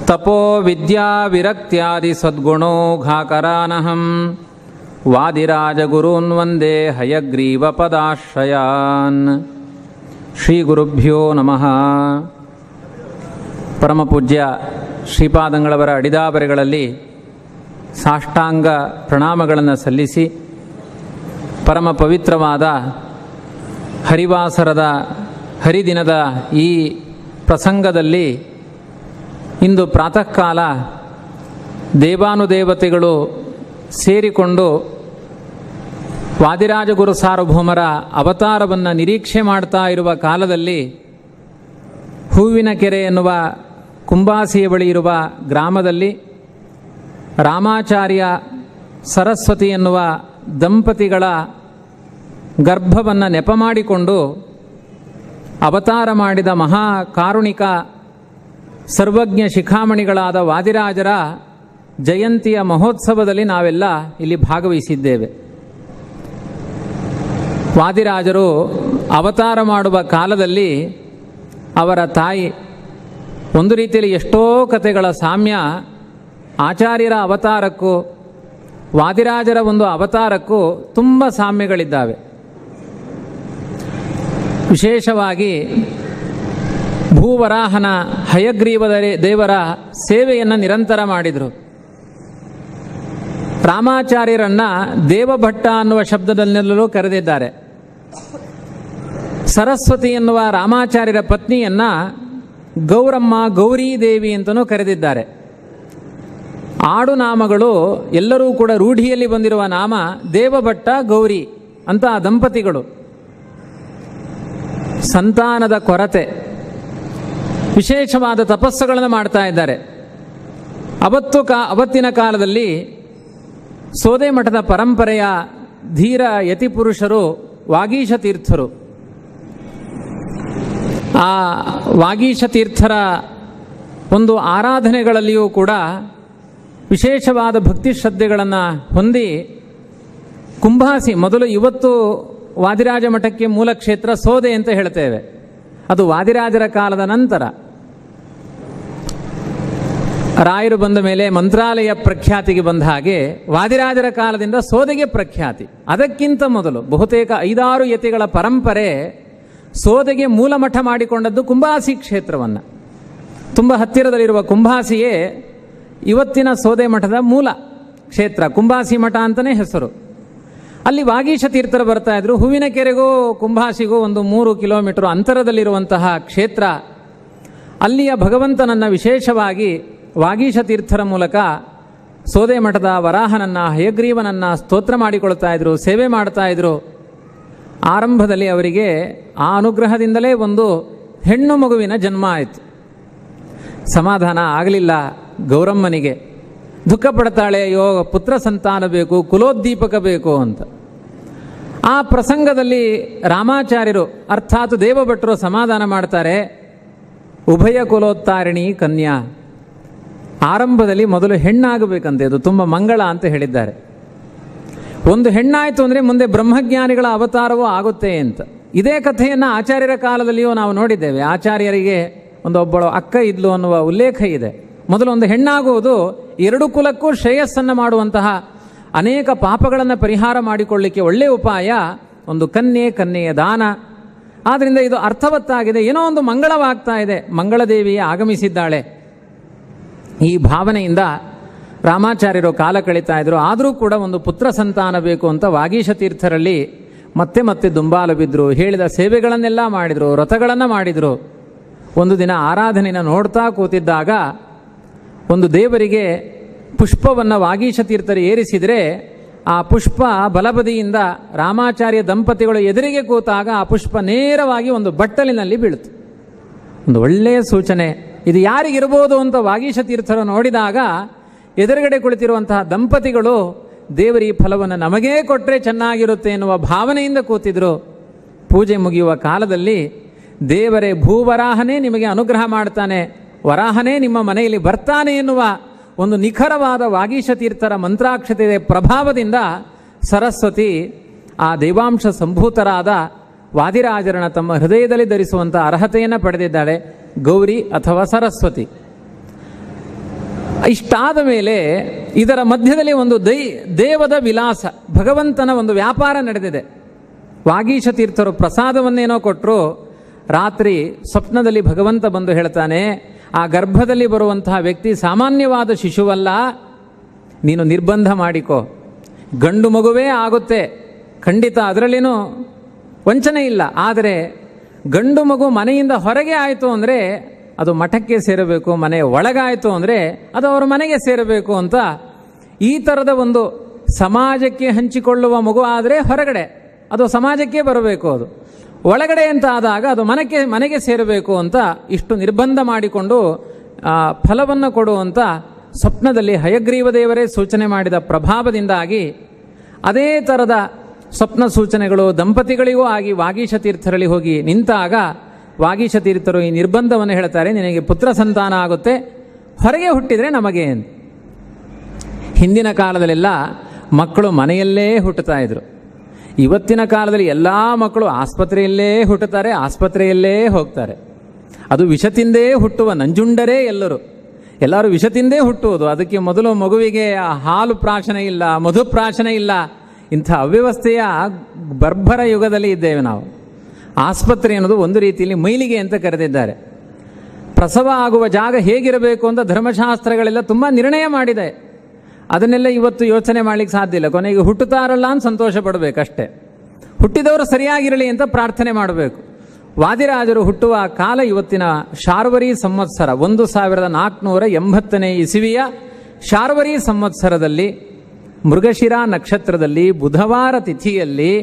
ತಪೋ ವಿದ್ಯಾ ವಿರಕ್ತ್ಯಾದಿ ಸದ್ಗುಣೋಘಾಕರಾನಹಂ ವಾದಿರಾಜಗುರೂನ್ ವಂದೇ ಹಯಗ್ರೀವ ಪದಾಶ್ರಯಾನ್. ಶ್ರೀ ಗುರುಭ್ಯೋ ನಮಃ. ಪರಮಪೂಜ್ಯ ಶ್ರೀಪಾದಂಗಳವರ ಅಡಿದಾಬರೆಗಳಲ್ಲಿ ಸಾಷ್ಟಾಂಗ ಪ್ರಣಾಮಗಳನ್ನು ಸಲ್ಲಿಸಿ, ಪರಮ ಪವಿತ್ರವಾದ ಹರಿವಾಸರದ ಹರಿದಿನದ ಈ ಪ್ರಸಂಗದಲ್ಲಿ ಇಂದು ಪ್ರಾತಃ ಕಾಲ ದೇವಾನುದೇವತೆಗಳು ಸೇರಿಕೊಂಡು ವಾದಿರಾಜಗುರು ಸಾರ್ವಭೌಮರ ಅವತಾರವನ್ನು ನಿರೀಕ್ಷೆ ಮಾಡ್ತಾ ಇರುವ ಕಾಲದಲ್ಲಿ ಹೂವಿನ ಕೆರೆ ಎನ್ನುವ ಕುಂಬಾಸಿಯ ಬಳಿ ಇರುವ ಗ್ರಾಮದಲ್ಲಿ ರಾಮಾಚಾರ್ಯ ಸರಸ್ವತಿ ಎನ್ನುವ ದಂಪತಿಗಳ ಗರ್ಭವನ್ನು ನೆಪ ಮಾಡಿಕೊಂಡು ಅವತಾರ ಮಾಡಿದ ಮಹಾಕಾರುಣಿಕ ಸರ್ವಜ್ಞ ಶಿಖಾಮಣಿಗಳಾದ ವಾದಿರಾಜರ ಜಯಂತಿಯ ಮಹೋತ್ಸವದಲ್ಲಿ ನಾವೆಲ್ಲ ಇಲ್ಲಿ ಭಾಗವಹಿಸಿದ್ದೇವೆ. ವಾದಿರಾಜರು ಅವತಾರ ಮಾಡುವ ಕಾಲದಲ್ಲಿ ಅವರ ತಾಯಿ, ಒಂದು ರೀತಿಯಲ್ಲಿ ಎಷ್ಟೋ ಕಥೆಗಳ ಸಾಮ್ಯ ಆಚಾರ್ಯರ ಅವತಾರಕ್ಕೂ ವಾದಿರಾಜರ ಒಂದು ಅವತಾರಕ್ಕೂ ತುಂಬ ಸಾಮ್ಯಗಳಿದ್ದಾವೆ. ವಿಶೇಷವಾಗಿ ಭೂವರಾಹನ ಹಯಗ್ರೀವ ದೇವರ ಸೇವೆಯನ್ನು ನಿರಂತರ ಮಾಡಿದರು. ರಾಮಾಚಾರ್ಯರನ್ನು ದೇವಭಟ್ಟ ಅನ್ನುವ ಶಬ್ದದಲ್ಲೆಲ್ಲರೂ ಕರೆದಿದ್ದಾರೆ. ಸರಸ್ವತಿ ಎನ್ನುವ ರಾಮಾಚಾರ್ಯರ ಪತ್ನಿಯನ್ನು ಗೌರಮ್ಮ, ಗೌರಿ ದೇವಿ ಅಂತಲೂ ಕರೆದಿದ್ದಾರೆ. ಆಡು ನಾಮಗಳು ಎಲ್ಲರೂ ಕೂಡ ರೂಢಿಯಲ್ಲಿ ಬಂದಿರುವ ನಾಮ ದೇವಭಟ್ಟ, ಗೌರಿ ಅಂತ ಆ ದಂಪತಿಗಳು. ಸಂತಾನದ ಕೊರತೆ, ವಿಶೇಷವಾದ ತಪಸ್ಸುಗಳನ್ನು ಮಾಡ್ತಾ ಇದ್ದಾರೆ. ಅವತ್ತಿನ ಕಾಲದಲ್ಲಿ ಸೋದೆ ಮಠದ ಪರಂಪರೆಯ ಧೀರ ಯತಿಪುರುಷರು ವಾಗೀಶ ತೀರ್ಥರು. ಆ ವಾಗೀಶ ತೀರ್ಥರ ಒಂದು ಆರಾಧನೆಗಳಲ್ಲಿಯೂ ಕೂಡ ವಿಶೇಷವಾದ ಭಕ್ತಿ ಶ್ರದ್ಧೆಗಳನ್ನು ಹೊಂದಿ ಕುಂಭಾಸಿ, ಮೊದಲು ಇವತ್ತು ವಾದಿರಾಜ ಮಠಕ್ಕೆ ಮೂಲ ಕ್ಷೇತ್ರ ಸೋದೆ ಅಂತ ಹೇಳ್ತೇವೆ, ಅದು ವಾದಿರಾಜರ ಕಾಲದ ನಂತರ ರಾಯರು ಬಂದ ಮೇಲೆ ಮಂತ್ರಾಲಯ ಪ್ರಖ್ಯಾತಿಗೆ ಬಂದ ಹಾಗೆ ವಾದಿರಾಜರ ಕಾಲದಿಂದ ಸೋದೆಗೆ ಪ್ರಖ್ಯಾತಿ. ಅದಕ್ಕಿಂತ ಮೊದಲು ಬಹುತೇಕ 5-6 ಯತಿಗಳ ಪರಂಪರೆ ಸೋದೆಗೆ ಮೂಲಮಠ ಮಾಡಿಕೊಂಡದ್ದು ಕುಂಭಾಸಿ ಕ್ಷೇತ್ರವನ್ನು. ತುಂಬ ಹತ್ತಿರದಲ್ಲಿರುವ ಕುಂಭಾಸಿಯೇ ಇವತ್ತಿನ ಸೋದೆ ಮಠದ ಮೂಲ ಕ್ಷೇತ್ರ. ಕುಂಭಾಸಿ ಮಠ ಅಂತಲೇ ಹೆಸರು. ಅಲ್ಲಿ ವಾಗೀಶ ತೀರ್ಥರು ಬರ್ತಾ ಇದ್ರು. ಹೂವಿನ ಕೆರೆಗೂ ಕುಂಭಾಸಿಗೂ ಒಂದು 3 ಕಿಲೋಮೀಟರ್ ಅಂತರದಲ್ಲಿರುವಂತಹ ಕ್ಷೇತ್ರ. ಅಲ್ಲಿಯ ಭಗವಂತನನ್ನು ವಿಶೇಷವಾಗಿ ವಾಗೀಶ ತೀರ್ಥರ ಮೂಲಕ ಸೋದೆ ಮಠದ ವರಾಹನನ್ನು, ಹಯಗ್ರೀವನನ್ನು ಸ್ತೋತ್ರ ಮಾಡಿಕೊಳ್ತಾ ಇದ್ರು, ಸೇವೆ ಮಾಡ್ತಾ ಇದ್ರು. ಆರಂಭದಲ್ಲಿ ಅವರಿಗೆ ಆ ಅನುಗ್ರಹದಿಂದಲೇ ಒಂದು ಹೆಣ್ಣು ಮಗುವಿನ ಜನ್ಮ ಆಯಿತು. ಸಮಾಧಾನ ಆಗಲಿಲ್ಲ ಗೌರಮ್ಮನಿಗೆ. ದುಃಖ ಪಡ್ತಾಳೆ, ಅಯ್ಯೋ ಪುತ್ರ ಸಂತಾನ ಬೇಕು, ಕುಲೋದ್ದೀಪಕ ಬೇಕು ಅಂತ. ಆ ಪ್ರಸಂಗದಲ್ಲಿ ರಾಮಾಚಾರ್ಯರು ಅರ್ಥಾತ್ ದೇವಭಟ್ರು ಸಮಾಧಾನ ಮಾಡ್ತಾರೆ. ಉಭಯ ಕುಲೋತ್ತಾರಿಣಿ ಕನ್ಯಾ, ಆರಂಭದಲ್ಲಿ ಮೊದಲು ಹೆಣ್ಣಾಗಬೇಕಂತೆ, ಅದು ತುಂಬ ಮಂಗಳ ಅಂತ ಹೇಳಿದ್ದಾರೆ. ಒಂದು ಹೆಣ್ಣಾಯಿತು ಅಂದರೆ ಮುಂದೆ ಬ್ರಹ್ಮಜ್ಞಾನಿಗಳ ಅವತಾರವೂ ಆಗುತ್ತೆ ಅಂತ. ಇದೇ ಕಥೆಯನ್ನು ಆಚಾರ್ಯರ ಕಾಲದಲ್ಲಿಯೂ ನಾವು ನೋಡಿದ್ದೇವೆ. ಆಚಾರ್ಯರಿಗೆ ಒಬ್ಬಳು ಅಕ್ಕ ಇದ್ಲು ಅನ್ನುವ ಉಲ್ಲೇಖ ಇದೆ. ಮೊದಲು ಒಂದು ಹೆಣ್ಣಾಗುವುದು 2 ಕುಲಕ್ಕೂ ಶ್ರೇಯಸ್ಸನ್ನು ಮಾಡುವಂತಹ ಅನೇಕ ಪಾಪಗಳನ್ನು ಪರಿಹಾರ ಮಾಡಿಕೊಳ್ಳಿಕ್ಕೆ ಒಳ್ಳೆಯ ಉಪಾಯ ಒಂದು ಕನ್ಯೆಯ ದಾನ. ಆದ್ದರಿಂದ ಇದು ಅರ್ಥವತ್ತಾಗಿದೆ. ಏನೋ ಒಂದು ಮಂಗಳವಾಗ್ತಾ ಇದೆ, ಮಂಗಳದೇವಿಯೇ ಆಗಮಿಸಿದ್ದಾಳೆ. ಈ ಭಾವನೆಯಿಂದ ರಾಮಾಚಾರ್ಯರು ಕಾಲ ಕಳೀತಾ ಇದ್ರು. ಆದರೂ ಕೂಡ ಒಂದು ಪುತ್ರ ಸಂತಾನ ಬೇಕು ಅಂತ ವಾಗೀಶ ತೀರ್ಥರಲ್ಲಿ ಮತ್ತೆ ಮತ್ತೆ ದುಂಬಾಲು ಬಿದ್ದರು. ಹೇಳಿದ ಸೇವೆಗಳನ್ನೆಲ್ಲ ಮಾಡಿದರು, ವ್ರತಗಳನ್ನು ಮಾಡಿದರು. ಒಂದು ದಿನ ಆರಾಧನೆಯನ್ನು ನೋಡ್ತಾ ಕೂತಿದ್ದಾಗ ಒಂದು ದೇವರಿಗೆ ಪುಷ್ಪವನ್ನು ವಾಗೀಶ ತೀರ್ಥರು ಏರಿಸಿದರೆ ಆ ಪುಷ್ಪ ಬಲಬದಿಯಿಂದ ರಾಮಾಚಾರ್ಯ ದಂಪತಿಗಳು ಎದುರಿಗೆ ಕೂತಾಗ ಆ ಪುಷ್ಪ ನೇರವಾಗಿ ಒಂದು ಬಟ್ಟಲಿನಲ್ಲಿ ಬೀಳಿತು. ಒಂದು ಒಳ್ಳೆಯ ಸೂಚನೆ. ಇದು ಯಾರಿಗಿರ್ಬೋದು ಅಂತ ವಾಗೀಶ ತೀರ್ಥರು ನೋಡಿದಾಗ ಎದುರುಗಡೆ ಕುಳಿತಿರುವಂತಹ ದಂಪತಿಗಳು ದೇವರ ಈ ಫಲವನ್ನು ನಮಗೇ ಕೊಟ್ಟರೆ ಚೆನ್ನಾಗಿರುತ್ತೆ ಎನ್ನುವ ಭಾವನೆಯಿಂದ ಕೂತಿದ್ರು. ಪೂಜೆ ಮುಗಿಯುವ ಕಾಲದಲ್ಲಿ ದೇವರೇ ಭೂವರಾಹನೇ ನಿಮಗೆ ಅನುಗ್ರಹ ಮಾಡ್ತಾನೆ, ವರಾಹನೇ ನಿಮ್ಮ ಮನೆಯಲ್ಲಿ ಬರ್ತಾನೆ ಎನ್ನುವ ಒಂದು ನಿಖರವಾದ ವಾಗೀಶ ತೀರ್ಥರ ಮಂತ್ರಾಕ್ಷತೆಯ ಪ್ರಭಾವದಿಂದ ಸರಸ್ವತಿ ಆ ದೇವಾಂಶ ಸಂಭೂತರಾದ ವಾದಿರಾಜರನ್ನ ತಮ್ಮ ಹೃದಯದಲ್ಲಿ ಧರಿಸುವಂಥ ಅರ್ಹತೆಯನ್ನು ಪಡೆದಿದ್ದಾಳೆ ಗೌರಿ ಅಥವಾ ಸರಸ್ವತಿ. ಇಷ್ಟಾದ ಮೇಲೆ ಇದರ ಮಧ್ಯದಲ್ಲಿ ಒಂದು ದೇವದ ವಿಲಾಸ, ಭಗವಂತನ ಒಂದು ವ್ಯಾಪಾರ ನಡೆದಿದೆ. ವಾಗೀಶ ತೀರ್ಥರು ಪ್ರಸಾದವನ್ನೇನೋ ಕೊಟ್ಟರು. ರಾತ್ರಿ ಸ್ವಪ್ನದಲ್ಲಿ ಭಗವಂತ ಬಂದು ಹೇಳ್ತಾನೆ, ಆ ಗರ್ಭದಲ್ಲಿ ಬರುವಂತಹ ವ್ಯಕ್ತಿ ಸಾಮಾನ್ಯವಾದ ಶಿಶುವಲ್ಲ, ನೀನು ನಿರ್ಬಂಧ ಮಾಡಿಕೋ, ಗಂಡು ಮಗುವೇ ಆಗುತ್ತೆ ಖಂಡಿತ, ಅದರಲ್ಲೇನೂ ವಂಚನೆ ಇಲ್ಲ. ಆದರೆ ಗಂಡು ಮಗು ಮನೆಯಿಂದ ಹೊರಗೆ ಆಯಿತು ಅಂದರೆ ಅದು ಮಠಕ್ಕೆ ಸೇರಬೇಕು, ಮನೆಯ ಒಳಗಾಯಿತು ಅಂದರೆ ಅದು ಅವರ ಮನೆಗೆ ಸೇರಬೇಕು ಅಂತ ಈ ಥರದ ಒಂದು ಸಮಾಜಕ್ಕೆ ಹಂಚಿಕೊಳ್ಳುವ ಮಗು ಆದರೆ ಹೊರಗಡೆ ಅದು ಸಮಾಜಕ್ಕೆ ಬರಬೇಕು, ಅದು ಒಳಗಡೆ ಅಂತ ಆದಾಗ ಅದು ಮನೆಗೆ ಸೇರಬೇಕು ಅಂತ ಇಷ್ಟು ನಿರ್ಬಂಧ ಮಾಡಿಕೊಂಡು ಫಲವನ್ನು ಕೊಡುವಂಥ ಸ್ವಪ್ನದಲ್ಲಿ ಹಯಗ್ರೀವ ದೇವರೇ ಸೂಚನೆ ಮಾಡಿದ ಪ್ರಭಾವದಿಂದಾಗಿ ಅದೇ ಥರದ ಸ್ವಪ್ನ ಸೂಚನೆಗಳು ದಂಪತಿಗಳಿಗೂ ಆಗಿ ವಾಗೀಶ ತೀರ್ಥರಲ್ಲಿ ಹೋಗಿ ನಿಂತಾಗ ವಾಗೀಶ ತೀರ್ಥರು ಈ ನಿರ್ಬಂಧವನ್ನು ಹೇಳ್ತಾರೆ, ನಿನಗೆ ಪುತ್ರ ಸಂತಾನ ಆಗುತ್ತೆ, ಹೊರಗೆ ಹುಟ್ಟಿದರೆ ನಮಗೆ. ಹಿಂದಿನ ಕಾಲದಲ್ಲೆಲ್ಲ ಮಕ್ಕಳು ಮನೆಯಲ್ಲೇ ಹುಟ್ಟುತ್ತಾ ಇದ್ರು. ಇವತ್ತಿನ ಕಾಲದಲ್ಲಿ ಎಲ್ಲ ಮಕ್ಕಳು ಆಸ್ಪತ್ರೆಯಲ್ಲೇ ಹುಟ್ಟುತ್ತಾರೆ, ಆಸ್ಪತ್ರೆಯಲ್ಲೇ ಹೋಗ್ತಾರೆ. ಅದು ವಿಷ ತಿಂದೇ ಹುಟ್ಟುವ ನಂಜುಂಡರೇ ಎಲ್ಲರೂ ವಿಷ ತಿಂದೇ ಹುಟ್ಟುವುದು. ಅದಕ್ಕೆ ಮೊದಲು ಮಗುವಿಗೆ ಹಾಲು ಪ್ರಾಶನ ಇಲ್ಲ, ಮಧು ಪ್ರಾಶನ ಇಲ್ಲ. ಇಂಥ ಅವ್ಯವಸ್ಥೆಯ ಬರ್ಭರ ಯುಗದಲ್ಲಿ ಇದ್ದೇವೆ ನಾವು. ಆಸ್ಪತ್ರೆ ಅನ್ನೋದು ಒಂದು ರೀತಿಯಲ್ಲಿ ಮೈಲಿಗೆ ಅಂತ ಕರೆದಿದ್ದಾರೆ. ಪ್ರಸವ ಆಗುವ ಜಾಗ ಹೇಗಿರಬೇಕು ಅಂತ ಧರ್ಮಶಾಸ್ತ್ರಗಳೆಲ್ಲ ತುಂಬ ನಿರ್ಣಯ ಮಾಡಿದೆ. ಅದನ್ನೆಲ್ಲ ಇವತ್ತು ಯೋಚನೆ ಮಾಡಲಿಕ್ಕೆ ಸಾಧ್ಯ ಇಲ್ಲ. ಕೊನೆಗೆ ಹುಟ್ಟುತ್ತಾರಲ್ಲ ಅಂತ ಸಂತೋಷ ಪಡಬೇಕಷ್ಟೇ. ಹುಟ್ಟಿದವರು ಸರಿಯಾಗಿರಲಿ ಅಂತ ಪ್ರಾರ್ಥನೆ ಮಾಡಬೇಕು. ವಾದಿರಾಜರು ಹುಟ್ಟುವ ಕಾಲ ಇವತ್ತಿನ ಶಾರ್ವರಿ ಸಂವತ್ಸರ 1480 ಇಸವಿಯ ಶಾರ್ವರಿ ಸಂವತ್ಸರದಲ್ಲಿ ಮೃಗಶಿರ ನಕ್ಷತ್ರದಲ್ಲಿ ಬುಧವಾರ ತಿಥಿಯಲ್ಲಿ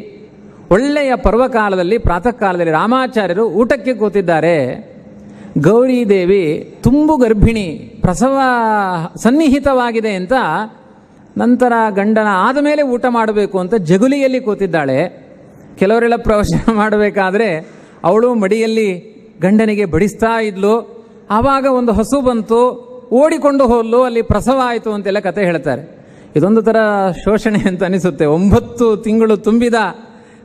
ಒಳ್ಳೆಯ ಪರ್ವಕಾಲದಲ್ಲಿ ಪ್ರಾತಃ ಕಾಲದಲ್ಲಿ ರಾಮಾಚಾರ್ಯರು ಊಟಕ್ಕೆ ಕೂತಿದ್ದಾರೆ. ಗೌರಿದೇವಿ ತುಂಬು ಗರ್ಭಿಣಿ, ಪ್ರಸವ ಸನ್ನಿಹಿತವಾಗಿದೆ ಅಂತ ನಂತರ ಗಂಡನ ಆದ ಮೇಲೆ ಊಟ ಮಾಡಬೇಕು ಅಂತ ಜಗುಲಿಯಲ್ಲಿ ಕೂತಿದ್ದಾಳೆ. ಕೆಲವರೆಲ್ಲ ಪ್ರವಚನ ಮಾಡಬೇಕಾದ್ರೆ ಅವಳು ಮಡಿಯಲ್ಲಿ ಗಂಡನಿಗೆ ಬಡಿಸ್ತಾ ಇದ್ಲು. ಆವಾಗ ಒಂದು ಹಸು ಬಂತು, ಓಡಿಕೊಂಡು ಹೋದ್ಲು, ಅಲ್ಲಿ ಪ್ರಸವ ಆಯಿತು ಅಂತೆಲ್ಲ ಕತೆ ಹೇಳ್ತಾರೆ. ಇದೊಂದು ಥರ ಶೋಷಣೆ ಅಂತ ಅನಿಸುತ್ತೆ. 9 ತಿಂಗಳು ತುಂಬಿದ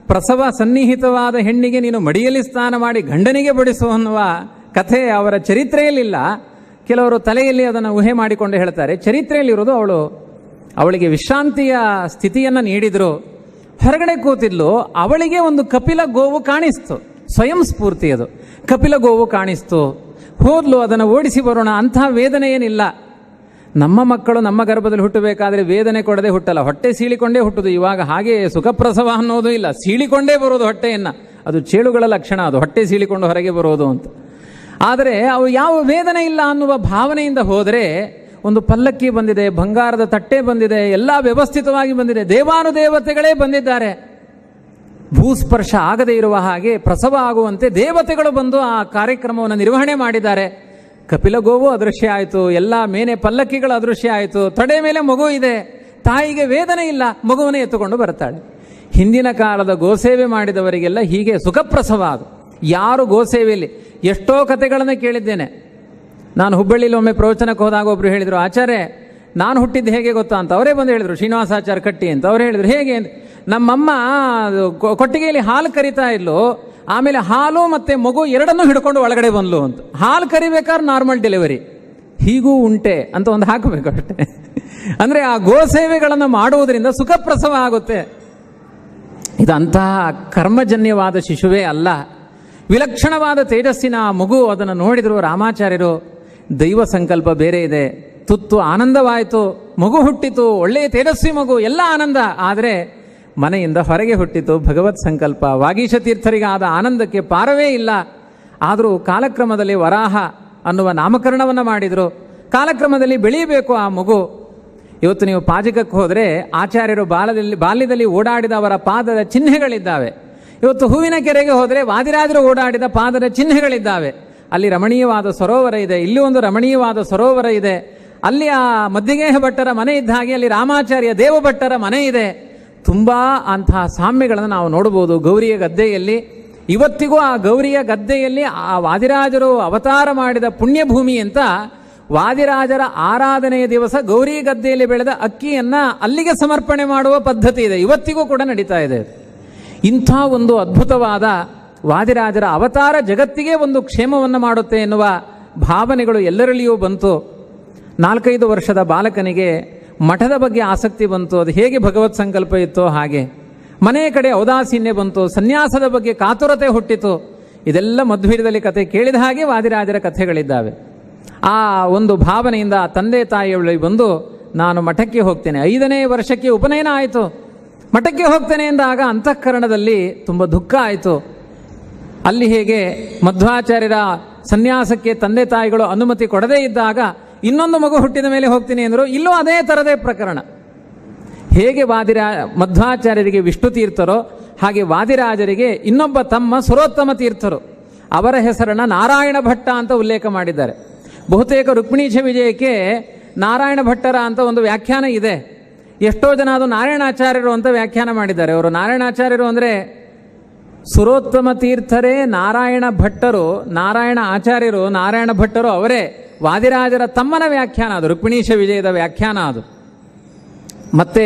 ಪ್ರಸವ ಸನ್ನಿಹಿತವಾದ ಹೆಣ್ಣಿಗೆ ನೀನು ಮಡಿಯಲ್ಲಿ ಸ್ನಾನ ಮಾಡಿ ಗಂಡನಿಗೆ ಬಡಿಸು ಅನ್ನುವ ಕಥೆ ಅವರ ಚರಿತ್ರೆಯಲ್ಲಿಲ್ಲ. ಕೆಲವರು ತಲೆಯಲ್ಲಿ ಅದನ್ನು ಊಹೆ ಮಾಡಿಕೊಂಡು ಹೇಳ್ತಾರೆ. ಚರಿತ್ರೆಯಲ್ಲಿರೋದು ಅವಳಿಗೆ ವಿಶ್ರಾಂತಿಯ ಸ್ಥಿತಿಯನ್ನು ನೀಡಿದ್ರು. ಹೊರಗಡೆ ಕೂತಿದ್ಲು, ಅವಳಿಗೆ ಒಂದು ಕಪಿಲ ಗೋವು ಕಾಣಿಸ್ತು. ಸ್ವಯಂ ಸ್ಫೂರ್ತಿ ಅದು. ಕಪಿಲ ಗೋವು ಕಾಣಿಸ್ತು, ಹೋದ್ಲು, ಅದನ್ನು ಓಡಿಸಿ ಬರೋಣ. ಅಂಥ ವೇದನೆ ಏನಿಲ್ಲ. ನಮ್ಮ ಮಕ್ಕಳು ನಮ್ಮ ಗರ್ಭದಲ್ಲಿ ಹುಟ್ಟಬೇಕಾದ್ರೆ ವೇದನೆ ಕೊಡದೆ ಹುಟ್ಟಲ್ಲ, ಹೊಟ್ಟೆ ಸೀಳಿಕೊಂಡೇ ಹುಟ್ಟುದು. ಇವಾಗ ಹಾಗೆ ಸುಖಪ್ರಸವ ಅನ್ನೋದು ಇಲ್ಲ, ಸೀಳಿಕೊಂಡೇ ಬರೋದು ಹೊಟ್ಟೆಯನ್ನು. ಅದು ಚೇಳುಗಳ ಲಕ್ಷಣ, ಅದು ಹೊಟ್ಟೆ ಸೀಳಿಕೊಂಡು ಹೊರಗೆ ಬರೋದು ಅಂತ. ಆದರೆ ಅವು ಯಾವ ವೇದನೆ ಇಲ್ಲ ಅನ್ನುವ ಭಾವನೆಯಿಂದ ಹೋದರೆ, ಒಂದು ಪಲ್ಲಕ್ಕಿ ಬಂದಿದೆ, ಬಂಗಾರದ ತಟ್ಟೆ ಬಂದಿದೆ, ಎಲ್ಲ ವ್ಯವಸ್ಥಿತವಾಗಿ ಬಂದಿದೆ, ದೇವಾನುದೇವತೆಗಳೇ ಬಂದಿದ್ದಾರೆ. ಭೂಸ್ಪರ್ಶ ಆಗದೇ ಇರುವ ಹಾಗೆ ಪ್ರಸವ ಆಗುವಂತೆ ದೇವತೆಗಳು ಬಂದು ಆ ಕಾರ್ಯಕ್ರಮವನ್ನು ನಿರ್ವಹಣೆ ಮಾಡಿದ್ದಾರೆ. ಕಪಿಲ ಗೋವು ಅದೃಶ್ಯ ಆಯಿತು, ಎಲ್ಲ ಮೇನೆ ಪಲ್ಲಕ್ಕಿಗಳ ಅದೃಶ್ಯ ಆಯಿತು. ತೊಡೆ ಮೇಲೆ ಮಗು ಇದೆ, ತಾಯಿಗೆ ವೇದನೆ ಇಲ್ಲ, ಮಗುವನ್ನೇ ಎತ್ತುಕೊಂಡು ಬರ್ತಾಳೆ. ಹಿಂದಿನ ಕಾಲದ ಗೋಸೇವೆ ಮಾಡಿದವರಿಗೆಲ್ಲ ಹೀಗೆ ಸುಖಪ್ರಸವ ಅದು. ಯಾರು ಗೋಸೇವೆಯಲ್ಲಿ ಎಷ್ಟೋ ಕಥೆಗಳನ್ನು ಕೇಳಿದ್ದೇನೆ. ನಾನು ಹುಬ್ಬಳ್ಳಿಲಿ ಒಮ್ಮೆ ಪ್ರವಚನಕ್ಕೆ ಹೋದಾಗ ಒಬ್ರು ಹೇಳಿದರು, ಆಚಾರ್ಯ ನಾನು ಹುಟ್ಟಿದ್ದು ಹೇಗೆ ಗೊತ್ತಾ ಅಂತ. ಅವರೇ ಬಂದು ಹೇಳಿದರು, ಶ್ರೀನಿವಾಸಾಚಾರ್ಯ ಕಟ್ಟಿ ಅಂತ. ಅವ್ರು ಹೇಳಿದರು, ಹೇಗೆ? ನಮ್ಮಮ್ಮ ಕೊಟ್ಟಿಗೆಯಲ್ಲಿ ಹಾಲು ಕರಿತಾ ಇದ್ಲು, ಆಮೇಲೆ ಹಾಲು ಮತ್ತು ಮಗು ಎರಡನ್ನೂ ಹಿಡ್ಕೊಂಡು ಒಳಗಡೆ ಬಂದ್ಲು ಅಂತ. ಹಾಲು ಕರಿಬೇಕಾದ್ರೆ ನಾರ್ಮಲ್ ಡೆಲಿವರಿ, ಹೀಗೂ ಉಂಟೆ ಅಂತ ಒಂದು ಹಾಕಬೇಕು ಅಷ್ಟೇ. ಅಂದರೆ ಆ ಗೋಸೇವೆಗಳನ್ನು ಮಾಡುವುದರಿಂದ ಸುಖಪ್ರಸವ ಆಗುತ್ತೆ. ಇದಂತಹ ಕರ್ಮಜನ್ಯವಾದ ಶಿಶುವೇ ಅಲ್ಲ, ವಿಲಕ್ಷಣವಾದ ತೇಜಸ್ಸಿನ ಮಗು. ಅದನ್ನು ನೋಡಿದರು ರಾಮಾಚಾರ್ಯರು. ದೈವ ಸಂಕಲ್ಪ ಬೇರೆ ಇದೆ. ತುತ್ತು ಆನಂದವಾಯಿತು, ಮಗು ಹುಟ್ಟಿತು, ಒಳ್ಳೆಯ ತೇಜಸ್ವಿ ಮಗು, ಎಲ್ಲ ಆನಂದ. ಆದರೆ ಮನೆಯಿಂದ ಹೊರಗೆ ಹುಟ್ಟಿತು ಭಗವತ್ ಸಂಕಲ್ಪ. ವಾಗೀಶ ತೀರ್ಥರಿಗಾದ ಆನಂದಕ್ಕೆ ಪಾರವೇ ಇಲ್ಲ. ಆದರೂ ಕಾಲಕ್ರಮದಲ್ಲಿ ವರಾಹ ಅನ್ನುವ ನಾಮಕರಣವನ್ನು ಮಾಡಿದರು. ಕಾಲಕ್ರಮದಲ್ಲಿ ಬೆಳೀಬೇಕು ಆ ಮಗು. ಇವತ್ತು ನೀವು ಪಾಜಕಕ್ಕೆ ಹೋದರೆ ಆಚಾರ್ಯರು ಬಾಲ್ಯದಲ್ಲಿ ಓಡಾಡಿದ ಅವರ ಪಾದದ ಚಿಹ್ನೆಗಳಿದ್ದಾವೆ. ಇವತ್ತು ಹೂವಿನ ಕೆರೆಗೆ ಹೋದರೆ ವಾದಿರಾಜರು ಓಡಾಡಿದ ಪಾದದ ಚಿಹ್ನೆಗಳಿದ್ದಾವೆ. ಅಲ್ಲಿ ರಮಣೀಯವಾದ ಸರೋವರ ಇದೆ, ಇಲ್ಲಿ ಒಂದು ರಮಣೀಯವಾದ ಸರೋವರ ಇದೆ. ಅಲ್ಲಿ ಆ ಮಧ್ಯಗೇಹ ಭಟ್ಟರ ಮನೆ ಇದ್ದ ಹಾಗೆ ಅಲ್ಲಿ ರಾಮಾಚಾರ್ಯ ದೇವಭಟ್ಟರ ಮನೆ ಇದೆ. ತುಂಬ ಅಂತಹ ಸಾಮ್ಯಗಳನ್ನು ನಾವು ನೋಡಬಹುದು ಗೌರಿಯ ಗದ್ದೆಯಲ್ಲಿ. ಇವತ್ತಿಗೂ ಆ ಗೌರಿಯ ಗದ್ದೆಯಲ್ಲಿ ಆ ವಾದಿರಾಜರು ಅವತಾರ ಮಾಡಿದ ಪುಣ್ಯಭೂಮಿ ಅಂತ ವಾದಿರಾಜರ ಆರಾಧನೆಯ ದಿವಸ ಗೌರಿ ಗದ್ದೆಯಲ್ಲಿ ಬೆಳೆದ ಅಕ್ಕಿಯನ್ನು ಅಲ್ಲಿಗೆ ಸಮರ್ಪಣೆ ಮಾಡುವ ಪದ್ಧತಿ ಇದೆ, ಇವತ್ತಿಗೂ ಕೂಡ ನಡೀತಾ ಇದೆ. ಇಂಥ ಒಂದು ಅದ್ಭುತವಾದ ವಾದಿರಾಜರ ಅವತಾರ ಜಗತ್ತಿಗೆ ಒಂದು ಕ್ಷೇಮವನ್ನು ಮಾಡುತ್ತೆ ಎನ್ನುವ ಭಾವನೆಗಳು ಎಲ್ಲರಲ್ಲಿಯೂ ಬಂತು. 4-5 ವರ್ಷದ ಬಾಲಕನಿಗೆ ಮಠದ ಬಗ್ಗೆ ಆಸಕ್ತಿ ಬಂತು, ಅದು ಹೇಗೆ ಭಗವತ್ ಸಂಕಲ್ಪ ಇತ್ತೋ ಹಾಗೆ. ಮನೆಯ ಕಡೆ ಔದಾಸೀನ್ಯ ಬಂತು, ಸನ್ಯಾಸದ ಬಗ್ಗೆ ಕಾತುರತೆ ಹುಟ್ಟಿತು. ಇದೆಲ್ಲ ಮಧ್ವೀರದಲ್ಲಿ ಕಥೆ ಕೇಳಿದ ಹಾಗೆ ವಾದಿರಾಜರ ಕಥೆಗಳಿದ್ದಾವೆ. ಆ ಒಂದು ಭಾವನೆಯಿಂದ ತಂದೆ ತಾಯಿಯೊಳಗೆ ಬಂದು ನಾನು ಮಠಕ್ಕೆ ಹೋಗ್ತೇನೆ, 5ನೇ ವರ್ಷಕ್ಕೆ ಉಪನಯನ ಆಯಿತು, ಮಠಕ್ಕೆ ಹೋಗ್ತೇನೆ ಎಂದಾಗ ಅಂತಃಕರಣದಲ್ಲಿ ತುಂಬ ದುಃಖ ಆಯಿತು. ಅಲ್ಲಿ ಹೇಗೆ ಮಧ್ವಾಚಾರ್ಯರ ಸನ್ಯಾಸಕ್ಕೆ ತಂದೆ ತಾಯಿಗಳು ಅನುಮತಿ ಕೊಡದೇ ಇದ್ದಾಗ ಇನ್ನೊಂದು ಮಗು ಹುಟ್ಟಿದ ಮೇಲೆ ಹೋಗ್ತೀನಿ ಎಂದರು. ಇಲ್ಲೂ ಅದೇ ಥರದೇ ಪ್ರಕರಣ. ಹೇಗೆ ಮಧ್ವಾಚಾರ್ಯರಿಗೆ ವಿಷ್ಣು ತೀರ್ಥರೋ ಹಾಗೆ ವಾದಿರಾಜರಿಗೆ ಇನ್ನೊಬ್ಬ ತಮ್ಮ ಸುರೋತ್ತಮ ತೀರ್ಥರು, ಅವರ ಹೆಸರನ್ನು ನಾರಾಯಣ ಭಟ್ಟ ಅಂತ ಉಲ್ಲೇಖ ಮಾಡಿದ್ದಾರೆ. ಬಹುತೇಕ ರುಕ್ಮಿಣೀಶ ವಿಜಯಕ್ಕೆ ನಾರಾಯಣ ಭಟ್ಟರ ಅಂತ ಒಂದು ವ್ಯಾಖ್ಯಾನ ಇದೆ. ಎಷ್ಟೋ ಜನ ಅದು ನಾರಾಯಣಾಚಾರ್ಯರು ಅಂತ ವ್ಯಾಖ್ಯಾನ ಮಾಡಿದ್ದಾರೆ. ಅವರು ನಾರಾಯಣಾಚಾರ್ಯರು ಅಂದರೆ ಸುರೋತ್ತಮ ತೀರ್ಥರೇ ನಾರಾಯಣ ಭಟ್ಟರು, ನಾರಾಯಣ ಆಚಾರ್ಯರು ನಾರಾಯಣ ಭಟ್ಟರು ಅವರೇ. ವಾದಿರಾಜರ ತಮ್ಮನ ವ್ಯಾಖ್ಯಾನ ಅದು, ರುಕ್ಮಿಣೀಶ ವಿಜಯದ ವ್ಯಾಖ್ಯಾನ ಅದು. ಮತ್ತೆ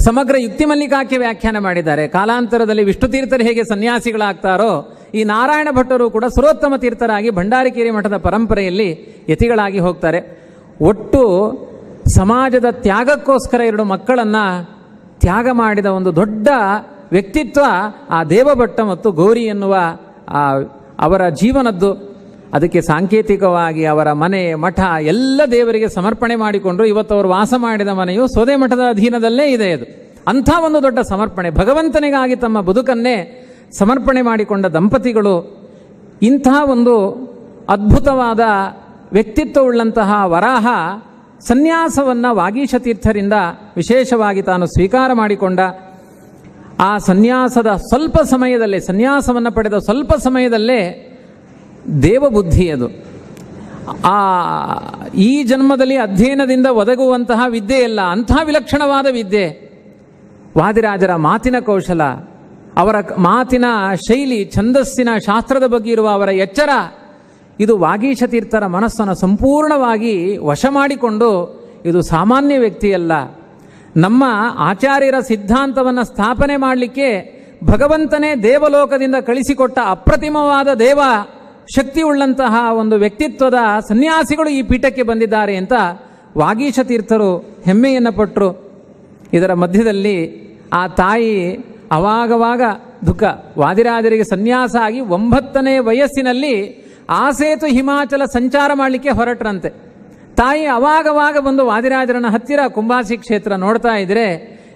ಸಮಗ್ರ ಯುಕ್ತಿ ಮಲ್ಲಿಕಾಕ್ಕೆ ವ್ಯಾಖ್ಯಾನ ಮಾಡಿದ್ದಾರೆ. ಕಾಲಾಂತರದಲ್ಲಿ ವಿಷ್ಣು ತೀರ್ಥರು ಹೇಗೆ ಸನ್ಯಾಸಿಗಳಾಗ್ತಾರೋ ಈ ನಾರಾಯಣ ಭಟ್ಟರು ಕೂಡ ಸುರೋತ್ತಮ ತೀರ್ಥರಾಗಿ ಭಂಡಾರಕೇರಿ ಮಠದ ಪರಂಪರೆಯಲ್ಲಿ ಯತಿಗಳಾಗಿ ಹೋಗ್ತಾರೆ. ಒಟ್ಟು ಸಮಾಜದ ತ್ಯಾಗಕ್ಕೋಸ್ಕರ 2 ಮಕ್ಕಳನ್ನು ತ್ಯಾಗ ಮಾಡಿದ ಒಂದು ದೊಡ್ಡ ವ್ಯಕ್ತಿತ್ವ ಆ ದೇವಭಟ್ಟ ಮತ್ತು ಗೌರಿ ಎನ್ನುವ ಅವರ ಜೀವನದ್ದು. ಅದಕ್ಕೆ ಸಾಂಕೇತಿಕವಾಗಿ ಅವರ ಮನೆ ಮಠ ಎಲ್ಲ ದೇವರಿಗೆ ಸಮರ್ಪಣೆ ಮಾಡಿಕೊಂಡ್ರು. ಇವತ್ತು ಅವರು ವಾಸ ಮಾಡಿದ ಮನೆಯು ಸೋದೆ ಮಠದ ಅಧೀನದಲ್ಲೇ ಇದೆ. ಅದು ಅಂಥ ಒಂದು ದೊಡ್ಡ ಸಮರ್ಪಣೆ, ಭಗವಂತನಿಗಾಗಿ ತಮ್ಮ ಬದುಕನ್ನೇ ಸಮರ್ಪಣೆ ಮಾಡಿಕೊಂಡ ದಂಪತಿಗಳು. ಇಂಥ ಒಂದು ಅದ್ಭುತವಾದ ವ್ಯಕ್ತಿತ್ವವುಳ್ಳಂತಹ ವರಾಹ ಸನ್ಯಾಸವನ್ನು ವಾಗೀಶ ತೀರ್ಥರಿಂದ ವಿಶೇಷವಾಗಿ ತಾನು ಸ್ವೀಕಾರ ಮಾಡಿಕೊಂಡ. ಆ ಸನ್ಯಾಸದ ಸ್ವಲ್ಪ ಸಮಯದಲ್ಲೇ, ಸನ್ಯಾಸವನ್ನು ಪಡೆದ ಸ್ವಲ್ಪ ಸಮಯದಲ್ಲೇ ದೇವಬುದ್ಧಿ ಅದು. ಈ ಜನ್ಮದಲ್ಲಿ ಅಧ್ಯಯನದಿಂದ ಒದಗುವಂತಹ ವಿದ್ಯೆಯಲ್ಲ, ಅಂತಹ ವಿಲಕ್ಷಣವಾದ ವಿದ್ಯೆ. ವಾದಿರಾಜರ ಮಾತಿನ ಕೌಶಲ, ಅವರ ಮಾತಿನ ಶೈಲಿ, ಛಂದಸ್ಸಿನ ಶಾಸ್ತ್ರದ ಬಗ್ಗೆ ಇರುವ ಅವರ ಎಚ್ಚರ, ಇದು ವಾಗೀಶ ತೀರ್ಥರ ಮನಸ್ಸನ್ನು ಸಂಪೂರ್ಣವಾಗಿ ವಶ ಮಾಡಿಕೊಂಡು ಇದು ಸಾಮಾನ್ಯ ವ್ಯಕ್ತಿಯಲ್ಲ. ನಮ್ಮ ಆಚಾರ್ಯರ ಸಿದ್ಧಾಂತವನ್ನು ಸ್ಥಾಪನೆ ಮಾಡಲಿಕ್ಕೆ ಭಗವಂತನೇ ದೇವಲೋಕದಿಂದ ಕಳಿಸಿಕೊಟ್ಟ ಅಪ್ರತಿಮವಾದ ದೇವ ಶಕ್ತಿಯುಳ್ಳಂತಹ ಒಂದು ವ್ಯಕ್ತಿತ್ವದ ಸನ್ಯಾಸಿಗಳು ಈ ಪೀಠಕ್ಕೆ ಬಂದಿದ್ದಾರೆ ಅಂತ ವಾಗೀಶ ತೀರ್ಥರು ಹೆಮ್ಮೆಯನ್ನು ಪಟ್ಟರು. ಇದರ ಮಧ್ಯದಲ್ಲಿ ಆ ತಾಯಿ ಅವಾಗವಾಗ ದುಃಖ. ವಾದಿರಾಜರಿಗೆ ಸನ್ಯಾಸ ಆಗಿ 9ನೇ ವಯಸ್ಸಿನಲ್ಲಿ ಆಸೇತು ಹಿಮಾಚಲ ಸಂಚಾರ ಮಾಡಲಿಕ್ಕೆ ಹೊರಟ್ರಂತೆ. ತಾಯಿ ಅವಾಗವಾಗ ಬಂದು ವಾದಿರಾಜರನ್ನ ಹತ್ತಿರ ಕುಂಭಾಸಿ ಕ್ಷೇತ್ರ ನೋಡ್ತಾ ಇದ್ರೆ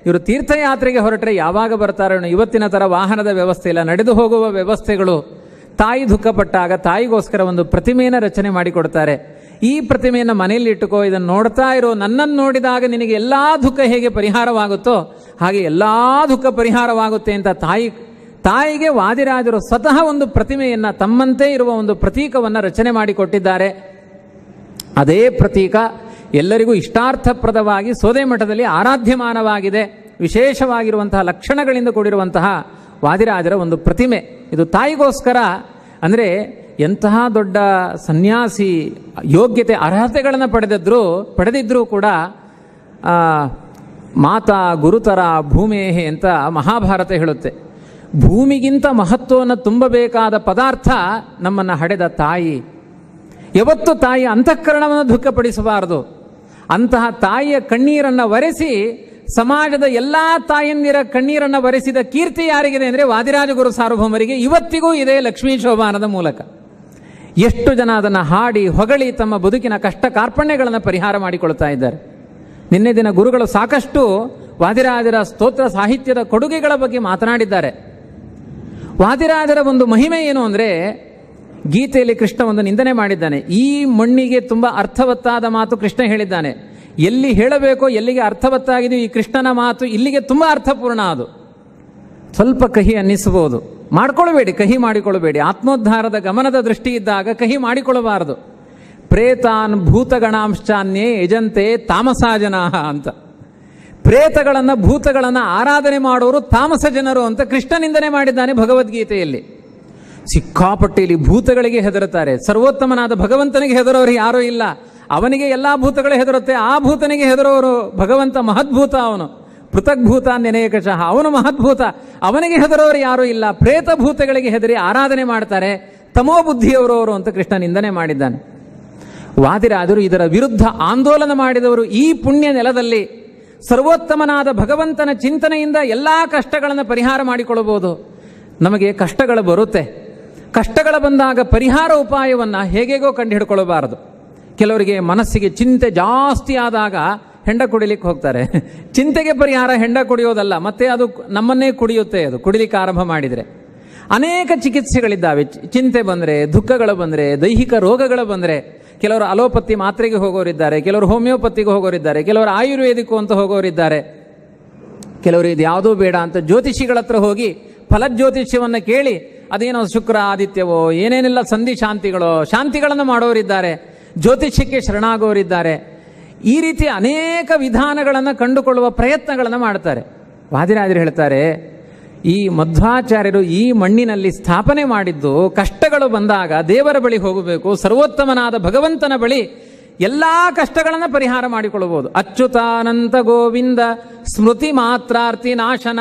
ಇವರು ತೀರ್ಥಯಾತ್ರೆಗೆ ಹೊರಟ್ರೆ ಯಾವಾಗ ಬರ್ತಾರೆ, ಇವತ್ತಿನ ಥರ ವಾಹನದ ವ್ಯವಸ್ಥೆ ಇಲ್ಲ, ನಡೆದು ಹೋಗುವ ವ್ಯವಸ್ಥೆಗಳು. ತಾಯಿ ದುಃಖಪಟ್ಟಾಗ ತಾಯಿಗೋಸ್ಕರ ಒಂದು ಪ್ರತಿಮೆಯನ್ನು ರಚನೆ ಮಾಡಿಕೊಡ್ತಾರೆ. ಈ ಪ್ರತಿಮೆಯನ್ನು ಮನೆಯಲ್ಲಿ ಇಟ್ಟುಕೋ, ಇದನ್ನು ನೋಡ್ತಾ ಇರೋ, ನನ್ನನ್ನು ನೋಡಿದಾಗ ನಿನಗೆ ಎಲ್ಲ ದುಃಖ ಹೇಗೆ ಪರಿಹಾರವಾಗುತ್ತೋ ಹಾಗೆ ಎಲ್ಲ ದುಃಖ ಪರಿಹಾರವಾಗುತ್ತೆ ಅಂತ ತಾಯಿಗೆ ವಾದಿರಾಜರು ಸ್ವತಃ ಒಂದು ಪ್ರತಿಮೆಯನ್ನು, ತಮ್ಮಂತೆ ಇರುವ ಒಂದು ಪ್ರತೀಕವನ್ನು ರಚನೆ ಮಾಡಿಕೊಟ್ಟಿದ್ದಾರೆ. ಅದೇ ಪ್ರತೀಕ ಎಲ್ಲರಿಗೂ ಇಷ್ಟಾರ್ಥಪ್ರದವಾಗಿ ಸೋದೆ ಮಠದಲ್ಲಿ ಆರಾಧ್ಯಮಾನವಾಗಿದೆ. ವಿಶೇಷವಾಗಿರುವಂತಹ ಲಕ್ಷಣಗಳಿಂದ ಕೂಡಿರುವಂತಹ ವಾದಿರಾಜರ ಒಂದು ಪ್ರತಿಮೆ ಇದು ತಾಯಿಗೋಸ್ಕರ. ಅಂದರೆ ಎಂತಹ ದೊಡ್ಡ ಸನ್ಯಾಸಿ, ಯೋಗ್ಯತೆ ಅರ್ಹತೆಗಳನ್ನು ಪಡೆದಿದ್ರೂ ಕೂಡ ಮಾತಾ ಗುರುತರ ಭೂಮೇಹೆ ಅಂತ ಮಹಾಭಾರತ ಹೇಳುತ್ತೆ. ಭೂಮಿಗಿಂತ ಮಹತ್ವವನ್ನು ತುಂಬಬೇಕಾದ ಪದಾರ್ಥ ನಮ್ಮನ್ನು ಹಡೆದ ತಾಯಿ. ಯಾವತ್ತು ತಾಯಿ ಅಂತಃಕರಣವನ್ನು ದುಃಖಪಡಿಸಬಾರದು. ಅಂತಹ ತಾಯಿಯ ಕಣ್ಣೀರನ್ನು ಒರೆಸಿ ಸಮಾಜದ ಎಲ್ಲ ತಾಯಂದಿರ ಕಣ್ಣೀರನ್ನು ಒರೆಸಿದ ಕೀರ್ತಿ ಯಾರಿಗಿದೆ ಅಂದರೆ ವಾದಿರಾಜ ಗುರು ಸಾರ್ವಭೌಮರಿಗೆ ಇವತ್ತಿಗೂ ಇದೆ, ಲಕ್ಷ್ಮೀ ಶೋಭಾನದ ಮೂಲಕ. ಎಷ್ಟು ಜನ ಅದನ್ನು ಹಾಡಿ ಹೊಗಳಿ ತಮ್ಮ ಬದುಕಿನ ಕಷ್ಟ ಕಾರ್ಪಣ್ಯಗಳನ್ನು ಪರಿಹಾರ ಮಾಡಿಕೊಳ್ತಾ ಇದ್ದಾರೆ. ನಿನ್ನೆ ದಿನ ಗುರುಗಳು ಸಾಕಷ್ಟು ವಾದಿರಾಜರ ಸ್ತೋತ್ರ ಸಾಹಿತ್ಯದ ಕೊಡುಗೆಗಳ ಬಗ್ಗೆ ಮಾತನಾಡಿದ್ದಾರೆ. ವಾದಿರಾಜರ ಒಂದು ಮಹಿಮೆ ಏನು ಅಂದರೆ, ಗೀತೆಯಲ್ಲಿ ಕೃಷ್ಣ ಒಂದು ನಿಂದನೆ ಮಾಡಿದ್ದಾನೆ. ಈ ಮಣ್ಣಿಗೆ ತುಂಬ ಅರ್ಥವತ್ತಾದ ಮಾತು ಕೃಷ್ಣ ಹೇಳಿದ್ದಾನೆ. ಎಲ್ಲಿ ಹೇಳಬೇಕೋ, ಎಲ್ಲಿಗೆ ಅರ್ಥವತ್ತಾಗಿದೆ ಈ ಕೃಷ್ಣನ ಮಾತು, ಇಲ್ಲಿಗೆ ತುಂಬ ಅರ್ಥಪೂರ್ಣ. ಅದು ಸ್ವಲ್ಪ ಕಹಿ ಅನ್ನಿಸಬಹುದು, ಮಾಡ್ಕೊಳ್ಬೇಡಿ, ಕಹಿ ಮಾಡಿಕೊಳ್ಳಬೇಡಿ. ಆತ್ಮೋದ್ಧಾರದ ಗಮನದ ದೃಷ್ಟಿ ಇದ್ದಾಗ ಕಹಿ ಮಾಡಿಕೊಳ್ಳಬಾರದು. ಪ್ರೇತಾನ್ ಭೂತಗಣಾಂಶ್ಚಾನ್ಯೇ ಯಜಂತೆ ತಾಮಸಾ ಜನಾಹ ಅಂತ. ಪ್ರೇತಗಳನ್ನು ಭೂತಗಳನ್ನು ಆರಾಧನೆ ಮಾಡೋರು ತಾಮಸ ಜನರು ಅಂತ ಕೃಷ್ಣ ನಿಂದನೆ ಮಾಡಿದ್ದಾನೆ ಭಗವದ್ಗೀತೆಯಲ್ಲಿ. ಸಿಕ್ಕಾಪಟ್ಟೆಯಲ್ಲಿ ಭೂತಗಳಿಗೆ ಹೆದರುತ್ತಾರೆ. ಸರ್ವೋತ್ತಮನಾದ ಭಗವಂತನಿಗೆ ಹೆದರೋರು ಯಾರೂ ಇಲ್ಲ. ಅವನಿಗೆ ಎಲ್ಲ ಭೂತಗಳು ಹೆದರುತ್ತೆ. ಆ ಭೂತನಿಗೆ ಹೆದರೋರು ಭಗವಂತ ಮಹದ್ಭೂತ, ಅವನು ಪೃಥಗ್ಭೂತ ನೆನೆಯಕಶಃ, ಅವನು ಮಹದ್ಭೂತ, ಅವನಿಗೆ ಹೆದರೋರು ಯಾರೂ ಇಲ್ಲ. ಪ್ರೇತ ಭೂತಗಳಿಗೆ ಹೆದರಿ ಆರಾಧನೆ ಮಾಡ್ತಾರೆ, ತಮೋ ಬುದ್ಧಿಯವರವರು ಅಂತ ಕೃಷ್ಣ ನಿಂದನೆ ಮಾಡಿದ್ದಾನೆ. ವಾದಿರಾದರು ಇದರ ವಿರುದ್ಧ ಆಂದೋಲನ ಮಾಡಿದವರು. ಈ ಪುಣ್ಯ ನೆಲದಲ್ಲಿ ಸರ್ವೋತ್ತಮನಾದ ಭಗವಂತನ ಚಿಂತನೆಯಿಂದ ಎಲ್ಲ ಕಷ್ಟಗಳನ್ನು ಪರಿಹಾರ ಮಾಡಿಕೊಳ್ಳಬಹುದು. ನಮಗೆ ಕಷ್ಟಗಳು ಬರುತ್ತೆ, ಕಷ್ಟಗಳು ಬಂದಾಗ ಪರಿಹಾರ ಉಪಾಯವನ್ನು ಹೇಗೇಗೋ ಕಂಡು ಹಿಡ್ಕೊಳ್ಳಬಾರದು. ಕೆಲವರಿಗೆ ಮನಸ್ಸಿಗೆ ಚಿಂತೆ ಜಾಸ್ತಿ ಆದಾಗ ಹೆಂಡ ಕುಡಿಲಿಕ್ಕೆ ಹೋಗ್ತಾರೆ. ಚಿಂತೆಗೆ ಪರಿಹಾರ ಹೆಂಡ ಕುಡಿಯೋದಲ್ಲ, ಮತ್ತೆ ಅದು ನಮ್ಮನ್ನೇ ಕುಡಿಯುತ್ತೆ. ಅದು ಕುಡಿಲಿಕ್ಕೆ ಆರಂಭ ಮಾಡಿದರೆ ಅನೇಕ ಚಿಕಿತ್ಸೆಗಳಿದ್ದಾವೆ. ಚಿಂತೆ ಬಂದರೆ, ದುಃಖಗಳು ಬಂದರೆ, ದೈಹಿಕ ರೋಗಗಳು ಬಂದರೆ ಕೆಲವರು ಅಲೋಪತಿ ಮಾತ್ರೆಗೆ ಹೋಗೋರಿದ್ದಾರೆ, ಕೆಲವರು ಹೋಮಿಯೋಪತಿಗೆ ಹೋಗೋರಿದ್ದಾರೆ, ಕೆಲವರು ಆಯುರ್ವೇದಿಕ್ಕು ಅಂತ ಹೋಗೋರಿದ್ದಾರೆ, ಕೆಲವರು ಇದು ಯಾವುದೂ ಬೇಡ ಅಂತ ಜ್ಯೋತಿಷಿಗಳ ಹತ್ರ ಹೋಗಿ ಫಲಜ್ಯೋತಿಷ್ಯವನ್ನು ಕೇಳಿ ಅದೇನೋ ಶುಕ್ರ ಆದಿತ್ಯವೋ ಏನೇನೆಲ್ಲ ಸಂಧಿ ಶಾಂತಿಗಳನ್ನು ಮಾಡೋರಿದ್ದಾರೆ, ಜ್ಯೋತಿಷ್ಯಕ್ಕೆ ಶರಣಾಗೋರಿದ್ದಾರೆ. ಈ ರೀತಿ ಅನೇಕ ವಿಧಾನಗಳನ್ನು ಕಂಡುಕೊಳ್ಳುವ ಪ್ರಯತ್ನಗಳನ್ನು ಮಾಡ್ತಾರೆ. ವಾದಿರಾಜರು ಹೇಳ್ತಾರೆ, ಈ ಮಧ್ವಾಚಾರ್ಯರು ಈ ಮಣ್ಣಿನಲ್ಲಿ ಸ್ಥಾಪನೆ ಮಾಡಿದ್ದು ಕಷ್ಟಗಳು ಬಂದಾಗ ದೇವರ ಬಳಿ ಹೋಗಬೇಕು, ಸರ್ವೋತ್ತಮನಾದ ಭಗವಂತನ ಬಳಿ ಎಲ್ಲ ಕಷ್ಟಗಳನ್ನು ಪರಿಹಾರ ಮಾಡಿಕೊಳ್ಳಬಹುದು. ಅಚ್ಯುತಾನಂತ ಗೋವಿಂದ ಸ್ಮೃತಿ ಮಾತ್ರಾರ್ಥಿ ನಾಶನ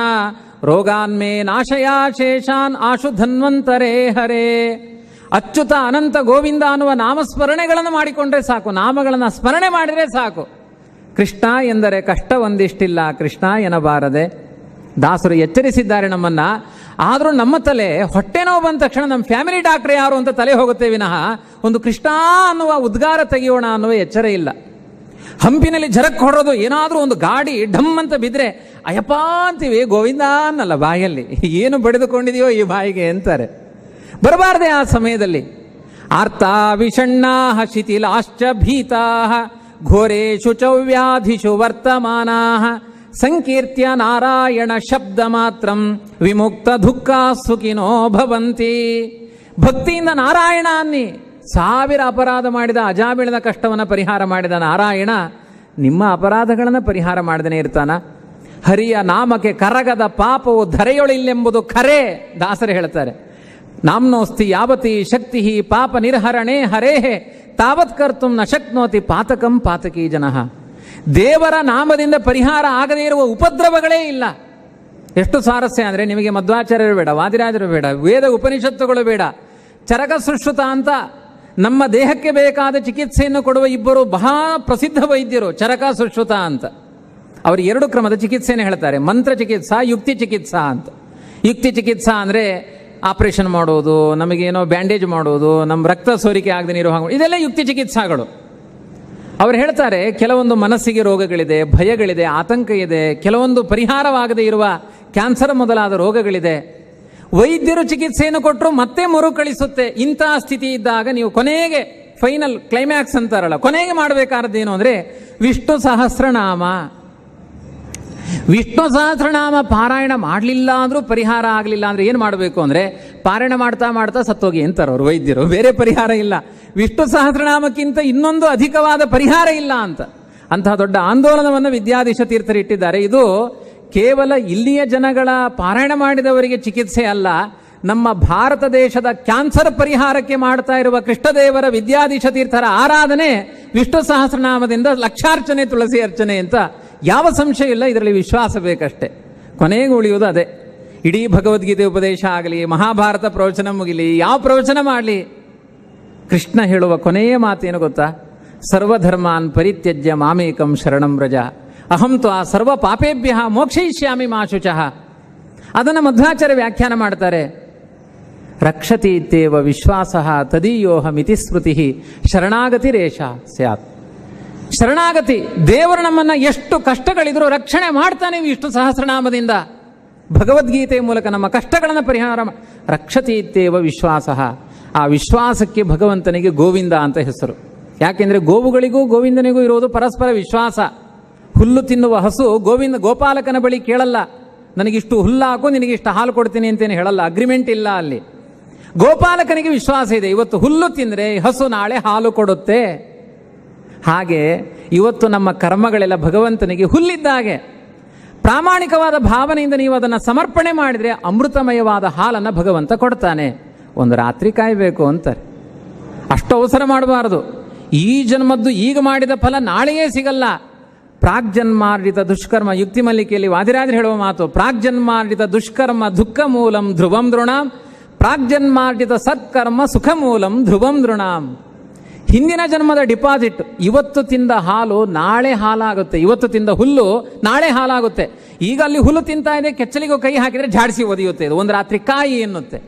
ರೋಗಾನ್ಮೇ ನಾಶಯಾ ಶೇಷಾನ್ ಆಶು ಧನ್ವಂತರೇ ಹರೇ. ಅಚ್ಯುತ ಅನಂತ ಗೋವಿಂದ ಅನ್ನುವ ನಾಮಸ್ಮರಣೆಗಳನ್ನು ಮಾಡಿಕೊಂಡ್ರೆ ಸಾಕು, ನಾಮಗಳನ್ನು ಸ್ಮರಣೆ ಮಾಡಿದರೆ ಸಾಕು. ಕೃಷ್ಣ ಎಂದರೆ ಕಷ್ಟ ಒಂದಿಷ್ಟಿಲ್ಲ, ಕೃಷ್ಣ ಎನ್ನಬಾರದೆ. ದಾಸರು ಎಚ್ಚರಿಸಿದ್ದಾರೆ ನಮ್ಮನ್ನ. ಆದರೂ ನಮ್ಮ ತಲೆ ಹೊಟ್ಟೆ ನೋವು ಬಂದ ತಕ್ಷಣ ನಮ್ಮ ಫ್ಯಾಮಿಲಿ ಡಾಕ್ಟರ್ ಯಾರು ಅಂತ ತಲೆ ಹೋಗುತ್ತೆ ವಿನಃ ಒಂದು ಕೃಷ್ಣ ಅನ್ನುವ ಉದ್ಗಾರ ತೆಗೆಯೋಣ ಅನ್ನುವ ಎಚ್ಚರ ಇಲ್ಲ. ಹಂಪಿನಲ್ಲಿ ಝರಕ್ ಹೊಡೋದು, ಏನಾದರೂ ಒಂದು ಗಾಡಿ ಢಮ್ ಅಂತ ಬಿದ್ದರೆ ಅಯ್ಯಪ್ಪ ಅಂತೀವಿ, ಗೋವಿಂದ ಅನ್ನಲ್ಲ ಬಾಯಲ್ಲಿ. ಏನು ಬಡಿದುಕೊಂಡಿದೆಯೋ ಈ ಬಾಯಿಗೆ ಅಂತಾರೆ. ಬರಬಾರದೆ ಆ ಸಮಯದಲ್ಲಿ. ಆರ್ತಾ ವಿಷಣ್ಣಾ ಶಿಥಿಲಾಶ್ಚ ಭೀತಾ ಘೋರೇಶು ಚವ್ಯಾಧಿಷು ವರ್ತಮಾನಾ ಸಂಕೀರ್ತ್ಯ ನಾರಾಯಣ ಶಬ್ದ ಮಾತ್ರಂ ವಿಮುಕ್ತ ದುಃಖ ಸುಖಿನೋ ಭವಂತಿ. ಭಕ್ತಿಯಿಂದ ನಾರಾಯಣ ಅನ್ನಿ. 1000 ಅಪರಾಧ ಮಾಡಿದ ಅಜಾಮಿಳದ ಕಷ್ಟವನ್ನು ಪರಿಹಾರ ಮಾಡಿದ ನಾರಾಯಣ ನಿಮ್ಮ ಅಪರಾಧಗಳನ್ನು ಪರಿಹಾರ ಮಾಡದೇ ಇರ್ತಾನ? ಹರಿಯ ನಾಮಕ್ಕೆ ಕರಗದ ಪಾಪವು ಧರೆಯೊಳಿಲ್ಲೆಂಬುದು ಖರೇ. ದಾಸರು ಹೇಳ್ತಾರೆ, ನಾಮ್ನೋಸ್ತಿ ಯಾವತಿ ಶಕ್ತಿ ಪಾಪ ನಿರ್ಹರಣೆ ಹರೇಹೆ ತಾವತ್ ಕರ್ತುಂ ನ ಶಕ್ನೋತಿ ಪಾತಕಂ ಪಾತಕೀ ಜನಃ. ದೇವರ ನಾಮದಿಂದ ಪರಿಹಾರ ಆಗದೇ ಇರುವ ಉಪದ್ರವಗಳೇ ಇಲ್ಲ. ಎಷ್ಟು ಸ್ವಾರಸ್ಯ ಅಂದರೆ, ನಿಮಗೆ ಮಧ್ವಾಚಾರ್ಯರು ಬೇಡ, ವಾದಿರಾಜರು ಬೇಡ, ವೇದ ಉಪನಿಷತ್ತುಗಳು ಬೇಡ, ಚರಕ ಸುಶ್ರುತ ಅಂತ ನಮ್ಮ ದೇಹಕ್ಕೆ ಬೇಕಾದ ಚಿಕಿತ್ಸೆಯನ್ನು ಕೊಡುವ ಇಬ್ಬರು ಬಹಳ ಪ್ರಸಿದ್ಧ ವೈದ್ಯರು, ಚರಕ ಸುಶ್ರುತ ಅಂತ. ಅವರು 2 ಕ್ರಮದ ಚಿಕಿತ್ಸೆಯನ್ನು ಹೇಳ್ತಾರೆ, ಮಂತ್ರ ಚಿಕಿತ್ಸಾ, ಯುಕ್ತಿ ಚಿಕಿತ್ಸಾ ಅಂತ. ಯುಕ್ತಿ ಚಿಕಿತ್ಸಾ ಅಂದರೆ ಆಪರೇಷನ್ ಮಾಡೋದು, ನಮಗೇನೋ ಬ್ಯಾಂಡೇಜ್ ಮಾಡೋದು, ನಮ್ಮ ರಕ್ತ ಸೋರಿಕೆ ಆಗದೆ ಇರೋ ಹಾಗೆ, ಇದೆಲ್ಲ ಯುಕ್ತಿ ಚಿಕಿತ್ಸಾಗಳು. ಅವರು ಹೇಳ್ತಾರೆ, ಕೆಲವೊಂದು ಮನಸ್ಸಿಗೆ ರೋಗಗಳಿದೆ, ಭಯಗಳಿದೆ, ಆತಂಕ ಇದೆ, ಕೆಲವೊಂದು ಪರಿಹಾರವಾಗದೇ ಇರುವ ಕ್ಯಾನ್ಸರ್ ಮೊದಲಾದ ರೋಗಗಳಿದೆ. ವೈದ್ಯರು ಚಿಕಿತ್ಸೆಯನ್ನು ಕೊಟ್ಟರು ಮತ್ತೆ ಮರುಕಳಿಸುತ್ತೆ. ಇಂತಹ ಸ್ಥಿತಿ ಇದ್ದಾಗ ನೀವು ಕೊನೆಗೆ ಫೈನಲ್ ಕ್ಲೈಮ್ಯಾಕ್ಸ್ ಅಂತಾರಲ್ಲ, ಕೊನೆಗೆ ಮಾಡಬೇಕಾದದ್ದೇನು ಅಂದರೆ ವಿಷ್ಣು ಸಹಸ್ರನಾಮ. ವಿಷ್ಣು ಸಹಸ್ರನಾಮ ಪಾರಾಯಣ ಮಾಡಲಿಲ್ಲ ಅಂದರೂ ಪರಿಹಾರ ಆಗಲಿಲ್ಲ ಅಂದರೆ ಏನು ಮಾಡಬೇಕು ಅಂದರೆ ಪಾರಾಯಣ ಮಾಡ್ತಾ ಮಾಡ್ತಾ ಸತ್ತೋಗಿ ಅಂತಾರೆ ಅವರು ವೈದ್ಯರು. ಬೇರೆ ಪರಿಹಾರ ಇಲ್ಲ, ವಿಷ್ಣು ಸಹಸ್ರನಾಮಕ್ಕಿಂತ ಇನ್ನೊಂದು ಅಧಿಕವಾದ ಪರಿಹಾರ ಇಲ್ಲ ಅಂತ. ಅಂತಹ ದೊಡ್ಡ ಆಂದೋಲನವನ್ನು ವಿದ್ಯಾಧೀಶ ತೀರ್ಥರಿಟ್ಟಿದ್ದಾರೆ. ಇದು ಕೇವಲ ಇಲ್ಲಿಯ ಜನಗಳ ಪಾರಾಯಣ ಮಾಡಿದವರಿಗೆ ಚಿಕಿತ್ಸೆ ಅಲ್ಲ, ನಮ್ಮ ಭಾರತ ದೇಶದ ಕ್ಯಾನ್ಸರ್ ಪರಿಹಾರಕ್ಕೆ ಮಾಡ್ತಾ ಇರುವ ಕೃಷ್ಣದೇವರ ವಿದ್ಯಾಧೀಶ ತೀರ್ಥರ ಆರಾಧನೆ ವಿಷ್ಣು ಸಹಸ್ರನಾಮದಿಂದ ಲಕ್ಷಾರ್ಚನೆ, ತುಳಸಿ ಅರ್ಚನೆ ಅಂತ. ಯಾವ ಸಂಶಯ ಇಲ್ಲ, ಇದರಲ್ಲಿ ವಿಶ್ವಾಸ ಬೇಕಷ್ಟೆ. ಕೊನೆಗೆ ಉಳಿಯುವುದು ಅದೇ. ಇಡೀ ಭಗವದ್ಗೀತೆ ಉಪದೇಶ ಆಗಲಿ, ಮಹಾಭಾರತ ಪ್ರವಚನ ಮುಗಿಲಿ, ಯಾವ ಪ್ರವಚನ ಮಾಡಲಿ, ಕೃಷ್ಣ ಹೇಳುವ ಕೊನೆಯ ಮಾತೇನು ಗೊತ್ತಾ? ಸರ್ವಧರ್ಮಾನ್ ಪರಿತ್ಯಜ್ಯ ಮಾಮೇಕಂ ಶರಣಂ ವ್ರಜ ಅಹಂ ತ್ವಾ ಸರ್ವ ಪಾಪೇಭ್ಯ ಮೋಕ್ಷಯಿಷ್ಯಾಮಿ ಮಾ ಶುಚಃ. ಅದನ್ನು ಮಧ್ವಾಚಾರ್ಯ ವ್ಯಾಖ್ಯಾನ ಮಾಡ್ತಾರೆ. ರಕ್ಷತಿ ಇತ್ಯೇವ ವಿಶ್ವಾಸಃ ತದೀಯೋಹಮಿತಿ ಸ್ಮೃತಿ ಶರಣಾಗತಿರೇಷ ಸ್ಯಾತ್. ಶರಣಾಗತಿ, ದೇವರು ನಮ್ಮನ್ನು ಎಷ್ಟು ಕಷ್ಟಗಳಿದ್ರೂ ರಕ್ಷಣೆ ಮಾಡ್ತಾನೆ ವಿಷ್ಣು ಸಹಸ್ರನಾಮದಿಂದ. ಭಗವದ್ಗೀತೆಯ ಮೂಲಕ ನಮ್ಮ ಕಷ್ಟಗಳನ್ನು ಪರಿಹಾರ ರಕ್ಷತಿ ಇತ್ಯೇವ ವಿಶ್ವಾಸಃ. ಆ ವಿಶ್ವಾಸಕ್ಕೆ ಭಗವಂತನಿಗೆ ಗೋವಿಂದ ಅಂತ ಹೆಸರು. ಯಾಕೆಂದರೆ ಗೋವುಗಳಿಗೂ ಗೋವಿಂದನಿಗೂ ಇರೋದು ಪರಸ್ಪರ ವಿಶ್ವಾಸ. ಹುಲ್ಲು ತಿನ್ನುವ ಹಸು ಗೋಪಾಲಕನ ಬಳಿ ಕೇಳಲ್ಲ, ನನಗಿಷ್ಟು ಹುಲ್ಲು ಹಾಕು, ನಿನಗಿಷ್ಟು ಹಾಲು ಕೊಡ್ತೀನಿ ಅಂತೇನು ಹೇಳಲ್ಲ. ಅಗ್ರಿಮೆಂಟ್ ಇಲ್ಲ ಅಲ್ಲಿ. ಗೋಪಾಲಕನಿಗೆ ವಿಶ್ವಾಸ ಇದೆ, ಇವತ್ತು ಹುಲ್ಲು ತಿಂದರೆ ಹಸು ನಾಳೆ ಹಾಲು ಕೊಡುತ್ತೆ. ಹಾಗೆ ಇವತ್ತು ನಮ್ಮ ಕರ್ಮಗಳೆಲ್ಲ ಭಗವಂತನಿಗೆ ಹುಲ್ಲಿದ್ದಾಗೆ. ಪ್ರಾಮಾಣಿಕವಾದ ಭಾವನೆಯಿಂದ ನೀವು ಅದನ್ನು ಸಮರ್ಪಣೆ ಮಾಡಿದರೆ ಅಮೃತಮಯವಾದ ಹಾಲನ್ನು ಭಗವಂತ ಕೊಡ್ತಾನೆ. ಒಂದು ರಾತ್ರಿ ಕಾಯಬೇಕು ಅಂತಾರೆ, ಅಷ್ಟು ಅವಸರ ಮಾಡಬಾರದು. ಈ ಜನ್ಮದ್ದು ಈಗ ಮಾಡಿದ ಫಲ ನಾಳೆಯೇ ಸಿಗಲ್ಲ. ಪ್ರಾಗ್ಜನ್ಮಾರ್ಜಿತ ದುಷ್ಕರ್ಮ, ಯುಕ್ತಿ ಮಲ್ಲಿಕೆಯಲ್ಲಿ ವಾದಿರಾಜರು ಹೇಳುವ ಮಾತು, ಪ್ರಾಗ್ಜನ್ಮಾರ್ಜಿತ ದುಷ್ಕರ್ಮ ದುಃಖ ಮೂಲಂ ಧ್ರುವಂ ದೃಣಾಂ, ಪ್ರಾಗ್ಜನ್ಮಾರ್ಜಿತ ಸತ್ಕರ್ಮ ಸುಖ ಮೂಲಂ ಧ್ರುವಂ ದೃಣಾಂ. ಹಿಂದಿನ ಜನ್ಮದ ಡಿಪಾಸಿಟ್. ಇವತ್ತು ತಿಂದ ಹಾಲು ನಾಳೆ ಹಾಲಾಗುತ್ತೆ, ಇವತ್ತು ತಿಂದ ಹುಲ್ಲು ನಾಳೆ ಹಾಲಾಗುತ್ತೆ. ಈಗ ಅಲ್ಲಿ ಹುಲ್ಲು ತಿಂತಾ ಇದೆ, ಕೆಚ್ಚಲಿಗೂ ಕೈ ಹಾಕಿದರೆ ಜಾಡಿಸಿ ಒದಿಯುತ್ತೆ, ಇದು ಒಂದು ರಾತ್ರಿ ಕಾಯಿ ಎನ್ನುತ್ತೆ.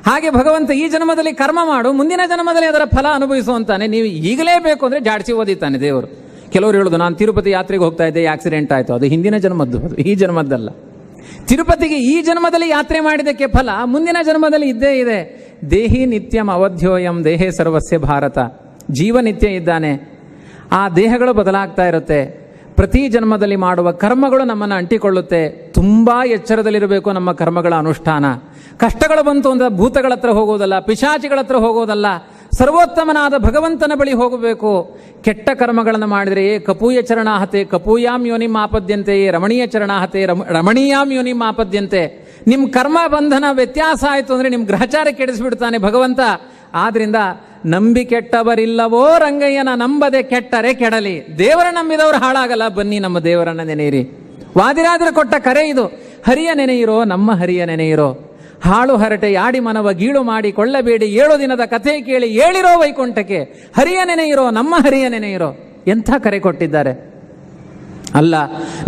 ಹಾಗೆ ಭಗವಂತ ಈ ಜನ್ಮದಲ್ಲಿ ಕರ್ಮ ಮಾಡು, ಮುಂದಿನ ಜನ್ಮದಲ್ಲಿ ಅದರ ಫಲ ಅನುಭವಿಸುವಂತಾನೆ. ನೀವು ಈಗಲೇ ಬೇಕು ಅಂದರೆ ಜಾಡಿಸಿ ಓದಿತಾನೆ ದೇವರು. ಕೆಲವರು ಹೇಳೋದು, ನಾನು ತಿರುಪತಿ ಯಾತ್ರೆಗೆ ಹೋಗ್ತಾ ಇದ್ದೆ, ಆಕ್ಸಿಡೆಂಟ್ ಆಯಿತು, ಅದು ಹಿಂದಿನ ಜನ್ಮದ್ದು, ಅದು ಈ ಜನ್ಮದ್ದಲ್ಲ. ತಿರುಪತಿಗೆ ಈ ಜನ್ಮದಲ್ಲಿ ಯಾತ್ರೆ ಮಾಡಿದ್ದಕ್ಕೆ ಫಲ ಮುಂದಿನ ಜನ್ಮದಲ್ಲಿ ಇದ್ದೇ ಇದೆ. ದೇಹಿ ನಿತ್ಯಂ ಅವಧ್ಯೋಯಂ ದೇಹೇ ಸರ್ವಸ್ಯ ಭಾರತ. ಜೀವ ನಿತ್ಯ ಇದ್ದಾನೆ, ಆ ದೇಹಗಳು ಬದಲಾಗ್ತಾ ಇರುತ್ತೆ. ಪ್ರತಿ ಜನ್ಮದಲ್ಲಿ ಮಾಡುವ ಕರ್ಮಗಳು ನಮ್ಮನ್ನು ಅಂಟಿಕೊಳ್ಳುತ್ತೆ. ತುಂಬ ಎಚ್ಚರದಲ್ಲಿರಬೇಕು ನಮ್ಮ ಕರ್ಮಗಳ ಅನುಷ್ಠಾನ. ಕಷ್ಟಗಳು ಬಂತು ಅಂತ ಭೂತಗಳ ಹತ್ರ ಹೋಗೋದಲ್ಲ, ಪಿಶಾಚಿಗಳ ಹತ್ರ ಹೋಗೋದಲ್ಲ, ಸರ್ವೋತ್ತಮನಾದ ಭಗವಂತನ ಬಳಿ ಹೋಗಬೇಕು. ಕೆಟ್ಟ ಕರ್ಮಗಳನ್ನು ಮಾಡಿದರೆ ಕಪೂಯ ಚರಣಾಹತೆ ಕಪೂಯಾಂ ಯೋನಿಂ ಆಪದ್ಯಂತೆ, ರಮಣೀಯ ಚರಣಾಹತೆ ರಮಣೀಯಾಂ ಯೋನಿಂ ಆಪದ್ಯಂತೆ. ನಿಮ್ಮ ಕರ್ಮ ಬಂಧನ ವ್ಯತ್ಯಾಸ ಆಯಿತು ಅಂದರೆ ನಿಮ್ಮ ಗ್ರಹಚಾರ ಕೆಡಿಸಿಬಿಡ್ತಾನೆ ಭಗವಂತ. ಆದ್ರಿಂದ ನಂಬಿ ಕೆಟ್ಟವರಿಲ್ಲವೋ ರಂಗಯ್ಯನ ನಂಬದೆ ಕೆಟ್ಟರೆ ಕೆಡಲಿ. ದೇವರ ನಂಬಿದವರು ಹಾಳಾಗಲ್ಲ, ಬನ್ನಿ ನಮ್ಮ ದೇವರನ್ನ ನೆನೆಯಿರಿ. ವಾದಿರಾಜರು ಕೊಟ್ಟ ಕರೆ ಇದು. ಹರಿಯ ನೆನೆಯಿರೋ, ನಮ್ಮ ಹರಿಯ ನೆನೆಯಿರೋ. ಹಾಳು ಹರಟೆ ಯಾಡಿ ಮನವ ಗೀಳು ಮಾಡಿ ಕೊಳ್ಳಬೇಡಿ, 7 ದಿನದ ಕಥೆ ಕೇಳಿ ಏಳಿರೋ ವೈಕುಂಠಕ್ಕೆ. ಹರಿಯ ನೆನೆಯಿರೋ, ನಮ್ಮ ಹರಿಯ ನೆನೆಯಿರೋ. ಎಂಥ ಕರೆ ಕೊಟ್ಟಿದ್ದಾರೆ ಅಲ್ಲ.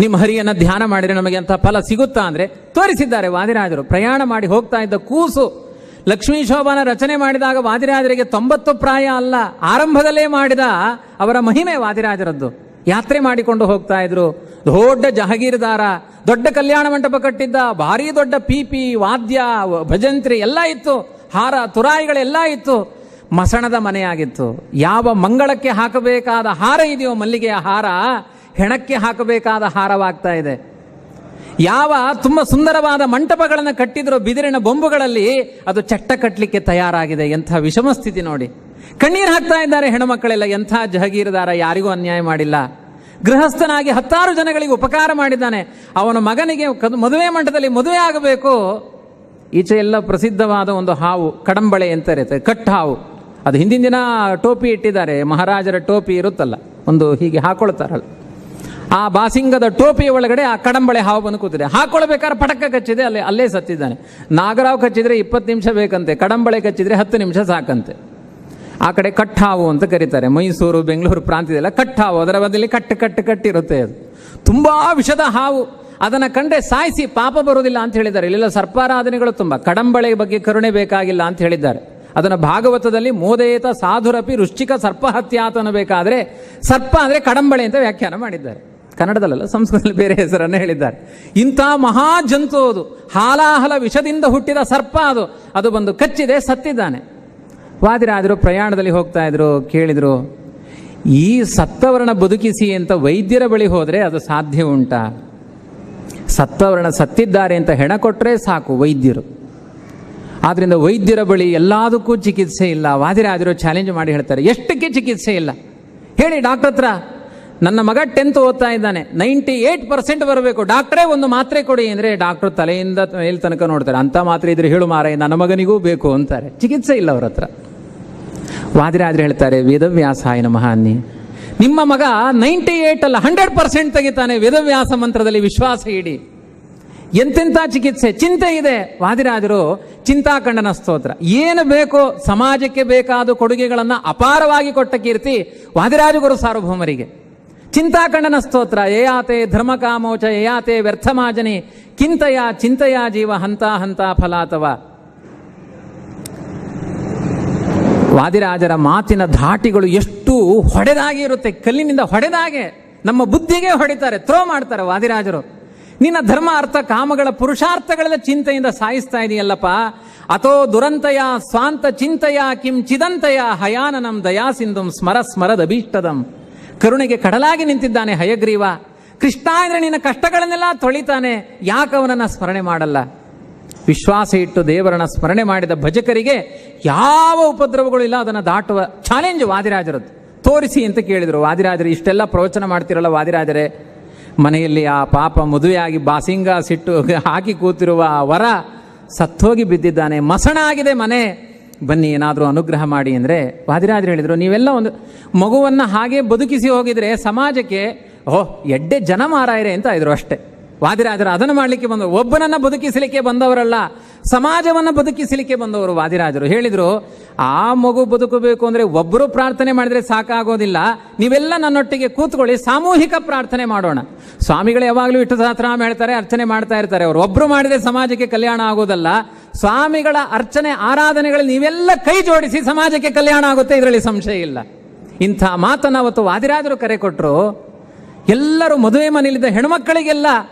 ನಿಮ್ಮ ಹರಿಯನ್ನ ಧ್ಯಾನ ಮಾಡಿದರೆ ನಮಗೆ ಅಂಥ ಫಲ ಸಿಗುತ್ತಾ ಅಂದರೆ ತೋರಿಸಿದ್ದಾರೆ ವಾದಿರಾಜರು. ಪ್ರಯಾಣ ಮಾಡಿ ಹೋಗ್ತಾ ಇದ್ದ ಕೂಸು ಲಕ್ಷ್ಮೀ ಶೋಭಾನ ರಚನೆ ಮಾಡಿದಾಗ ವಾದಿರಾಜರಿಗೆ 90 ಪ್ರಾಯ ಅಲ್ಲ, ಆರಂಭದಲ್ಲೇ ಮಾಡಿದ ಅವರ ಮಹಿಮೆ ವಾದಿರಾಜರದ್ದು. ಯಾತ್ರೆ ಮಾಡಿಕೊಂಡು ಹೋಗ್ತಾ ಇದ್ರು. ದೊಡ್ಡ ಜಹಗೀರ್ದಾರ, ದೊಡ್ಡ ಕಲ್ಯಾಣ ಮಂಟಪ ಕಟ್ಟಿದ್ದ, ಭಾರಿ ದೊಡ್ಡ ಪೀಪಿ, ವಾದ್ಯ, ಭಜಂತ್ರಿ ಎಲ್ಲ ಇತ್ತು, ಹಾರ ತುರಾಯಿಗಳೆಲ್ಲ ಇತ್ತು. ಮಸಣದ ಮನೆಯಾಗಿತ್ತು. ಯಾವ ಮಂಗಳಕ್ಕೆ ಹಾಕಬೇಕಾದ ಹಾರ ಇದೆಯೋ ಮಲ್ಲಿಗೆಯ ಹಾರ, ಹೆಣಕ್ಕೆ ಹಾಕಬೇಕಾದ ಹಾರವಾಗ್ತಾ ಇದೆ. ಯಾವ ತುಂಬ ಸುಂದರವಾದ ಮಂಟಪಗಳನ್ನು ಕಟ್ಟಿದ್ರು ಬಿದಿರಿನ ಬೊಂಬುಗಳಲ್ಲಿ, ಅದು ಚಟ್ಟ ಕಟ್ಟಲಿಕ್ಕೆ ತಯಾರಾಗಿದೆ. ಎಂಥ ವಿಷಮ ಸ್ಥಿತಿ ನೋಡಿ. ಕಣ್ಣೀರು ಹಾಕ್ತಾ ಇದ್ದಾರೆ ಹೆಣ್ಣುಮಕ್ಕಳೆಲ್ಲ. ಎಂಥ ಜಹಗೀರದಾರ, ಯಾರಿಗೂ ಅನ್ಯಾಯ ಮಾಡಿಲ್ಲ. ಗೃಹಸ್ಥನಾಗಿ 10 ಜನಗಳಿಗೆ ಉಪಕಾರ ಮಾಡಿದ್ದಾನೆ. ಅವನ ಮಗನಿಗೆ ಮದುವೆ ಮಂಟಪದಲ್ಲಿ ಮದುವೆ ಆಗಬೇಕು. ಈಚೆ ಎಲ್ಲ ಪ್ರಸಿದ್ಧವಾದ ಒಂದು ಹಾವು, ಕಡಂಬಳೆ ಅಂತ ಇರುತ್ತೆ, ಕಟ್ ಹಾವು. ಅದು ಹಿಂದಿನ ದಿನ ಟೋಪಿ ಇಟ್ಟಿದ್ದಾರೆ, ಮಹಾರಾಜರ ಟೋಪಿ ಇರುತ್ತಲ್ಲ, ಒಂದು ಹೀಗೆ ಹಾಕೊಳ್ತಾರಲ್ಲ, ಆ ಬಾಸಿಂಗದ ಟೋಪಿ ಒಳಗಡೆ ಆ ಕಡಂಬಳೆ ಹಾವು ಬಂದು ಕೂತಿದೆ. ಹಾಕೊಳ್ಬೇಕಾದ್ರೆ ಪಟಕ ಕಚ್ಚಿದೆ, ಅಲ್ಲೇ ಸತ್ತಿದ್ದಾನೆ. ನಾಗರಾವ್ ಕಚ್ಚಿದ್ರೆ 20 ನಿಮಿಷ ಬೇಕಂತೆ, ಕಡಂಬಳೆ ಕಚ್ಚಿದ್ರೆ 10 ನಿಮಿಷ ಸಾಕಂತೆ. ಆ ಕಡೆ ಕಟ್ಟಾವು ಅಂತ ಕರೀತಾರೆ. ಮೈಸೂರು ಬೆಂಗಳೂರು ಪ್ರಾಂತ್ಯದಲ್ಲ ಕಟ್ಟಾವು, ಅದರ ಬದಲಿ ಕಟ್ಟಿರುತ್ತೆ. ಅದು ತುಂಬಾ ವಿಷದ ಹಾವು. ಅದನ್ನು ಕಂಡ್ರೆ ಸಾಯಿಸಿ ಪಾಪ ಬರುವುದಿಲ್ಲ ಅಂತ ಹೇಳಿದ್ದಾರೆ. ಇಲ್ಲೆಲ್ಲ ಸರ್ಪಾರಾಧನೆಗಳು ತುಂಬ. ಕಡಂಬಳೆ ಬಗ್ಗೆ ಕರುಣೆ ಬೇಕಾಗಿಲ್ಲ ಅಂತ ಹೇಳಿದ್ದಾರೆ. ಅದನ್ನು ಭಾಗವತದಲ್ಲಿ ಮೋದೇತ ಸಾಧುರಪಿ ವೃಶ್ಚಿಕ ಸರ್ಪ ಹತ್ಯಾತ ಅನ್ನಬೇಕಾದ್ರೆ ಸರ್ಪ ಅಂದರೆ ಕಡಂಬಳೆ ಅಂತ ವ್ಯಾಖ್ಯಾನ ಮಾಡಿದ್ದಾರೆ. ಕನ್ನಡದಲ್ಲ, ಸಂಸ್ಕೃತದಲ್ಲಿ ಬೇರೆ ಹೆಸರನ್ನು ಹೇಳಿದ್ದಾರೆ. ಇಂಥ ಮಹಾ ಜಂತು ಅದು, ಹಾಲಾಹಲ ವಿಷದಿಂದ ಹುಟ್ಟಿದ ಸರ್ಪ ಅದು. ಅದು ಬಂದು ಕಚ್ಚಿದೆ, ಸತ್ತಿದ್ದಾನೆ. ವಾದಿರಾಜರು ಪ್ರಯಾಣದಲ್ಲಿ ಹೋಗ್ತಾ ಇದ್ರು. ಕೇಳಿದ್ರು, ಈ ಸತ್ತವರನ್ನ ಬದುಕಿಸಿ ಅಂತ ವೈದ್ಯರ ಬಳಿ ಹೋದರೆ ಅದು ಸಾಧ್ಯ ಉಂಟಾ? ಸತ್ತವರನ್ನ ಸತ್ತಿದ್ದಾರೆ ಅಂತ ಹೆಣ ಕೊಟ್ಟರೆ ಸಾಕು ವೈದ್ಯರು. ಆದ್ರಿಂದ ವೈದ್ಯರ ಬಳಿ ಎಲ್ಲದಕ್ಕೂ ಚಿಕಿತ್ಸೆ ಇಲ್ಲ. ವಾದಿರಾಜರು ಚಾಲೆಂಜ್ ಮಾಡಿ ಹೇಳ್ತಾರೆ, ಎಷ್ಟಕ್ಕೆ ಚಿಕಿತ್ಸೆ ಇಲ್ಲ ಹೇಳಿ ಡಾಕ್ಟರ್ ಹತ್ರ. ನನ್ನ ಮಗ 10th ಓದ್ತಾ ಇದ್ದಾನೆ, 98% ಬರಬೇಕು, ಡಾಕ್ಟ್ರೇ ಒಂದು ಮಾತ್ರೆ ಕೊಡಿ ಅಂದರೆ ಡಾಕ್ಟ್ರು ತಲೆಯಿಂದ ಮೇಲ್ ತನಕ ನೋಡ್ತಾರೆ. ಅಂಥ ಮಾತ್ರೆ ಇದ್ರೆ ಹೇಳು ಮಾರಾಯ, ನನ್ನ ಮಗನಿಗೂ ಬೇಕು ಅಂತಾರೆ. ಚಿಕಿತ್ಸೆ ಇಲ್ಲ ಅವ್ರ ಹತ್ರ. ವಾದಿರಾಜರು ಹೇಳ್ತಾರೆ, ವೇದವ್ಯಾಸಾಯ ನಮಃ ಅನ್ನಿ. ನಿಮ್ಮ ಮಗ 98 ಅಲ್ಲ 100% ತೆಗಿತಾನೆ. ವೇದವ್ಯಾಸ ಮಂತ್ರದಲ್ಲಿ ವಿಶ್ವಾಸ ಇಡಿ. ಎಂತೆಂಥ ಚಿಕಿತ್ಸೆ, ಚಿಂತೆ ಇದೆ. ವಾದಿರಾಜರು ಚಿಂತಾಖಂಡನ ಸ್ತೋತ್ರ, ಏನು ಬೇಕೋ ಸಮಾಜಕ್ಕೆ ಬೇಕಾದ ಕೊಡುಗೆಗಳನ್ನು ಅಪಾರವಾಗಿ ಕೊಟ್ಟ ಕೀರ್ತಿ ವಾದಿರಾಜಗುರು ಸಾರ್ವಭೌಮರಿಗೆ. ಚಿಂತಾಖಂಡನ ಸ್ತೋತ್ರ, ಯಯಾತೆ ಧರ್ಮಕಾಮೋಚ ಯಯಾತೆ ವ್ಯರ್ಥಮಾಜನಿ ಕಿಂತಯ ಚಿಂತೆಯ ಜೀವ ಹಂತ ಹಂತ ಫಲಾತವ. ವಾದಿರಾಜರ ಮಾತಿನ ಧಾಟಿಗಳು ಎಷ್ಟು ಹೊಡೆದಾಗಿ ಇರುತ್ತೆ, ಕಲ್ಲಿನಿಂದ ಹೊಡೆದಾಗೆ. ನಮ್ಮ ಬುದ್ಧಿಗೆ ಹೊಡಿತಾರೆ, ಥ್ರೋ ಮಾಡ್ತಾರೆ ವಾದಿರಾಜರು. ನಿನ್ನ ಧರ್ಮ ಅರ್ಥ ಕಾಮಗಳ ಪುರುಷಾರ್ಥಗಳೆಲ್ಲ ಚಿಂತೆಯಿಂದ ಸಾಯಿಸ್ತಾ ಇದೆಯಲ್ಲಪ್ಪ. ಅಥೋ ದುರಂತಯ ಸ್ವಾಂತ ಚಿಂತೆಯ ಕಿಂ ಚಿದಂತಯ ಹಯಾನನಂ ದಯಾಸಿಂಧುಂ ಸ್ಮರ ಸ್ಮರದಭೀಷ್ಟದಂ. ಕರುಣೆಗೆ ಕಡಲಾಗಿ ನಿಂತಿದ್ದಾನೆ ಹಯಗ್ರೀವ. ಕೃಷ್ಣ ಅಂದರೆ ನಿನ್ನ ಕಷ್ಟಗಳನ್ನೆಲ್ಲ ತೊಳಿತಾನೆ, ಯಾಕೆ ಅವನನ್ನು ಸ್ಮರಣೆ ಮಾಡಲ್ಲ? ವಿಶ್ವಾಸ ಇಟ್ಟು ದೇವರನ್ನ ಸ್ಮರಣೆ ಮಾಡಿದ ಭಜಕರಿಗೆ ಯಾವ ಉಪದ್ರವಗಳು ಇಲ್ಲ, ಅದನ್ನು ದಾಟುವ ಚಾಲೆಂಜ್ ವಾದಿರಾಜರದ್ದು. ತೋರಿಸಿ ಅಂತ ಕೇಳಿದರು. ವಾದಿರಾಜರು ಇಷ್ಟೆಲ್ಲ ಪ್ರವಚನ ಮಾಡ್ತಿರಲ್ಲ ವಾದಿರಾಜರೇ, ಮನೆಯಲ್ಲಿ ಆ ಪಾಪ ಮದುವೆಯಾಗಿ ಬಾಸಿಂಗ ಸಿಟ್ಟು ಹಾಕಿ ಕೂತಿರುವ ವರ ಸತ್ತೋಗಿ ಬಿದ್ದಿದ್ದಾನೆ, ಮಸಣ ಆಗಿದೆ ಮನೆ, ಬನ್ನಿ ಏನಾದರೂ ಅನುಗ್ರಹ ಮಾಡಿ ಅಂದರೆ ವಾದಿರಾಜರು ಹೇಳಿದರು, ನೀವೆಲ್ಲ ಒಂದು ಮಗುವನ್ನು ಹಾಗೆ ಬದುಕಿಸಿ ಹೋಗಿದರೆ ಸಮಾಜಕ್ಕೆ ಎಡ್ಡೆ ಜನ ಮಾರಾಯರೆ ಅಂತ ಇದ್ರು ಅಷ್ಟೇ. ವಾದಿರಾಜರು ಅದನ್ನು ಮಾಡಲಿಕ್ಕೆ ಬಂದವರು. ಒಬ್ಬನನ್ನ ಬದುಕಿಸಲಿಕ್ಕೆ ಬಂದವರಲ್ಲ, ಸಮಾಜವನ್ನು ಬದುಕಿಸಲಿಕ್ಕೆ ಬಂದವರು ವಾದಿರಾಜರು. ಹೇಳಿದ್ರು, ಆ ಮಗು ಬದುಕಬೇಕು ಅಂದ್ರೆ ಒಬ್ಬರು ಪ್ರಾರ್ಥನೆ ಮಾಡಿದ್ರೆ ಸಾಕಾಗೋದಿಲ್ಲ, ನೀವೆಲ್ಲ ನನ್ನೊಟ್ಟಿಗೆ ಕೂತ್ಕೊಳ್ಳಿ, ಸಾಮೂಹಿಕ ಪ್ರಾರ್ಥನೆ ಮಾಡೋಣ. ಸ್ವಾಮಿಗಳು ಯಾವಾಗಲೂ ಇಟ್ಟು ಸಹಸ್ರನಾಮ ಹೇಳ್ತಾರೆ, ಅರ್ಚನೆ ಮಾಡ್ತಾ ಇರ್ತಾರೆ. ಅವರು ಒಬ್ರು ಮಾಡಿದ್ರೆ ಸಮಾಜಕ್ಕೆ ಕಲ್ಯಾಣ ಆಗೋದಲ್ಲ. ಸ್ವಾಮಿಗಳ ಅರ್ಚನೆ ಆರಾಧನೆಗಳಲ್ಲಿ ನೀವೆಲ್ಲ ಕೈ ಜೋಡಿಸಿ ಸಮಾಜಕ್ಕೆ ಕಲ್ಯಾಣ ಆಗುತ್ತೆ, ಇದರಲ್ಲಿ ಸಂಶಯ ಇಲ್ಲ. ಇಂಥ ಮಾತನ್ನು ಅವತ್ತು ವಾದಿರಾಜರು ಕರೆ ಕೊಟ್ಟರು. ಎಲ್ಲರೂ ಮದುವೆ ಮನೆಯಲ್ಲಿದ್ದ ಹೆಣ್ಮಕ್ಕಳಿಗೆಲ್ಲ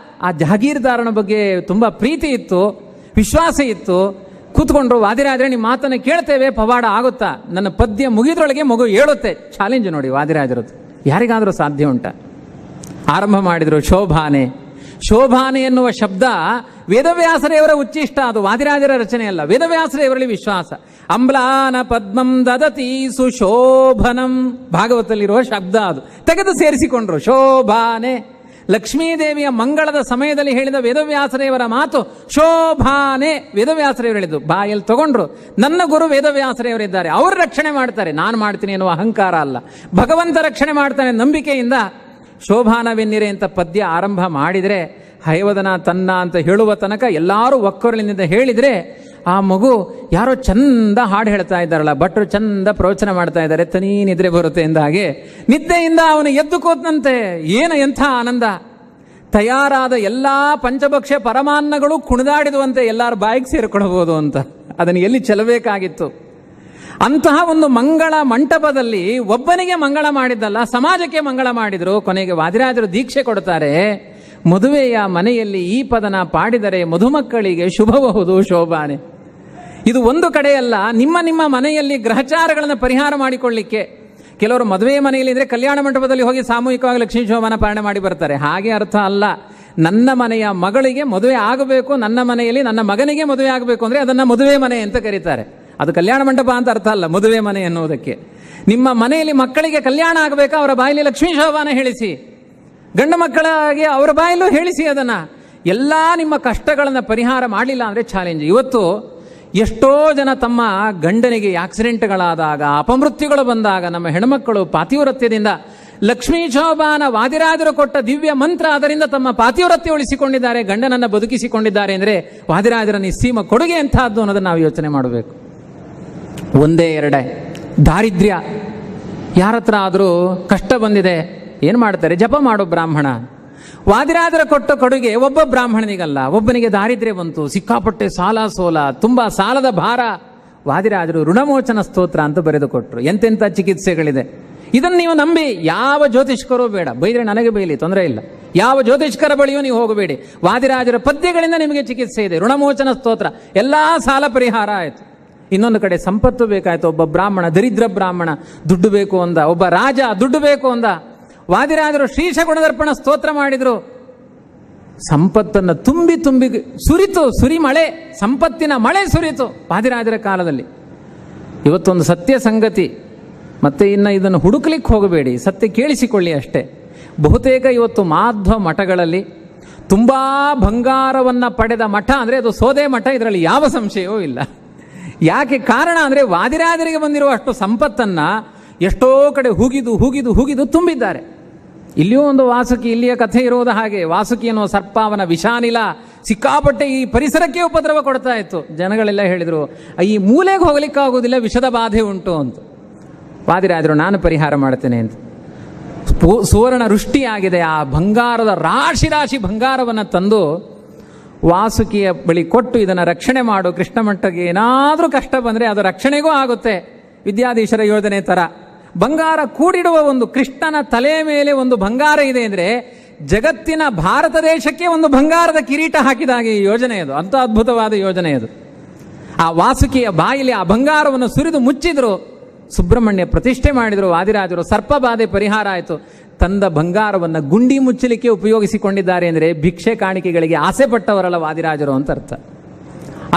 ಆ ಜಹಾಗೀರ್ದಾರನ ಬಗ್ಗೆ ತುಂಬ ಪ್ರೀತಿ ಇತ್ತು, ವಿಶ್ವಾಸ ಇತ್ತು. ಕೂತ್ಕೊಂಡ್ರು, ವಾದಿರಾಜರೇ ನಿಮ್ಮ ಮಾತನ್ನು ಕೇಳ್ತೇವೆ, ಪವಾಡ ಆಗುತ್ತಾ? ನನ್ನ ಪದ್ಯ ಮುಗಿದ್ರೊಳಗೆ ಮಗು ಹೇಳುತ್ತೆ. ಚಾಲೆಂಜ್ ನೋಡಿ ವಾದಿರಾಜರದ್ದು, ಯಾರಿಗಾದರೂ ಸಾಧ್ಯ ಉಂಟಾ? ಆರಂಭ ಮಾಡಿದರು ಶೋಭಾನೆ. ಶೋಭಾನೆ ಎನ್ನುವ ಶಬ್ದ ವೇದವ್ಯಾಸರೇವರ ಉಚ್ಚಿಷ್ಟ, ಅದು ವಾದಿರಾಜರ ರಚನೆ ಅಲ್ಲ, ವೇದವ್ಯಾಸರೇವರಲ್ಲಿ ವಿಶ್ವಾಸ. ಅಂಬ್ಲಾನ ಪದ್ಮಂ ದದತಿ ಸುಶೋಭನಂ, ಭಾಗವತಲ್ಲಿರುವ ಶಬ್ದ ಅದು. ತೆಗೆದು ಸೇರಿಸಿಕೊಂಡ್ರು ಶೋಭಾನೆ. ಲಕ್ಷ್ಮೀದೇವಿಯ ಮಂಗಳದ ಸಮಯದಲ್ಲಿ ಹೇಳಿದ ವೇದವ್ಯಾಸರೇವರ ಮಾತು ಶೋಭಾನೆ. ವೇದವ್ಯಾಸರೇವರು ಹೇಳಿದ್ದು ಬಾಯಲ್ಲಿ ತಗೊಂಡ್ರು. ನನ್ನ ಗುರು ವೇದವ್ಯಾಸರೇವರಿದ್ದಾರೆ, ಅವರು ರಕ್ಷಣೆ ಮಾಡ್ತಾರೆ, ನಾನು ಮಾಡ್ತೀನಿ ಎನ್ನುವ ಅಹಂಕಾರ ಅಲ್ಲ, ಭಗವಂತ ರಕ್ಷಣೆ ಮಾಡ್ತಾನೆ ನಂಬಿಕೆಯಿಂದ ಶೋಭಾನವೆನ್ನಿರೆ ಅಂತ ಪದ್ಯ ಆರಂಭ ಮಾಡಿದರೆ, ಹಯವದನ ತನ್ನ ಅಂತ ಹೇಳುವ ತನಕ ಎಲ್ಲರೂ ಒಕ್ಕೊರಲಿನಿಂದ ಹೇಳಿದರೆ ಆ ಮಗು ಯಾರೋ ಚಂದ ಹಾಡು ಹೇಳ್ತಾ ಇದ್ದಾರಲ್ಲ, ಭಟ್ರು ಚಂದ ಪ್ರವಚನ ಮಾಡ್ತಾ ಇದ್ದಾರೆ, ತನೀ ನಿದ್ರೆ ಬರುತ್ತೆ ಎಂದ ಹಾಗೆ ನಿದ್ದೆಯಿಂದ ಅವನು ಎದ್ದು ಕೂತಂತೆ. ಎಂಥ ಆನಂದ! ತಯಾರಾದ ಎಲ್ಲ ಪಂಚಭಕ್ಷ್ಯ ಪರಮಾನ್ನಗಳು ಕುಣಿದಾಡಿದುವಂತೆ, ಎಲ್ಲರ ಬಾಯಿಗೆ ಸೇರಿಕೊಳ್ಬೋದು ಅಂತ. ಅದನ್ನು ಎಲ್ಲಿ ಚೆಲ್ಲಬೇಕಾಗಿತ್ತು? ಅಂತಹ ಒಂದು ಮಂಗಳ ಮಂಟಪದಲ್ಲಿ ಒಬ್ಬನಿಗೆ ಮಂಗಳ ಮಾಡಿದ್ದಲ್ಲ, ಸಮಾಜಕ್ಕೆ ಮಂಗಳ ಮಾಡಿದ್ರು. ಕೊನೆಗೆ ವಾದಿರಾಜರು ದೀಕ್ಷೆ ಕೊಡ್ತಾರೆ, ಮದುವೆಯ ಮನೆಯಲ್ಲಿ ಈ ಪದನ ಪಾಡಿದರೆ ಮಧುಮಕ್ಕಳಿಗೆ ಶುಭಬಹುದು ಶೋಭಾನೆ. ಇದು ಒಂದು ಕಡೆಯಲ್ಲ, ನಿಮ್ಮ ನಿಮ್ಮ ಮನೆಯಲ್ಲಿ ಗ್ರಹಚಾರಗಳನ್ನು ಪರಿಹಾರ ಮಾಡಿಕೊಳ್ಳಿಕ್ಕೆ. ಕೆಲವರು ಮದುವೆ ಮನೆಯಲ್ಲಿ ಇದ್ರೆ ಕಲ್ಯಾಣ ಮಂಟಪದಲ್ಲಿ ಹೋಗಿ ಸಾಮೂಹಿಕವಾಗಿ ಲಕ್ಷ್ಮೀ ಶೋಭಾನ ಪಾರಣೆ ಮಾಡಿ ಬರ್ತಾರೆ. ಹಾಗೆ ಅರ್ಥ ಅಲ್ಲ. ನನ್ನ ಮನೆಯ ಮಗಳಿಗೆ ಮದುವೆ ಆಗಬೇಕು, ನನ್ನ ಮನೆಯಲ್ಲಿ ನನ್ನ ಮಗನಿಗೆ ಮದುವೆ ಆಗಬೇಕು ಅಂದರೆ ಅದನ್ನು ಮದುವೆ ಮನೆ ಅಂತ ಕರೀತಾರೆ. ಅದು ಕಲ್ಯಾಣ ಮಂಟಪ ಅಂತ ಅರ್ಥ ಅಲ್ಲ, ಮದುವೆ ಮನೆ ಎನ್ನುವುದಕ್ಕೆ. ನಿಮ್ಮ ಮನೆಯಲ್ಲಿ ಮಕ್ಕಳಿಗೆ ಕಲ್ಯಾಣ ಆಗಬೇಕಾ, ಅವರ ಬಾಯಲ್ಲಿ ಲಕ್ಷ್ಮೀ ಶೋಭಾನ ಹೇಳಿಸಿ. ಗಂಡು ಮಕ್ಕಳಿಗೆ ಅವರ ಬಾಯಲ್ಲೂ ಹೇಳಿಸಿ. ಅದನ್ನು ಎಲ್ಲ ನಿಮ್ಮ ಕಷ್ಟಗಳನ್ನು ಪರಿಹಾರ ಮಾಡಲಿಲ್ಲ ಅಂದರೆ ಚಾಲೆಂಜ್. ಇವತ್ತು ಎಷ್ಟೋ ಜನ ತಮ್ಮ ಗಂಡನಿಗೆ ಆಕ್ಸಿಡೆಂಟ್ಗಳಾದಾಗ, ಅಪಮೃತ್ಯುಗಳು ಬಂದಾಗ ನಮ್ಮ ಹೆಣ್ಮಕ್ಕಳು ಪಾತಿವ್ರತ್ಯದಿಂದ ಲಕ್ಷ್ಮೀ ಶೋಭಾನ ವಾದಿರಾಜರು ಕೊಟ್ಟ ದಿವ್ಯ ಮಂತ್ರ, ಅದರಿಂದ ತಮ್ಮ ಪಾತಿವ್ರತ್ಯ ಉಳಿಸಿಕೊಂಡಿದ್ದಾರೆ, ಗಂಡನನ್ನು ಬದುಕಿಸಿಕೊಂಡಿದ್ದಾರೆ ಅಂದರೆ ವಾದಿರಾಜರ ನಿಸ್ಸೀಮ ಕೊಡುಗೆ ಎಂಥದ್ದು ಅನ್ನೋದನ್ನು ನಾವು ಯೋಚನೆ ಮಾಡಬೇಕು. ಒಂದೇ ಎರಡೇ ದಾರಿದ್ರ್ಯ. ಯಾರ ಹತ್ರ ಆದರೂ ಕಷ್ಟ ಬಂದಿದೆ, ಏನು ಮಾಡ್ತಾರೆ? ಜಪ ಮಾಡೋ ಬ್ರಾಹ್ಮಣ. ವಾದಿರಾಜರ ಕೊಟ್ಟ ಕೊಡುಗೆ ಒಬ್ಬ ಬ್ರಾಹ್ಮಣನಿಗಲ್ಲ, ಒಬ್ಬನಿಗೆ ದಾರಿದ್ರ್ಯ ಬಂತು, ಸಿಕ್ಕಾಪಟ್ಟೆ ಸಾಲ ಸೋಲ, ತುಂಬ ಸಾಲದ ಭಾರ. ವಾದಿರಾಜರು ಋಣಮೋಚನ ಸ್ತೋತ್ರ ಅಂತ ಬರೆದು ಕೊಟ್ಟರು. ಎಂತೆಂಥ ಚಿಕಿತ್ಸೆಗಳಿದೆ. ಇದನ್ನು ನೀವು ನಂಬಿ ಯಾವ ಜ್ಯೋತಿಷ್ಕರೂ ಬೇಡ, ಬೈದರೆ ನನಗೆ ಬೈಲಿ, ತೊಂದರೆ ಇಲ್ಲ. ಯಾವ ಜ್ಯೋತಿಷ್ಕರ ಬಳಿಯೂ ನೀವು ಹೋಗಬೇಡಿ. ವಾದಿರಾಜರ ಪದ್ಯಗಳಿಂದ ನಿಮಗೆ ಚಿಕಿತ್ಸೆ ಇದೆ. ಋಣಮೋಚನ ಸ್ತೋತ್ರ, ಎಲ್ಲ ಸಾಲ ಪರಿಹಾರ ಆಯಿತು. ಇನ್ನೊಂದು ಕಡೆ ಸಂಪತ್ತು ಬೇಕಾಯಿತು. ಒಬ್ಬ ಬ್ರಾಹ್ಮಣ, ದರಿದ್ರ ಬ್ರಾಹ್ಮಣ, ದುಡ್ಡು ಬೇಕು ಅಂದ. ಒಬ್ಬ ರಾಜ ದುಡ್ಡು ಬೇಕು ಅಂದ. ವಾದಿರಾಜರು ಶ್ರೀಶ ಗುಣದರ್ಪಣ ಸ್ತೋತ್ರ ಮಾಡಿದ್ರು. ಸಂಪತ್ತನ್ನು ತುಂಬಿ ತುಂಬಿ ಸುರಿತು, ಸುರಿಮಳೆ, ಸಂಪತ್ತಿನ ಮಳೆ ಸುರಿತು ವಾದಿರಾಜರ ಕಾಲದಲ್ಲಿ. ಇವತ್ತೊಂದು ಸತ್ಯ ಸಂಗತಿ, ಮತ್ತೆ ಇನ್ನು ಇದನ್ನು ಹುಡುಕ್ಲಿಕ್ಕೆ ಹೋಗಬೇಡಿ, ಸತ್ಯ ಕೇಳಿಸಿಕೊಳ್ಳಿ ಅಷ್ಟೇ. ಬಹುತೇಕ ಇವತ್ತು ಮಾಧ್ವ ಮಠಗಳಲ್ಲಿ ತುಂಬ ಬಂಗಾರವನ್ನು ಪಡೆದ ಮಠ ಅಂದರೆ ಅದು ಸೋದೆ ಮಠ, ಇದರಲ್ಲಿ ಯಾವ ಸಂಶಯವೂ ಇಲ್ಲ. ಯಾಕೆ ಕಾರಣ ಅಂದರೆ ವಾದಿರಾಜರಿಗೆ ಬಂದಿರುವ ಅಷ್ಟು ಸಂಪತ್ತನ್ನು ಎಷ್ಟೋ ಕಡೆ ಹುಗಿದು ಹುಗಿದು ಹುಗಿದು ತುಂಬಿದ್ದಾರೆ. ಇಲ್ಲಿಯೂ ಒಂದು ವಾಸುಕಿ, ಇಲ್ಲಿಯ ಕಥೆ ಇರುವುದು ಹಾಗೆ. ವಾಸುಕಿ ಅನ್ನುವ ಸರ್ಪ, ಅವನ ವಿಷಾನಿಲ ಸಿಕ್ಕಾಪಟ್ಟೆ ಈ ಪರಿಸರಕ್ಕೆ ಉಪದ್ರವ ಕೊಡ್ತಾ ಇತ್ತು. ಜನಗಳೆಲ್ಲ ಹೇಳಿದರು, ಈ ಮೂಲೆಗೆ ಹೋಗ್ಲಿಕ್ಕಾಗೋದಿಲ್ಲ, ವಿಷದ ಬಾಧೆ ಉಂಟು ಅಂತ. ವಾದಿರಾಜರು ನಾನು ಪರಿಹಾರ ಮಾಡ್ತೇನೆ ಅಂತ ಸುವರ್ಣ ವೃಷ್ಟಿಯಾಗಿದೆ. ಆ ಬಂಗಾರದ ರಾಶಿ ರಾಶಿ ಬಂಗಾರವನ್ನು ತಂದು ವಾಸುಕಿಯ ಬಳಿ ಕೊಟ್ಟು, ಇದನ್ನು ರಕ್ಷಣೆ ಮಾಡು, ಕೃಷ್ಣ ಮಠಕ್ಕೆ ಏನಾದರೂ ಕಷ್ಟ ಬಂದರೆ ಅದು ರಕ್ಷಣೆಗೂ ಆಗುತ್ತೆ, ವಿದ್ಯಾಧೀಶರ ಯೋಜನೆ ಥರ. ಬಂಗಾರ ಕೂಡಿಡುವ ಒಂದು ಕೃಷ್ಣನ ತಲೆಯ ಮೇಲೆ ಒಂದು ಬಂಗಾರ ಇದೆ ಅಂದರೆ ಜಗತ್ತಿನ ಭಾರತ ದೇಶಕ್ಕೆ ಒಂದು ಬಂಗಾರದ ಕಿರೀಟ ಹಾಕಿದಾಗೆ ಈ ಯೋಜನೆ ಅದು. ಅಂಥ ಅದ್ಭುತವಾದ ಯೋಜನೆ ಅದು. ಆ ವಾಸುಕಿಯ ಬಾಯಿಲಿ ಆ ಬಂಗಾರವನ್ನು ಸುರಿದು ಮುಚ್ಚಿದ್ರು. ಸುಬ್ರಹ್ಮಣ್ಯ ಪ್ರತಿಷ್ಠೆ ಮಾಡಿದರು ವಾದಿರಾಜರು. ಸರ್ಪಬಾಧೆ ಪರಿಹಾರ ಆಯಿತು. ತಂದ ಬಂಗಾರವನ್ನು ಗುಂಡಿ ಮುಚ್ಚಲಿಕ್ಕೆ ಉಪಯೋಗಿಸಿಕೊಂಡಿದ್ದಾರೆ ಅಂದರೆ ಭಿಕ್ಷೆ ಕಾಣಿಕೆಗಳಿಗೆ ಆಸೆ ಪಟ್ಟವರಲ್ಲ ವಾದಿರಾಜರು ಅಂತ ಅರ್ಥ.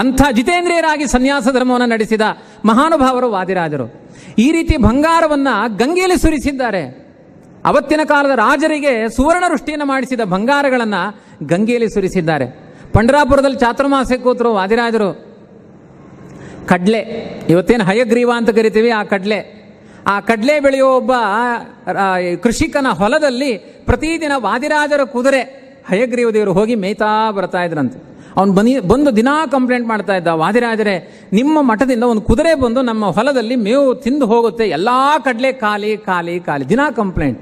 ಅಂಥ ಜಿತೇಂದ್ರಿಯರಾಗಿ ಸನ್ಯಾಸ ಧರ್ಮವನ್ನು ನಡೆಸಿದ ಮಹಾನುಭಾವರು ವಾದಿರಾಜರು. ಈ ರೀತಿ ಬಂಗಾರವನ್ನು ಗಂಗೆಯಲ್ಲಿ ಸುರಿಸಿದ್ದಾರೆ. ಅವತ್ತಿನ ಕಾಲದ ರಾಜರಿಗೆ ಸುವರ್ಣ ವೃಷ್ಟಿಯನ್ನು ಮಾಡಿಸಿದ ಬಂಗಾರಗಳನ್ನು ಗಂಗೆಯಲ್ಲಿ ಸುರಿಸಿದ್ದಾರೆ. ಪಂಡರಾಪುರದಲ್ಲಿ ಚಾತುರ್ಮಾಸ್ಯ ಕೂತರು ವಾದಿರಾಜರು. ಕಡ್ಲೆ, ಇವತ್ತೇನು ಹಯಗ್ರೀವ ಅಂತ ಕರಿತೀವಿ, ಆ ಕಡ್ಲೆ ಬೆಳೆಯುವ ಒಬ್ಬ ಕೃಷಿಕನ ಹೊಲದಲ್ಲಿ ಪ್ರತಿದಿನ ವಾದಿರಾಜರ ಕುದುರೆ ಹಯಗ್ರೀವ ದೇವರು ಹೋಗಿ ಮೇಯ್ತಾ ಬರ್ತಾ ಇದ್ರಂತೆ. ಅವನು ಬಂದು ದಿನಾ ಕಂಪ್ಲೇಂಟ್ ಮಾಡ್ತಾ ಇದ್ದ, ವಾದಿರಾಜರೇ ನಿಮ್ಮ ಮಠದಿಂದ ಒಂದು ಕುದುರೆ ಬಂದು ನಮ್ಮ ಹೊಲದಲ್ಲಿ ಮೇವು ತಿಂದು ಹೋಗುತ್ತೆ, ಎಲ್ಲ ಕಡಲೆ ಖಾಲಿ ಖಾಲಿ ಖಾಲಿ, ದಿನಾ ಕಂಪ್ಲೇಂಟ್.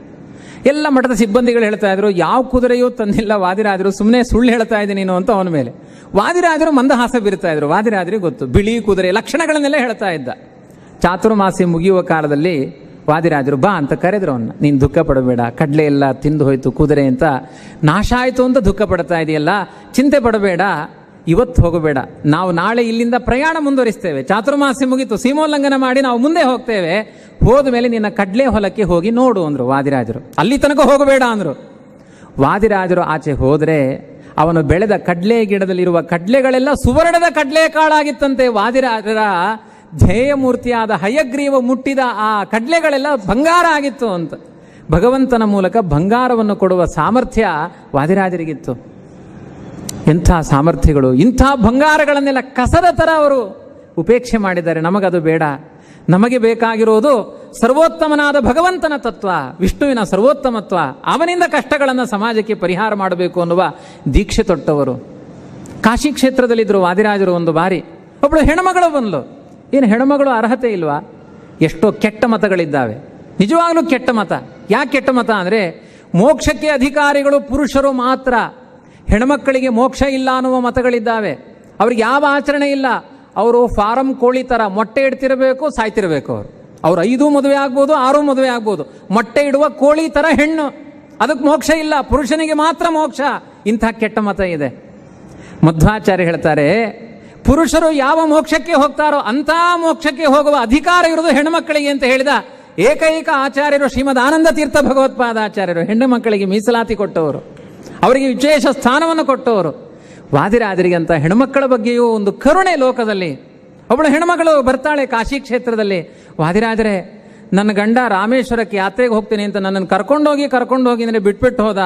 ಎಲ್ಲ ಮಠದ ಸಿಬ್ಬಂದಿಗಳು ಹೇಳ್ತಾ ಇದ್ರು, ಯಾವ ಕುದುರೆಯೂ ತಂದಿಲ್ಲ ವಾದಿರಾಜರು, ಸುಮ್ಮನೆ ಸುಳ್ಳು ಹೇಳ್ತಾ ಇದ್ದೀನಿ ನೀನು ಅಂತ ಅವನ ಮೇಲೆ. ವಾದಿರಾಜರು ಮಂದಹಾಸ ಬೀರ್ತಾ ಇದ್ರು, ವಾದಿರಾಜರಿಗೆ ಗೊತ್ತು ಬಿಳಿ ಕುದುರೆ ಲಕ್ಷಣಗಳನ್ನೆಲ್ಲ ಹೇಳ್ತಾ ಇದ್ದ. ಚಾತುರ್ಮಾಸಿ ಮುಗಿಯುವ ಕಾಲದಲ್ಲಿ ವಾದಿರಾಜರು ಬಾ ಅಂತ ಕರೆದ್ರು ಅವನ್ನ. ನೀನು ದುಃಖ ಪಡಬೇಡ, ಕಡಲೆ ಎಲ್ಲ ತಿಂದು ಹೋಯ್ತು, ಕುದುರೆ ಅಂತ ನಾಶ ಆಯಿತು ಅಂತ ದುಃಖ ಪಡ್ತಾ ಇದೆಯಲ್ಲ, ಚಿಂತೆ ಪಡಬೇಡ, ಇವತ್ತು ಹೋಗಬೇಡ, ನಾವು ನಾಳೆ ಇಲ್ಲಿಂದ ಪ್ರಯಾಣ ಮುಂದುವರಿಸ್ತೇವೆ, ಚಾತುರ್ಮಾಸಿ ಮುಗಿತು, ಸೀಮೋಲ್ಲಂಘನ ಮಾಡಿ ನಾವು ಮುಂದೆ ಹೋಗ್ತೇವೆ, ಹೋದ ಮೇಲೆ ನಿನ್ನ ಕಡ್ಲೆ ಹೊಲಕ್ಕೆ ಹೋಗಿ ನೋಡು ಅಂದ್ರು ವಾದಿರಾಜರು. ಅಲ್ಲಿ ತನಕ ಹೋಗಬೇಡ ಅಂದ್ರು. ವಾದಿರಾಜರು ಆಚೆ ಹೋದ್ರೆ ಅವನು ಬೆಳೆದ ಕಡ್ಲೆ ಗಿಡದಲ್ಲಿರುವ ಕಡ್ಲೆಗಳೆಲ್ಲ ಸುವರ್ಣದ ಕಡ್ಲೆ ಕಾಳಾಗಿತ್ತಂತೆ. ವಾದಿರಾಜರ ಧ್ಯೇಯ ಮೂರ್ತಿಯಾದ ಹಯಗ್ರೀವ ಮುಟ್ಟಿದ ಆ ಕಡ್ಲೆಗಳೆಲ್ಲ ಬಂಗಾರ ಆಗಿತ್ತು ಅಂತ. ಭಗವಂತನ ಮೂಲಕ ಬಂಗಾರವನ್ನು ಕೊಡುವ ಸಾಮರ್ಥ್ಯ ವಾದಿರಾಜರಿಗಿತ್ತು. ಎಂಥ ಸಾಮರ್ಥ್ಯಗಳು! ಇಂಥ ಬಂಗಾರಗಳನ್ನೆಲ್ಲ ಕಸದ ಥರ ಅವರು ಉಪೇಕ್ಷೆ ಮಾಡಿದ್ದಾರೆ. ನಮಗದು ಬೇಡ. ನಮಗೆ ಬೇಕಾಗಿರೋದು ಸರ್ವೋತ್ತಮನಾದ ಭಗವಂತನ ತತ್ವ, ವಿಷ್ಣುವಿನ ಸರ್ವೋತ್ತಮತ್ವ. ಅವನಿಂದ ಕಷ್ಟಗಳನ್ನು ಸಮಾಜಕ್ಕೆ ಪರಿಹಾರ ಮಾಡಬೇಕು ಅನ್ನುವ ದೀಕ್ಷೆ ತೊಟ್ಟವರು. ಕಾಶಿ ಕ್ಷೇತ್ರದಲ್ಲಿದ್ದರು ವಾದಿರಾಜರು. ಒಂದು ಬಾರಿ ಒಬ್ಬಳು ಹೆಣ್ಮಗಳು ಬಂದ್ಲು. ಏನು ಹೆಣ್ಮಗಳು ಅರ್ಹತೆ ಇಲ್ವಾ? ಎಷ್ಟೋ ಕೆಟ್ಟ ಮತಗಳಿದ್ದಾವೆ, ನಿಜವಾಗ್ಲೂ ಕೆಟ್ಟ ಮತ. ಯಾಕೆ ಕೆಟ್ಟ ಮತ ಅಂದರೆ, ಮೋಕ್ಷಕ್ಕೆ ಅಧಿಕಾರಿಗಳು ಪುರುಷರು ಮಾತ್ರ, ಹೆಣ್ಮಕ್ಕಳಿಗೆ ಮೋಕ್ಷ ಇಲ್ಲ ಅನ್ನುವ ಮತಗಳಿದ್ದಾವೆ. ಅವ್ರಿಗೆ ಯಾವ ಆಚರಣೆ ಇಲ್ಲ. ಅವರು ಫಾರಂ ಕೋಳಿ ಥರ ಮೊಟ್ಟೆ ಇಡ್ತಿರಬೇಕು, ಸಾಯ್ತಿರಬೇಕು. ಅವ್ರು 5 ಮದುವೆ ಆಗ್ಬೋದು, 6 ಮದುವೆ ಆಗ್ಬೋದು. ಮೊಟ್ಟೆ ಇಡುವ ಕೋಳಿ ಥರ ಹೆಣ್ಣು, ಅದಕ್ಕೆ ಮೋಕ್ಷ ಇಲ್ಲ, ಪುರುಷನಿಗೆ ಮಾತ್ರ ಮೋಕ್ಷ. ಇಂಥ ಕೆಟ್ಟ ಮತ ಇದೆ. ಮಧ್ವಾಚಾರ್ಯ ಹೇಳ್ತಾರೆ, ಪುರುಷರು ಯಾವ ಮೋಕ್ಷಕ್ಕೆ ಹೋಗ್ತಾರೋ ಅಂಥ ಮೋಕ್ಷಕ್ಕೆ ಹೋಗುವ ಅಧಿಕಾರ ಇರೋದು ಹೆಣ್ಣುಮಕ್ಕಳಿಗೆ ಅಂತ ಹೇಳಿದ ಏಕೈಕ ಆಚಾರ್ಯರು ಶ್ರೀಮದ್ ಆನಂದ ತೀರ್ಥ ಭಗವತ್ಪಾದಾಚಾರ್ಯರು. ಹೆಣ್ಣು ಮಕ್ಕಳಿಗೆ ಮೀಸಲಾತಿ ಕೊಟ್ಟವರು, ಅವರಿಗೆ ವಿಶೇಷ ಸ್ಥಾನವನ್ನು ಕೊಟ್ಟವರು. ವಾದಿರಾಜರಿಗೆ ಅಂತ ಹೆಣ್ಮಕ್ಕಳ ಬಗ್ಗೆಯೂ ಒಂದು ಕರುಣೆ ಲೋಕದಲ್ಲಿ. ಒಬ್ಬಳು ಹೆಣ್ಮಗಳು ಬರ್ತಾಳೆ ಕಾಶಿ ಕ್ಷೇತ್ರದಲ್ಲಿ, ವಾದಿರಾಜರೇ ನನ್ನ ಗಂಡ ರಾಮೇಶ್ವರಕ್ಕೆ ಯಾತ್ರೆಗೆ ಹೋಗ್ತೀನಿ ಅಂತ ನನ್ನನ್ನು ಕರ್ಕೊಂಡೋಗಿ ಅಂದರೆ ಬಿಟ್ಬಿಟ್ಟು ಹೋದ,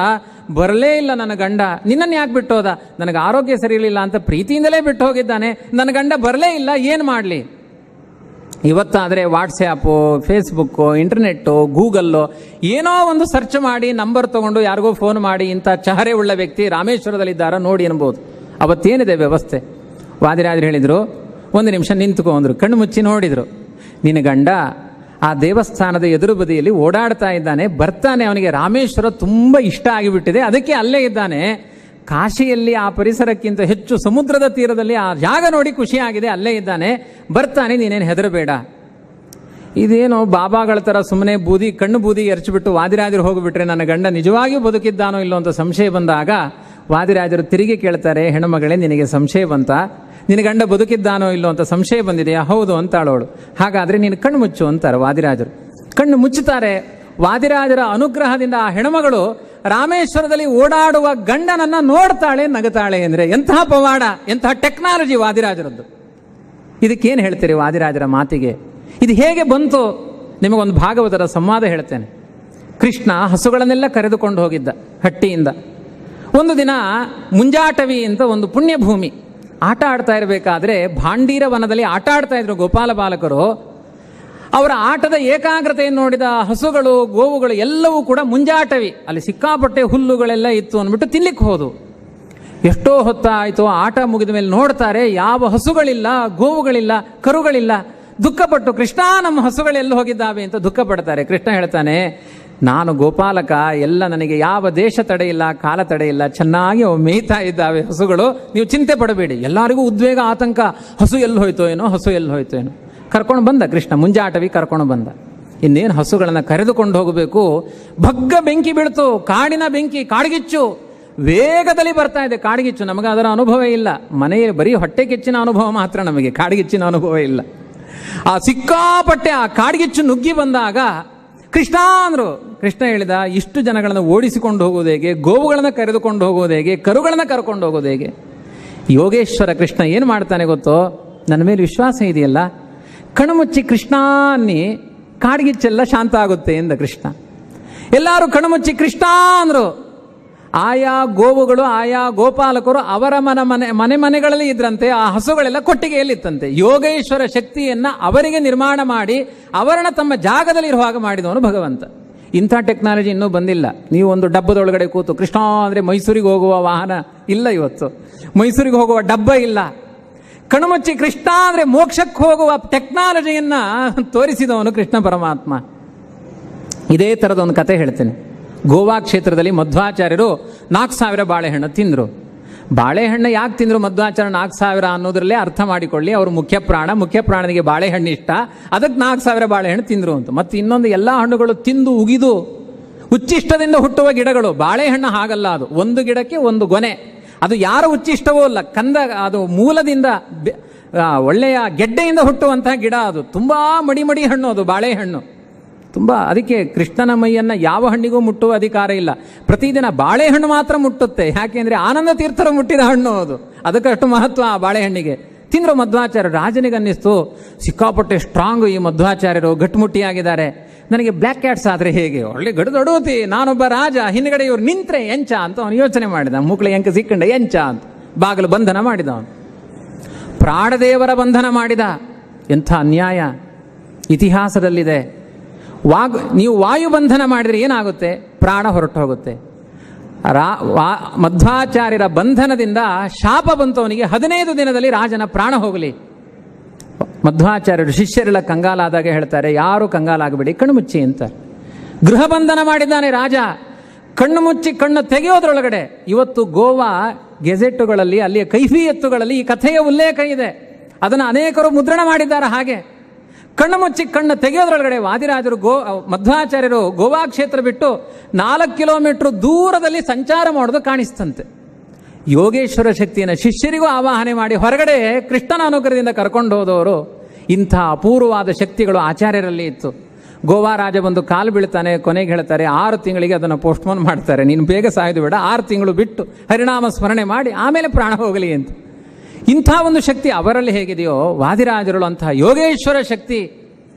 ಬರಲೇ ಇಲ್ಲ ನನ್ನ ಗಂಡ. ನಿನ್ನನ್ನು ಯಾಕೆ ಬಿಟ್ಟು ಹೋದ? ನನಗೆ ಆರೋಗ್ಯ ಸರಿ ಇರಲಿಲ್ಲ ಅಂತ ಪ್ರೀತಿಯಿಂದಲೇ ಬಿಟ್ಟು ಹೋಗಿದ್ದಾನೆ, ನನ್ನ ಗಂಡ ಬರಲೇ ಇಲ್ಲ, ಏನು ಮಾಡಲಿ? ಇವತ್ತಾದರೆ ವಾಟ್ಸ್ಯಾಪು, ಫೇಸ್ಬುಕ್ಕು, ಇಂಟರ್ನೆಟ್ಟು, ಗೂಗಲ್ಲು ಏನೋ ಒಂದು ಸರ್ಚ್ ಮಾಡಿ ನಂಬರ್ ತೊಗೊಂಡು ಯಾರಿಗೋ ಫೋನ್ ಮಾಡಿ ಇಂಥ ಚಹರೆ ಉಳ್ಳ ವ್ಯಕ್ತಿ ರಾಮೇಶ್ವರದಲ್ಲಿದ್ದಾರ ನೋಡಿ ಅನ್ಬೋದು. ಅವತ್ತೇನಿದೆ ವ್ಯವಸ್ಥೆ? ವಾದಿರಾಜರು ಹೇಳಿದರು, ಒಂದು ನಿಮಿಷ ನಿಂತುಕೋ ಅಂದರು. ಕಣ್ಣು ಮುಚ್ಚಿ ನೋಡಿದರು. ನಿನ್ನ ಗಂಡ ಆ ದೇವಸ್ಥಾನದ ಎದುರು ಬದಿಯಲ್ಲಿ ಓಡಾಡ್ತಾ ಇದ್ದಾನೆ, ಬರ್ತಾನೆ, ಅವನಿಗೆ ರಾಮೇಶ್ವರ ತುಂಬ ಇಷ್ಟ ಆಗಿಬಿಟ್ಟಿದೆ, ಅದಕ್ಕೆ ಅಲ್ಲೇ ಇದ್ದಾನೆ. ಕಾಶಿಯಲ್ಲಿ ಆ ಪರಿಸರಕ್ಕಿಂತ ಹೆಚ್ಚು ಸಮುದ್ರದ ತೀರದಲ್ಲಿ ಆ ಜಾಗ ನೋಡಿ ಖುಷಿಯಾಗಿದೆ, ಅಲ್ಲೇ ಇದ್ದಾನೆ, ಬರ್ತಾನೆ, ನೀನೇನು ಹೆದರಬೇಡ. ಇದೇನೋ ಬಾಬಾಗಳ ಥರ ಸುಮ್ಮನೆ ಕಣ್ಣು ಬೂದಿ ಎರಚಿಬಿಟ್ಟು ವಾದಿರಾಜರು ಹೋಗಿಬಿಟ್ರೆ ನನ್ನ ಗಂಡ ನಿಜವಾಗಿಯೂ ಬದುಕಿದ್ದಾನೋ ಇಲ್ಲೋ ಅಂತ ಸಂಶಯ ಬಂದಾಗ ವಾದಿರಾಜರು ತಿರುಗಿ ಕೇಳ್ತಾರೆ, ಹೆಣ್ಣುಮಗಳೇ ನಿನಗೆ ಸಂಶಯ ಬಂತ? ನಿನ್ನ ಗಂಡ ಬದುಕಿದ್ದಾನೋ ಇಲ್ಲೋ ಅಂತ ಸಂಶಯ ಬಂದಿದೆಯಾ? ಹೌದು ಅಂತಾಳೋಳು. ಹಾಗಾದರೆ ನೀನು ಕಣ್ಣು ಮುಚ್ಚು ಅಂತಾರೆ ವಾದಿರಾಜರು. ಕಣ್ಣು ಮುಚ್ಚುತ್ತಾರೆ. ವಾದಿರಾಜರ ಅನುಗ್ರಹದಿಂದ ಆ ಹೆಣ್ಮಗಳು ರಾಮೇಶ್ವರದಲ್ಲಿ ಓಡಾಡುವ ಗಂಡನನ್ನ ನೋಡ್ತಾಳೆ, ನಗುತ್ತಾಳೆ. ಅಂದರೆ ಎಂತಹ ಪವಾಡ, ಎಂತಹ ಟೆಕ್ನಾಲಜಿ ವಾದಿರಾಜರದ್ದು. ಇದಕ್ಕೇನು ಹೇಳ್ತೀರಿ ವಾದಿರಾಜರ ಮಾತಿಗೆ? ಇದು ಹೇಗೆ ಬಂತು? ನಿಮಗೊಂದು ಭಾಗವತರ ಸಂವಾದ ಹೇಳ್ತೇನೆ. ಕೃಷ್ಣ ಹಸುಗಳನ್ನೆಲ್ಲ ಕರೆದುಕೊಂಡು ಹೋಗಿದ್ದ ಹಟ್ಟಿಯಿಂದ. ಒಂದು ದಿನ ಮುಂಜಾಟವಿ ಅಂತ ಒಂದು ಪುಣ್ಯ ಭೂಮಿ, ಆಟ ಆಡ್ತಾ ಇರಬೇಕಾದ್ರೆ ಭಾಂಡೀರ ವನದಲ್ಲಿ ಆಟ ಆಡ್ತಾ ಇದ್ರು ಗೋಪಾಲ ಬಾಲಕರು. ಅವರ ಆಟದ ಏಕಾಗ್ರತೆಯನ್ನು ನೋಡಿದ ಹಸುಗಳು, ಗೋವುಗಳು ಎಲ್ಲವೂ ಕೂಡ ಮುಂಜಾಟವಿ, ಅಲ್ಲಿ ಸಿಕ್ಕಾಪಟ್ಟೆ ಹುಲ್ಲುಗಳೆಲ್ಲ ಇತ್ತು ಅಂದ್ಬಿಟ್ಟು ತಿನ್ಲಿಕ್ಕೆ ಹೋದು. ಎಷ್ಟೋ ಹೊತ್ತಾಯಿತು, ಆಟ ಮುಗಿದ ಮೇಲೆ ನೋಡ್ತಾರೆ ಯಾವ ಹಸುಗಳಿಲ್ಲ, ಗೋವುಗಳಿಲ್ಲ, ಕರುಗಳಿಲ್ಲ. ದುಃಖಪಟ್ಟು, ಕೃಷ್ಣ ನಮ್ಮ ಹಸುಗಳೆಲ್ಲ ಹೋಗಿದ್ದಾವೆ ಅಂತ ದುಃಖ ಪಡ್ತಾರೆ. ಕೃಷ್ಣ ಹೇಳ್ತಾನೆ, ನಾನು ಗೋಪಾಲಕ, ಎಲ್ಲ ನನಗೆ ಯಾವ ದೇಶ ತಡೆಯಿಲ್ಲ, ಕಾಲ ತಡೆಯಿಲ್ಲ, ಚೆನ್ನಾಗಿ ಅವು ಮೇಯ್ತಾ ಇದ್ದಾವೆ ಹಸುಗಳು, ನೀವು ಚಿಂತೆ ಪಡಬೇಡಿ. ಎಲ್ಲರಿಗೂ ಉದ್ವೇಗ, ಆತಂಕ, ಹಸು ಎಲ್ಲಿ ಹೋಯ್ತೋ ಏನೋ, ಹಸು ಎಲ್ಲಿ ಹೋಯ್ತೋ ಏನೋ. ಕರ್ಕೊಂಡು ಬಂದ ಕೃಷ್ಣ, ಮುಂಜಾಟವಿ ಕರ್ಕೊಂಡು ಬಂದ. ಇನ್ನೇನು ಹಸುಗಳನ್ನು ಕರೆದುಕೊಂಡು ಹೋಗಬೇಕು, ಭಗ್ಗ ಬೆಂಕಿ ಬೀಳ್ತು, ಕಾಡಿನ ಬೆಂಕಿ, ಕಾಡ್ಗಿಚ್ಚು ವೇಗದಲ್ಲಿ ಬರ್ತಾ ಇದೆ. ಕಾಡ್ಗಿಚ್ಚು, ನಮಗೆ ಅದರ ಅನುಭವ ಇಲ್ಲ, ಮನೆಯಲ್ಲಿ ಬರೀ ಹೊಟ್ಟೆ ಕಿಚ್ಚಿನ ಅನುಭವ ಮಾತ್ರ, ನಮಗೆ ಕಾಡ್ಗಿಚ್ಚಿನ ಅನುಭವ ಇಲ್ಲ. ಆ ಸಿಕ್ಕಾಪಟ್ಟೆ ಆ ಕಾಡ್ಗಿಚ್ಚು ನುಗ್ಗಿ ಬಂದಾಗ ಕೃಷ್ಣ ಅಂದ್ರು. ಕೃಷ್ಣ ಹೇಳಿದ, ಇಷ್ಟು ಜನಗಳನ್ನು ಓಡಿಸಿಕೊಂಡು ಹೋಗೋದು ಹೇಗೆ? ಗೋವುಗಳನ್ನು ಕರೆದುಕೊಂಡು ಹೋಗೋದು ಹೇಗೆ? ಕರುಗಳನ್ನು ಕರ್ಕೊಂಡು ಹೋಗೋದು ಹೇಗೆ? ಯೋಗೇಶ್ವರ ಕೃಷ್ಣ ಏನು ಮಾಡ್ತಾನೆ ಗೊತ್ತೋ? ನನ್ನ ಮೇಲೆ ವಿಶ್ವಾಸ ಇದೆಯಲ್ಲ, ಕಣ್ಮುಚ್ಚಿ ಕೃಷ್ಣ ಅನ್ನಿ, ಕಾಡ್ಗಿಚ್ಚೆಲ್ಲ ಶಾಂತ ಆಗುತ್ತೆ ಎಂದ ಕೃಷ್ಣ. ಎಲ್ಲರೂ ಕಣ್ಮುಚ್ಚಿ ಕೃಷ್ಣ ಅಂದ್ರು. ಆಯಾ ಗೋವುಗಳು, ಆಯಾ ಗೋಪಾಲಕರು ಅವರ ಮನೆಗಳಲ್ಲಿ ಇದ್ರಂತೆ. ಆ ಹಸುಗಳೆಲ್ಲ ಕೊಟ್ಟಿಗೆಯಲ್ಲಿತ್ತಂತೆ. ಯೋಗೇಶ್ವರ ಶಕ್ತಿಯನ್ನ ಅವರಿಗೆ ನಿರ್ಮಾಣ ಮಾಡಿ ಅವರನ್ನ ತಮ್ಮ ಜಾಗದಲ್ಲಿ ಇರುವ ಹಾಗೆ ಮಾಡಿದವನು ಭಗವಂತ. ಇಂಥ ಟೆಕ್ನಾಲಜಿ ಇನ್ನೂ ಬಂದಿಲ್ಲ. ನೀವು ಒಂದು ಡಬ್ಬದೊಳಗಡೆ ಕೂತು ಕೃಷ್ಣ ಅಂದರೆ ಮೈಸೂರಿಗೆ ಹೋಗುವ ವಾಹನ ಇಲ್ಲ, ಇವತ್ತು ಮೈಸೂರಿಗೆ ಹೋಗುವ ಡಬ್ಬ ಇಲ್ಲ. ಕಣ್ಮುಚ್ಚಿ ಕೃಷ್ಣ ಅಂದರೆ ಮೋಕ್ಷಕ್ಕೆ ಹೋಗುವ ಟೆಕ್ನಾಲಜಿಯನ್ನು ತೋರಿಸಿದವನು ಕೃಷ್ಣ ಪರಮಾತ್ಮ. ಇದೇ ಥರದ ಒಂದು ಕತೆ ಹೇಳ್ತೇನೆ. ಗೋವಾ ಕ್ಷೇತ್ರದಲ್ಲಿ ಮಧ್ವಾಚಾರ್ಯರು 4000 ಬಾಳೆಹಣ್ಣು ತಿಂದರು. ಬಾಳೆಹಣ್ಣು ಯಾಕೆ ತಿಂದರು ಮಧ್ವಾಚಾರ್ಯ 4000 ಅನ್ನೋದ್ರಲ್ಲೇ ಅರ್ಥ ಮಾಡಿಕೊಳ್ಳಿ. ಅವರು ಮುಖ್ಯ ಪ್ರಾಣನಿಗೆ ಬಾಳೆಹಣ್ಣು ಇಷ್ಟ, ಅದಕ್ಕೆ 4000 ಬಾಳೆಹಣ್ಣು ತಿಂದರು ಅಂತ. ಮತ್ತು ಇನ್ನೊಂದು, ಎಲ್ಲ ಹಣ್ಣುಗಳು ತಿಂದು ಉಗಿದು ಉಚ್ಚಿಷ್ಟದಿಂದ ಹುಟ್ಟುವ ಗಿಡಗಳು. ಬಾಳೆಹಣ್ಣು ಹಾಗಲ್ಲ, ಅದು ಒಂದು ಗಿಡಕ್ಕೆ ಒಂದು ಗೊನೆ. ಅದು ಯಾರ ಉಚ್ಚಿಷ್ಟವೂ ಅಲ್ಲ, ಅದು ಮೂಲದಿಂದ ಒಳ್ಳೆಯ ಗೆಡ್ಡೆಯಿಂದ ಹುಟ್ಟುವಂತಹ ಗಿಡ. ಅದು ತುಂಬ ಮಡಿ ಹಣ್ಣು, ಅದು ಬಾಳೆಹಣ್ಣು ತುಂಬ. ಅದಕ್ಕೆ ಕೃಷ್ಣನ ಮೈಯನ್ನು ಯಾವ ಹಣ್ಣಿಗೂ ಮುಟ್ಟುವ ಅಧಿಕಾರ ಇಲ್ಲ. ಪ್ರತಿದಿನ ಬಾಳೆಹಣ್ಣು ಮಾತ್ರ ಮುಟ್ಟುತ್ತೆ. ಯಾಕೆಂದರೆ ಆನಂದ ತೀರ್ಥರು ಮುಟ್ಟಿದ ಹಣ್ಣು ಅದು, ಅದಕ್ಕಷ್ಟು ಮಹತ್ವ ಆ ಬಾಳೆಹಣ್ಣಿಗೆ. ತಿಂದರು ಮಧ್ವಾಚಾರ್ಯರು. ರಾಜನಿಗೆ ಅನ್ನಿಸ್ತು, ಸಿಕ್ಕಾಪಟ್ಟೆ ಸ್ಟ್ರಾಂಗು ಈ ಮಧ್ವಾಚಾರ್ಯರು, ಗಟ್ಟಿಮುಟ್ಟಿಯಾಗಿದ್ದಾರೆ, ನನಗೆ ಬ್ಲ್ಯಾಕ್ ಕ್ಯಾಟ್ಸ್ ಆದರೆ ಹೇಗೆ, ಒಳ್ಳೆ ಗಡುದೊಡೋತಿ, ನಾನೊಬ್ಬ ರಾಜ, ಹಿಂದ್ಗಡೆ ಇವ್ರು ನಿಂತ್ರೆ ಎಂಚ ಅಂತ ಅವನು ಯೋಚನೆ ಮಾಡಿದ. ಮುಕ್ಳು ಎಂಕ ಸಿಕ್ಕಂಡ ಎಂಚ ಅಂತ ಬಾಗಿಲು ಬಂಧನ ಮಾಡಿದ. ಅವನು ಪ್ರಾಣದೇವರ ಬಂಧನ ಮಾಡಿದ. ಎಂಥ ಅನ್ಯಾಯ ಇತಿಹಾಸದಲ್ಲಿದೆ. ನೀವು ವಾಯು ಬಂಧನ ಮಾಡಿದರೆ ಏನಾಗುತ್ತೆ? ಪ್ರಾಣ ಹೊರಟು ಹೋಗುತ್ತೆ. ಮಧ್ವಾಚಾರ್ಯರ ಬಂಧನದಿಂದ ಶಾಪ ಬಂತು ಅವನಿಗೆ, 15 ದಿನದಲ್ಲಿ ರಾಜನ ಪ್ರಾಣ ಹೋಗಲಿ. ಮಧ್ವಾಚಾರ್ಯರು ಶಿಷ್ಯರೆಲ್ಲ ಕಂಗಾಲಾದಾಗ ಹೇಳ್ತಾರೆ, ಯಾರು ಕಂಗಾಲಾಗಬೇಡಿ, ಕಣ್ಣು ಮುಚ್ಚಿ ಅಂತ. ಗೃಹ ಬಂಧನ ಮಾಡಿದ್ದಾನೆ ರಾಜ. ಕಣ್ಣು ಮುಚ್ಚಿ ಕಣ್ಣು ತೆಗೆಯೋದ್ರೊಳಗಡೆ ಇವತ್ತು ಗೋವಾ ಗೆಜೆಟ್ಟುಗಳಲ್ಲಿ, ಅಲ್ಲಿಯ ಕೈಫಿಯತ್ತುಗಳಲ್ಲಿ ಈ ಕಥೆಯ ಉಲ್ಲೇಖ ಇದೆ. ಅದನ್ನು ಅನೇಕರು ಮುದ್ರಣ ಮಾಡಿದ್ದಾರೆ. ಹಾಗೆ ಕಣ್ಣು ಮುಚ್ಚಿ ಕಣ್ಣು ತೆಗೆಯೋದ್ರೊಳಗಡೆ ವಾದಿರಾಜರು ಮಧ್ವಾಚಾರ್ಯರು ಗೋವಾ ಕ್ಷೇತ್ರ ಬಿಟ್ಟು 4 ಕಿಲೋಮೀಟರ್ ದೂರದಲ್ಲಿ ಸಂಚಾರ ಮಾಡೋದು ಕಾಣಿಸ್ತಂತೆ. ಯೋಗೇಶ್ವರ ಶಕ್ತಿಯನ್ನು ಶಿಷ್ಯರಿಗೂ ಆವಾಹನೆ ಮಾಡಿ ಹೊರಗಡೆ ಕೃಷ್ಣನ ಅನುಗ್ರಹದಿಂದ ಕರ್ಕೊಂಡು ಹೋದವರು. ಇಂಥ ಅಪೂರ್ವವಾದ ಶಕ್ತಿಗಳು ಆಚಾರ್ಯರಲ್ಲಿ ಇತ್ತು. ಗೋವಾ ರಾಜ ಬಂದು ಕಾಲು ಬೀಳ್ತಾನೆ. ಕೊನೆಗೆ ಹೇಳ್ತಾರೆ, 6 ತಿಂಗಳಿಗೆ ಅದನ್ನು ಪೋಸ್ಟ್ಪೋನ್ ಮಾಡ್ತಾರೆ. ನೀನು ಬೇಗ ಸಾಯೋದು ಬೇಡ, 6 ತಿಂಗಳು ಬಿಟ್ಟು ಹರಿನಾಮ ಸ್ಮರಣೆ ಮಾಡಿ ಆಮೇಲೆ ಪ್ರಾಣ ಹೋಗಲಿ ಅಂತ. ಇಂಥ ಒಂದು ಶಕ್ತಿ ಅವರಲ್ಲಿ ಹೇಗಿದೆಯೋ ವಾದಿರಾಜರುಳು ಅಂತಹ ಯೋಗೇಶ್ವರ ಶಕ್ತಿ.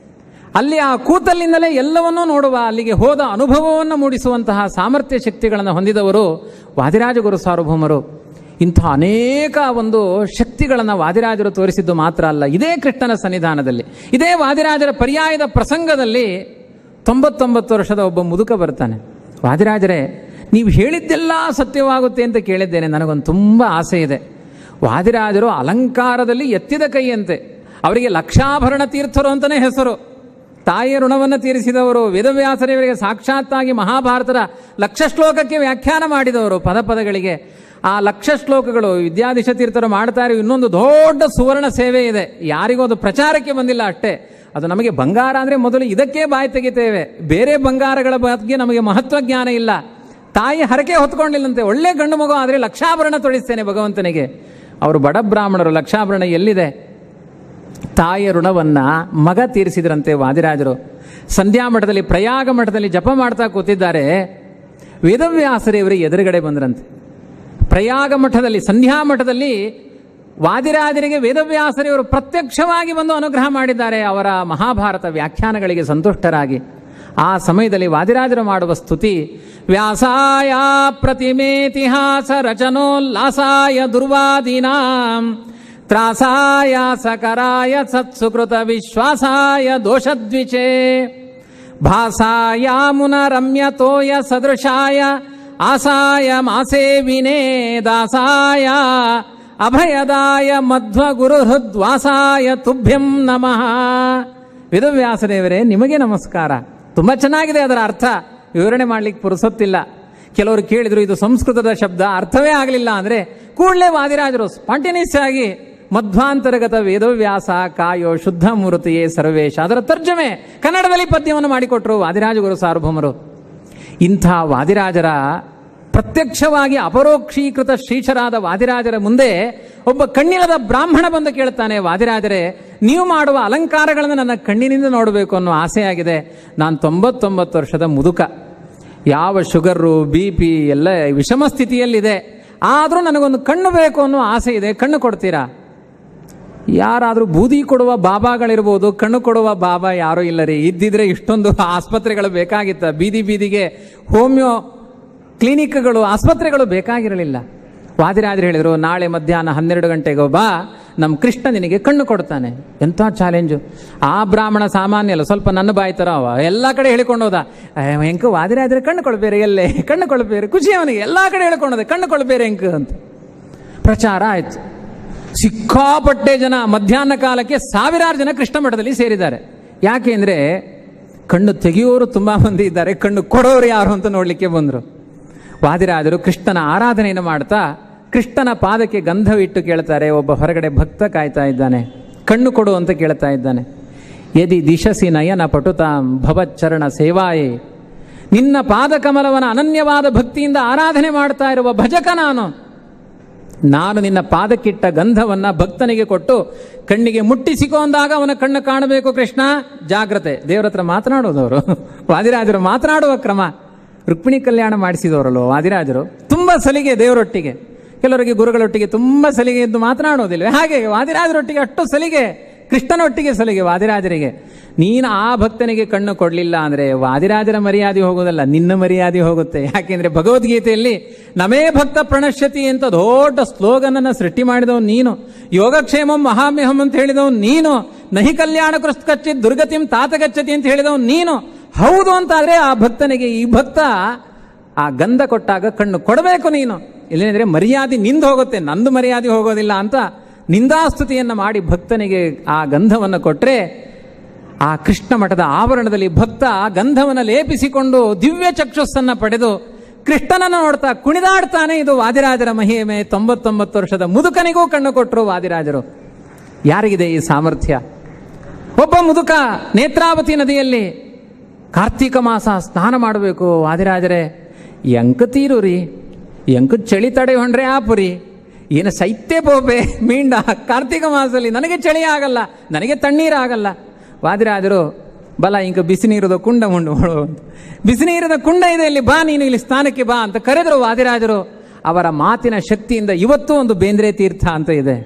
ಅಲ್ಲಿ ಆ ಕೂತಲ್ಲಿಂದಲೇ ಎಲ್ಲವನ್ನೂ ನೋಡುವ, ಅಲ್ಲಿಗೆ ಹೋದ ಅನುಭವವನ್ನು ಮೂಡಿಸುವಂತಹ ಸಾಮರ್ಥ್ಯ ಶಕ್ತಿಗಳನ್ನು ಹೊಂದಿದವರು ವಾದಿರಾಜ ಗುರು ಸಾರ್ವಭೌಮರು. ಇಂಥ ಅನೇಕ ಒಂದು ಶಕ್ತಿಗಳನ್ನು ವಾದಿರಾಜರು ತೋರಿಸಿದ್ದು ಮಾತ್ರ ಅಲ್ಲ, ಇದೇ ಕೃಷ್ಣನ ಸನ್ನಿಧಾನದಲ್ಲಿ, ಇದೇ ವಾದಿರಾಜರ ಪರ್ಯಾಯದ ಪ್ರಸಂಗದಲ್ಲಿ 99 ವರ್ಷದ ಒಬ್ಬ ಮುದುಕ ಬರ್ತಾನೆ. ವಾದಿರಾಜರೇ, ನೀವು ಹೇಳಿದ್ದೆಲ್ಲ ಸತ್ಯವಾಗುತ್ತೆ ಅಂತ ಕೇಳಿದ್ದೇನೆ, ನನಗೊಂದು ತುಂಬ ಆಸೆ ಇದೆ. ವಾದಿರಾಜರು ಅಲಂಕಾರದಲ್ಲಿ ಎತ್ತಿದ ಕೈಯಂತೆ. ಅವರಿಗೆ ಲಕ್ಷಾಭರಣ ತೀರ್ಥರು ಅಂತಲೇ ಹೆಸರು. ತಾಯಿಯ ಋಣವನ್ನು ತೀರಿಸಿದವರು. ವೇದವ್ಯಾಸರೇವರಿಗೆ ಸಾಕ್ಷಾತ್ತಾಗಿ ಮಹಾಭಾರತದ 1,00,000 ಶ್ಲೋಕಕ್ಕೆ ವ್ಯಾಖ್ಯಾನ ಮಾಡಿದವರು ಪದಗಳಿಗೆ. ಆ 1,00,000 ಶ್ಲೋಕಗಳು ವಿದ್ಯಾಧೀಶ ತೀರ್ಥರು ಮಾಡ್ತಾರೆ. ಇನ್ನೊಂದು ದೊಡ್ಡ ಸುವರ್ಣ ಸೇವೆ ಇದೆ, ಯಾರಿಗೂ ಅದು ಪ್ರಚಾರಕ್ಕೆ ಬಂದಿಲ್ಲ ಅಷ್ಟೇ. ಅದು ನಮಗೆ ಬಂಗಾರ ಅಂದರೆ ಮೊದಲು ಇದಕ್ಕೆ ಬಾಯಿ ತೆಗಿತೇವೆ, ಬೇರೆ ಬಂಗಾರಗಳ ಬಗ್ಗೆ ನಮಗೆ ಮಹತ್ವ ಜ್ಞಾನ ಇಲ್ಲ. ತಾಯಿ ಹರಕೆ ಹೊತ್ಕೊಂಡಿಲ್ಲಂತೆ, ಒಳ್ಳೆ ಗಂಡು ಮಗು ಆದರೆ ಲಕ್ಷಾಭರಣ ತೊಡಿಸ್ತೇನೆ ಭಗವಂತನಿಗೆ. ಅವರು ಬಡ ಬ್ರಾಹ್ಮಣರು, ಲಕ್ಷಾಭರಣ ಎಲ್ಲಿದೆ? ತಾಯಿಯ ಋಣವನ್ನು ಮಗ ತೀರಿಸಿದ್ರಂತೆ ವಾದಿರಾಜರು. ಸಂಧ್ಯಾ ಮಠದಲ್ಲಿ, ಪ್ರಯಾಗ ಮಠದಲ್ಲಿ ಜಪ ಮಾಡ್ತಾ ಕೂತಿದ್ದಾರೆ. ವೇದವ್ಯಾಸರೇವರು ಎದುರುಗಡೆ ಬಂದ್ರಂತೆ. ಪ್ರಯಾಗ ಮಠದಲ್ಲಿ, ಸಂಧ್ಯಾ ಮಠದಲ್ಲಿ ವಾದಿರಾಜರಿಗೆ ವೇದವ್ಯಾಸರೇವರು ಪ್ರತ್ಯಕ್ಷವಾಗಿ ಬಂದು ಅನುಗ್ರಹ ಮಾಡಿದ್ದಾರೆ, ಅವರ ಮಹಾಭಾರತ ವ್ಯಾಖ್ಯಾನಗಳಿಗೆ ಸಂತುಷ್ಟರಾಗಿ. ಆ ಸಮಯದಲ್ಲಿ ವಾದಿರಾಜರು ಮಾಡುವ ಸ್ತುತಿ, ವ್ಯಾಸಾಯ ಪ್ರತಿಮೇತಿಹಾಸ ರಚನೋಲ್ಲಾಸಾಯ ದುರ್ವಾದೀನಾಂ ತ್ರಾಸಾಯ ಸಕರಾಯ ಸತ್ಸುಕೃತ ವಿಶ್ವಾಸಾಯ ದೋಷದ್ವಿಚೇ ಭಾಸಾಯ ಮುನರಮ್ಯತೋಯ ಸದೃಶಾಯ ಆಸಾಯ ಮಾಸೇವಿನೇ ದಾಸಾಯ ಅಭಯದಾಯ ಮಧ್ವ ಗುರುಹೃದ್ವಾಸಾಯ ತುಭ್ಯಂ ನಮಃ. ವೇದವ್ಯಾಸದೇವರೇ, ನಿಮಗೆ ನಮಸ್ಕಾರ. ತುಂಬ ಚೆನ್ನಾಗಿದೆ, ಅದರ ಅರ್ಥ ವಿವರಣೆ ಮಾಡಲಿಕ್ಕೆ ಪುರುಸೊತ್ತಿಲ್ಲ. ಕೆಲವರು ಕೇಳಿದ್ರು, ಇದು ಸಂಸ್ಕೃತದ ಶಬ್ದ, ಅರ್ಥವೇ ಆಗಲಿಲ್ಲ ಅಂದರೆ ಕೂಡಲೇ ವಾದಿರಾಜರು ಸ್ಪಾಂಟೇನಿಯಸ್ ಆಗಿ ಮಧ್ವಾಂತರ್ಗತ ವೇದವ್ಯಾಸ ಕಾಯೋ ಶುದ್ಧ ಮೂರ್ತಿಯೇ ಸರ್ವೇಶ, ಅದರ ತರ್ಜಮೆ ಕನ್ನಡದಲ್ಲಿ ಪದ್ಯವನ್ನು ಮಾಡಿಕೊಟ್ರು ವಾದಿರಾಜ ಗುರು ಸಾರ್ವಭೌಮರು. ಇಂಥ ವಾದಿರಾಜರ ಪ್ರತ್ಯಕ್ಷವಾಗಿ ಅಪರೋಕ್ಷೀಕೃತ ಶ್ರೀಶರಾದ ವಾದಿರಾಜರ ಮುಂದೆ ಒಬ್ಬ ಕಣ್ಣಿಲ್ಲದ ಬ್ರಾಹ್ಮಣ ಬಂದು ಕೇಳ್ತಾನೆ, ವಾದಿರಾಜರೇ, ನೀವು ಮಾಡುವ ಅಲಂಕಾರಗಳನ್ನು ನನ್ನ ಕಣ್ಣಿನಿಂದ ನೋಡಬೇಕು ಅನ್ನೋ ಆಸೆಯಾಗಿದೆ. ನಾನು 99 ವರ್ಷದ ಮುದುಕ, ಯಾವ ಶುಗರು BP ಎಲ್ಲ ವಿಷಮ ಸ್ಥಿತಿಯಲ್ಲಿದೆ, ಆದರೂ ನನಗೊಂದು ಕಣ್ಣು ಬೇಕು ಅನ್ನೋ ಆಸೆ ಇದೆ, ಕಣ್ಣು ಕೊಡ್ತೀರಾ? ಯಾರಾದರೂ ಬೂದಿ ಕೊಡುವ ಬಾಬಾಗಳಿರ್ಬೋದು, ಕಣ್ಣು ಕೊಡುವ ಬಾಬಾ ಯಾರೂ ಇಲ್ಲ ರೀ. ಇದ್ದಿದ್ರೆ ಇಷ್ಟೊಂದು ಆಸ್ಪತ್ರೆಗಳು ಬೇಕಾಗಿತ್ತ, ಬೀದಿಗೆ ಹೋಮಿಯೋ ಕ್ಲಿನಿಕ್ಗಳು, ಆಸ್ಪತ್ರೆಗಳು ಬೇಕಾಗಿರಲಿಲ್ಲ. ವಾದಿರಾಜರು ಹೇಳಿದರು, ನಾಳೆ ಮಧ್ಯಾಹ್ನ 12 ಗಂಟೆಗೆ ಬಾ, ನಮ್ಮ ಕೃಷ್ಣ ನಿನಗೆ ಕಣ್ಣು ಕೊಡ್ತಾನೆ. ಎಂಥ ಚಾಲೆಂಜು! ಆ ಬ್ರಾಹ್ಮಣ ಸಾಮಾನ್ಯ ಅಲ್ಲ, ಸ್ವಲ್ಪ ನನ್ನ ಬಾಯಿ ಥರ ಅವ, ಎಲ್ಲ ಕಡೆ ಹೇಳಿಕೊಂಡು ಹೋದ. ಹೆಂಕ ವಾದಿರಾದ್ರೆ ಕಣ್ಣು ಕೊಡ್ಬೇರೆ, ಎಲ್ಲೇ ಕಣ್ಣು ಕೊಡ್ಬೇರೆ, ಖುಷಿ ಅವನಿಗೆ, ಎಲ್ಲ ಕಡೆ ಹೇಳ್ಕೊಂಡೋದೆ ಕಣ್ಣು ಕೊಡ್ಬೇರೆ ಹೆಂಕ ಅಂತ ಪ್ರಚಾರ ಆಯಿತು. ಸಿಕ್ಕಾಪಟ್ಟೆ ಜನ, ಮಧ್ಯಾಹ್ನ ಕಾಲಕ್ಕೆ ಸಾವಿರಾರು ಜನ ಕೃಷ್ಣ ಮಠದಲ್ಲಿ ಸೇರಿದ್ದಾರೆ. ಯಾಕೆ ಅಂದರೆ ಕಣ್ಣು ತೆಗೆಯೋರು ತುಂಬ ಮಂದಿ ಇದ್ದಾರೆ, ಕಣ್ಣು ಕೊಡೋರು ಯಾರು ಅಂತ ನೋಡಲಿಕ್ಕೆ ಬಂದರು. ವಾದಿರಾಜರು ಕೃಷ್ಣನ ಆರಾಧನೆಯನ್ನು ಮಾಡ್ತಾ ಕೃಷ್ಣನ ಪಾದಕ್ಕೆ ಗಂಧವಿಟ್ಟು ಕೇಳ್ತಾರೆ. ಒಬ್ಬ ಹೊರಗಡೆ ಭಕ್ತ ಕಾಯ್ತಾ ಇದ್ದಾನೆ, ಕಣ್ಣು ಕೊಡು ಅಂತ ಕೇಳ್ತಾ ಇದ್ದಾನೆ. ಯದಿ ದಿಶಸಿ ನಯನ ಪಟುತಾಂ ಭವಚ್ಚರಣ ಸೇವಾಯೇ, ನಿನ್ನ ಪಾದಕಮಲವನ ಅನನ್ಯವಾದ ಭಕ್ತಿಯಿಂದ ಆರಾಧನೆ ಮಾಡ್ತಾ ಇರುವ ಭಜಕ ನಾನು ನಿನ್ನ ಪಾದಕ್ಕಿಟ್ಟ ಗಂಧವನ್ನ ಭಕ್ತನಿಗೆ ಕೊಟ್ಟು ಕಣ್ಣಿಗೆ ಮುಟ್ಟಿಸಿಕೊ ಅಂದಾಗ ಅವನ ಕಣ್ಣು ಕಾಣಬೇಕು. ಕೃಷ್ಣ ಜಾಗ್ರತೆ. ದೇವರ ಹತ್ರ ಮಾತನಾಡೋದವರು ವಾದಿರಾಜರು, ಮಾತನಾಡುವ ಕ್ರಮ. ರುಕ್ಮಿಣಿ ಕಲ್ಯಾಣ ಮಾಡಿಸಿದವರಲ್ಲೋ ವಾದಿರಾಜರು, ತುಂಬ ಸಲಿಗೆ ದೇವರೊಟ್ಟಿಗೆ. ಕೆಲವರಿಗೆ ಗುರುಗಳೊಟ್ಟಿಗೆ ತುಂಬ ಸಲಿಗೆ ಎಂದು ಮಾತನಾಡೋದಿಲ್ಲ, ಹಾಗೆ ವಾದಿರಾಜರೊಟ್ಟಿಗೆ ಅಷ್ಟು ಸಲಿಗೆ, ಕೃಷ್ಣನೊಟ್ಟಿಗೆ ಸಲಿಗೆ ವಾದಿರಾಜರಿಗೆ. ನೀನು ಆ ಭಕ್ತನಿಗೆ ಕಣ್ಣು ಕೊಡಲಿಲ್ಲ ಅಂದರೆ ವಾದಿರಾಜರ ಮರ್ಯಾದೆ ಹೋಗೋದಲ್ಲ, ನಿನ್ನ ಮರ್ಯಾದೆ ಹೋಗುತ್ತೆ. ಯಾಕೆಂದರೆ ಭಗವದ್ಗೀತೆಯಲ್ಲಿ ನಮೇ ಭಕ್ತ ಪ್ರಣಶ್ಯತಿ ಅಂತ ದೊಡ್ಡ ಸ್ಲೋಗನನ್ನು ಸೃಷ್ಟಿ ಮಾಡಿದವನು ನೀನು, ಯೋಗಕ್ಷೇಮಂ ಮಹಾಮ್ಯಹಂ ಅಂತ ಹೇಳಿದವನು ನೀನು, ನಹಿ ಕಲ್ಯಾಣ ಕೃಷ್ಕಚ್ಚಿತ್ ದುರ್ಗತಿಂ ತಾತಗಚ್ಚತಿ ಅಂತ ಹೇಳಿದವನು ನೀನು. ಹೌದು ಅಂತಾದರೆ ಆ ಭಕ್ತನಿಗೆ ಈ ಭಕ್ತ ಆ ಗಂಧ ಕೊಟ್ಟಾಗ ಕಣ್ಣು ಕೊಡಬೇಕು ನೀನು, ಇಲ್ಲಂದರೆ ಮರ್ಯಾದೆ ನಿಂದು ಹೋಗುತ್ತೆ, ನಂದು ಮರ್ಯಾದೆ ಹೋಗೋದಿಲ್ಲ ಅಂತ ನಿಂದಾಸ್ತುತಿಯನ್ನು ಮಾಡಿ ಭಕ್ತನಿಗೆ ಆ ಗಂಧವನ್ನು ಕೊಟ್ಟರೆ ಆ ಕೃಷ್ಣ ಮಠದ ಆವರಣದಲ್ಲಿ ಭಕ್ತ ಗಂಧವನ್ನು ಲೇಪಿಸಿಕೊಂಡು ದಿವ್ಯ ಚಕ್ಷುಸ್ಸನ್ನು ಪಡೆದು ಕೃಷ್ಣನನ್ನು ನೋಡ್ತಾ ಕುಣಿದಾಡ್ತಾನೆ. ಇದು ವಾದಿರಾಜರ ಮಹಿಮೆ. 99 ವರ್ಷದ ಮುದುಕನಿಗೂ ಕಣ್ಣು ಕೊಟ್ಟರು ವಾದಿರಾಜರು. ಯಾರಿಗಿದೆ ಈ ಸಾಮರ್ಥ್ಯ? ಒಬ್ಬ ಮುದುಕ ನೇತ್ರಾವತಿ ನದಿಯಲ್ಲಿ ಕಾರ್ತೀಕ ಮಾಸ ಸ್ನಾನ ಮಾಡಬೇಕು. ವಾದಿರಾಜರೇ, ಎಂಕ ತೀರುರಿ, ಎಂಕ ಚಳಿ ತಡೆ ಹೊಂಡ್ರೆ ಆಪುರಿ, ಏನು ಸೈತ್ಯ ಬೋಬೆ ಮೀಂಡ ಕಾರ್ತೀಕ ಮಾಸದಲ್ಲಿ ನನಗೆ ಚಳಿ ಆಗಲ್ಲ, ನನಗೆ ತಣ್ಣೀರಾಗಲ್ಲ. ವಾದಿರಾಜರು ಬಲ ಇಂಕ ಬಿಸಿ ನೀರದ ಕುಂಡ ಮುಂಡು, ಬಿಸಿ ನೀರದ ಕುಂಡ ಇದೆ ಇಲ್ಲಿ, ಬಾ ನೀನು ಇಲ್ಲಿ ಸ್ನಾನಕ್ಕೆ ಬಾ ಅಂತ ಕರೆದರು ವಾದಿರಾಜರು. ಅವರ ಮಾತಿನ ಶಕ್ತಿಯಿಂದ ಇವತ್ತು ಒಂದು ಬೇಂದ್ರೆ ತೀರ್ಥ ಅಂತ ಇದೆ,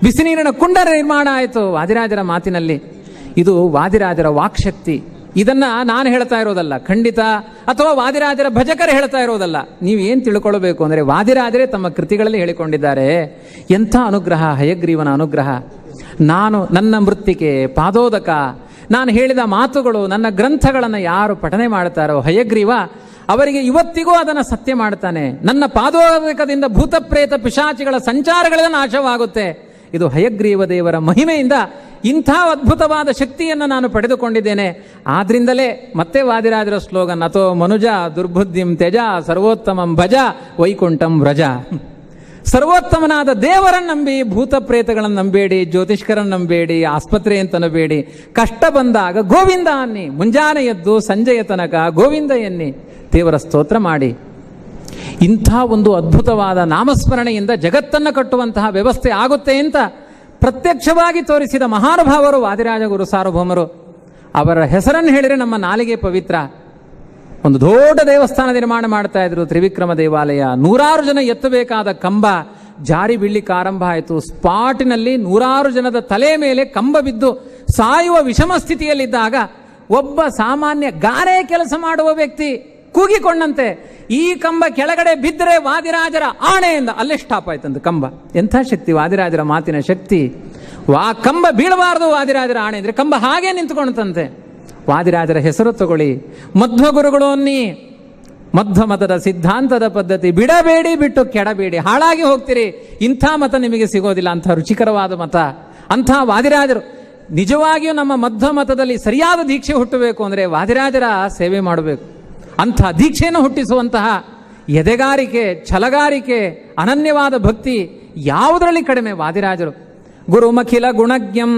ಬಿಸಿ ನೀರಿನ ಕುಂಡ ನಿರ್ಮಾಣ ಆಯಿತು ವಾದಿರಾಜರ ಮಾತಿನಲ್ಲಿ. ಇದು ವಾದಿರಾಜರ ವಾಕ್ಶಕ್ತಿ. ಇದನ್ನ ನಾನು ಹೇಳ್ತಾ ಇರೋದಲ್ಲ ಖಂಡಿತ, ಅಥವಾ ವಾದಿರಾಜರ ಭಜಕರು ಹೇಳ್ತಾ ಇರೋದಲ್ಲ. ನೀವು ಏನು ತಿಳ್ಕೊಳ್ಬೇಕು ಅಂದರೆ ವಾದಿರಾಜರೇ ತಮ್ಮ ಕೃತಿಗಳಲ್ಲಿ ಹೇಳಿಕೊಂಡಿದ್ದಾರೆ. ಎಂಥ ಅನುಗ್ರಹ, ಹಯಗ್ರೀವನ ಅನುಗ್ರಹ. ನನ್ನ ಮೃತ್ತಿಕೆ ಪಾದೋದಕ, ನಾನು ಹೇಳಿದ ಮಾತುಗಳು, ನನ್ನ ಗ್ರಂಥಗಳನ್ನು ಯಾರು ಪಠನೆ ಮಾಡ್ತಾರೋ ಹಯಗ್ರೀವ ಅವರಿಗೆ ಇವತ್ತಿಗೂ ಅದನ್ನು ಸತ್ಯ ಮಾಡ್ತಾನೆ. ನನ್ನ ಪಾದೋದಕದಿಂದ ಭೂತಪ್ರೇತ ಪಿಶಾಚಿಗಳ ಸಂಚಾರಗಳೆಲ್ಲ ನಾಶವಾಗುತ್ತೆ. ಇದು ಹಯಗ್ರೀವ ದೇವರ ಮಹಿಮೆಯಿಂದ ಇಂಥ ಅದ್ಭುತವಾದ ಶಕ್ತಿಯನ್ನು ನಾನು ಪಡೆದುಕೊಂಡಿದ್ದೇನೆ. ಆದ್ರಿಂದಲೇ ಮತ್ತೆ ವಾದಿರಾಜರ ಸ್ಲೋಗನ್, ಅಥೋ ಮನುಜ ದುರ್ಬುದ್ಧಿಂ ತ್ಯಜ ಸರ್ವೋತ್ತಮಂ ಭಜ ವೈಕುಂಠಂ ವ್ರಜ. ಸರ್ವೋತ್ತಮನಾದ ದೇವರನ್ನು ನಂಬಿ, ಭೂತ ಪ್ರೇತಗಳನ್ನು ನಂಬೇಡಿ, ಜ್ಯೋತಿಷ್ಕರನ್ನು ನಂಬೇಡಿ, ಆಸ್ಪತ್ರೆ ಅಂತ ನಂಬೇಡಿ. ಕಷ್ಟ ಬಂದಾಗ ಗೋವಿಂದ ಅನ್ನಿ, ಮುಂಜಾನೆ ಎದ್ದು ಸಂಜೆಯ ತನಕ ಗೋವಿಂದ ಎನ್ನಿ, ದೇವರ ಸ್ತೋತ್ರ ಮಾಡಿ. ಇಂಥ ಒಂದು ಅದ್ಭುತವಾದ ನಾಮಸ್ಮರಣೆಯಿಂದ ಜಗತ್ತನ್ನು ಕಟ್ಟುವಂತಹ ವ್ಯವಸ್ಥೆ ಆಗುತ್ತೆ ಅಂತ ಪ್ರತ್ಯಕ್ಷವಾಗಿ ತೋರಿಸಿದ ಮಹಾನುಭಾವರು ವಾದಿರಾಜ ಗುರು ಸಾರ್ವಭೌಮರು. ಅವರ ಹೆಸರನ್ನು ಹೇಳಿದರೆ ನಮ್ಮ ನಾಲಿಗೆ ಪವಿತ್ರ. ಒಂದು ದೊಡ್ಡ ದೇವಸ್ಥಾನ ನಿರ್ಮಾಣ ಮಾಡ್ತಾ ಇದ್ರು, ತ್ರಿವಿಕ್ರಮ ದೇವಾಲಯ. 100 ಜನ ಎತ್ತಬೇಕಾದ ಕಂಬ ಜಾರಿ ಬೀಳಲಿಕ್ಕೆ ಆರಂಭ ಆಯಿತು. ಸ್ಪಾಟಿನಲ್ಲಿ 100 ಜನದ ತಲೆ ಮೇಲೆ ಕಂಬ ಬಿದ್ದು ಸಾಯುವ ವಿಷಮ ಸ್ಥಿತಿಯಲ್ಲಿದ್ದಾಗ ಒಬ್ಬ ಸಾಮಾನ್ಯ ಗಾರೆ ಕೆಲಸ ಮಾಡುವ ವ್ಯಕ್ತಿ ಕೂಗಿಕೊಂಡಂತೆ, ಈ ಕಂಬ ಕೆಳಗಡೆ ಬಿದ್ದರೆ ವಾದಿರಾಜರ ಆಣೆಯಿಂದ ಅಲ್ಲೇ ಸ್ಟಾಪ್ ಆಯ್ತಂತೆ ಕಂಬ. ಎಂಥ ಶಕ್ತಿ ವಾದಿರಾಜರ ಮಾತಿನ ಶಕ್ತಿ. ಕಂಬ ಬೀಳಬಾರದು ವಾದಿರಾಜರ ಆಣೆ ಅಂದರೆ ಕಂಬ ಹಾಗೆ ನಿಂತುಕೊಂಡಂತೆ. ವಾದಿರಾಜರ ಹೆಸರು ತಗೊಳ್ಳಿ, ಮಧ್ವ ಗುರುಗಳು ಅನ್ನಿ. ಮಧ್ವ ಮತದ ಸಿದ್ಧಾಂತದ ಪದ್ಧತಿ ಬಿಡಬೇಡಿ, ಬಿಟ್ಟು ಕೆಡಬೇಡಿ, ಹಾಳಾಗಿ ಹೋಗ್ತೀರಿ. ಇಂಥ ಮತ ನಿಮಗೆ ಸಿಗೋದಿಲ್ಲ, ಅಂಥ ರುಚಿಕರವಾದ ಮತ. ಅಂಥ ವಾದಿರಾಜರು ನಿಜವಾಗಿಯೂ ನಮ್ಮ ಮಧ್ವ ಮತದಲ್ಲಿ ಸರಿಯಾದ ದೀಕ್ಷೆ ಹುಟ್ಟಬೇಕು ಅಂದರೆ ವಾದಿರಾಜರ ಸೇವೆ ಮಾಡಬೇಕು. ಅಂಥ ದೀಕ್ಷೆಯನ್ನು ಹುಟ್ಟಿಸುವಂತಹ ಎದೆಗಾರಿಕೆ, ಛಲಗಾರಿಕೆ, ಅನನ್ಯವಾದ ಭಕ್ತಿ ಯಾವುದರಲ್ಲಿ ಕಡಿಮೆ ವಾದಿರಾಜರು. ಗುರುಮಖಿಲ ಗುಣಜ್ಞಂ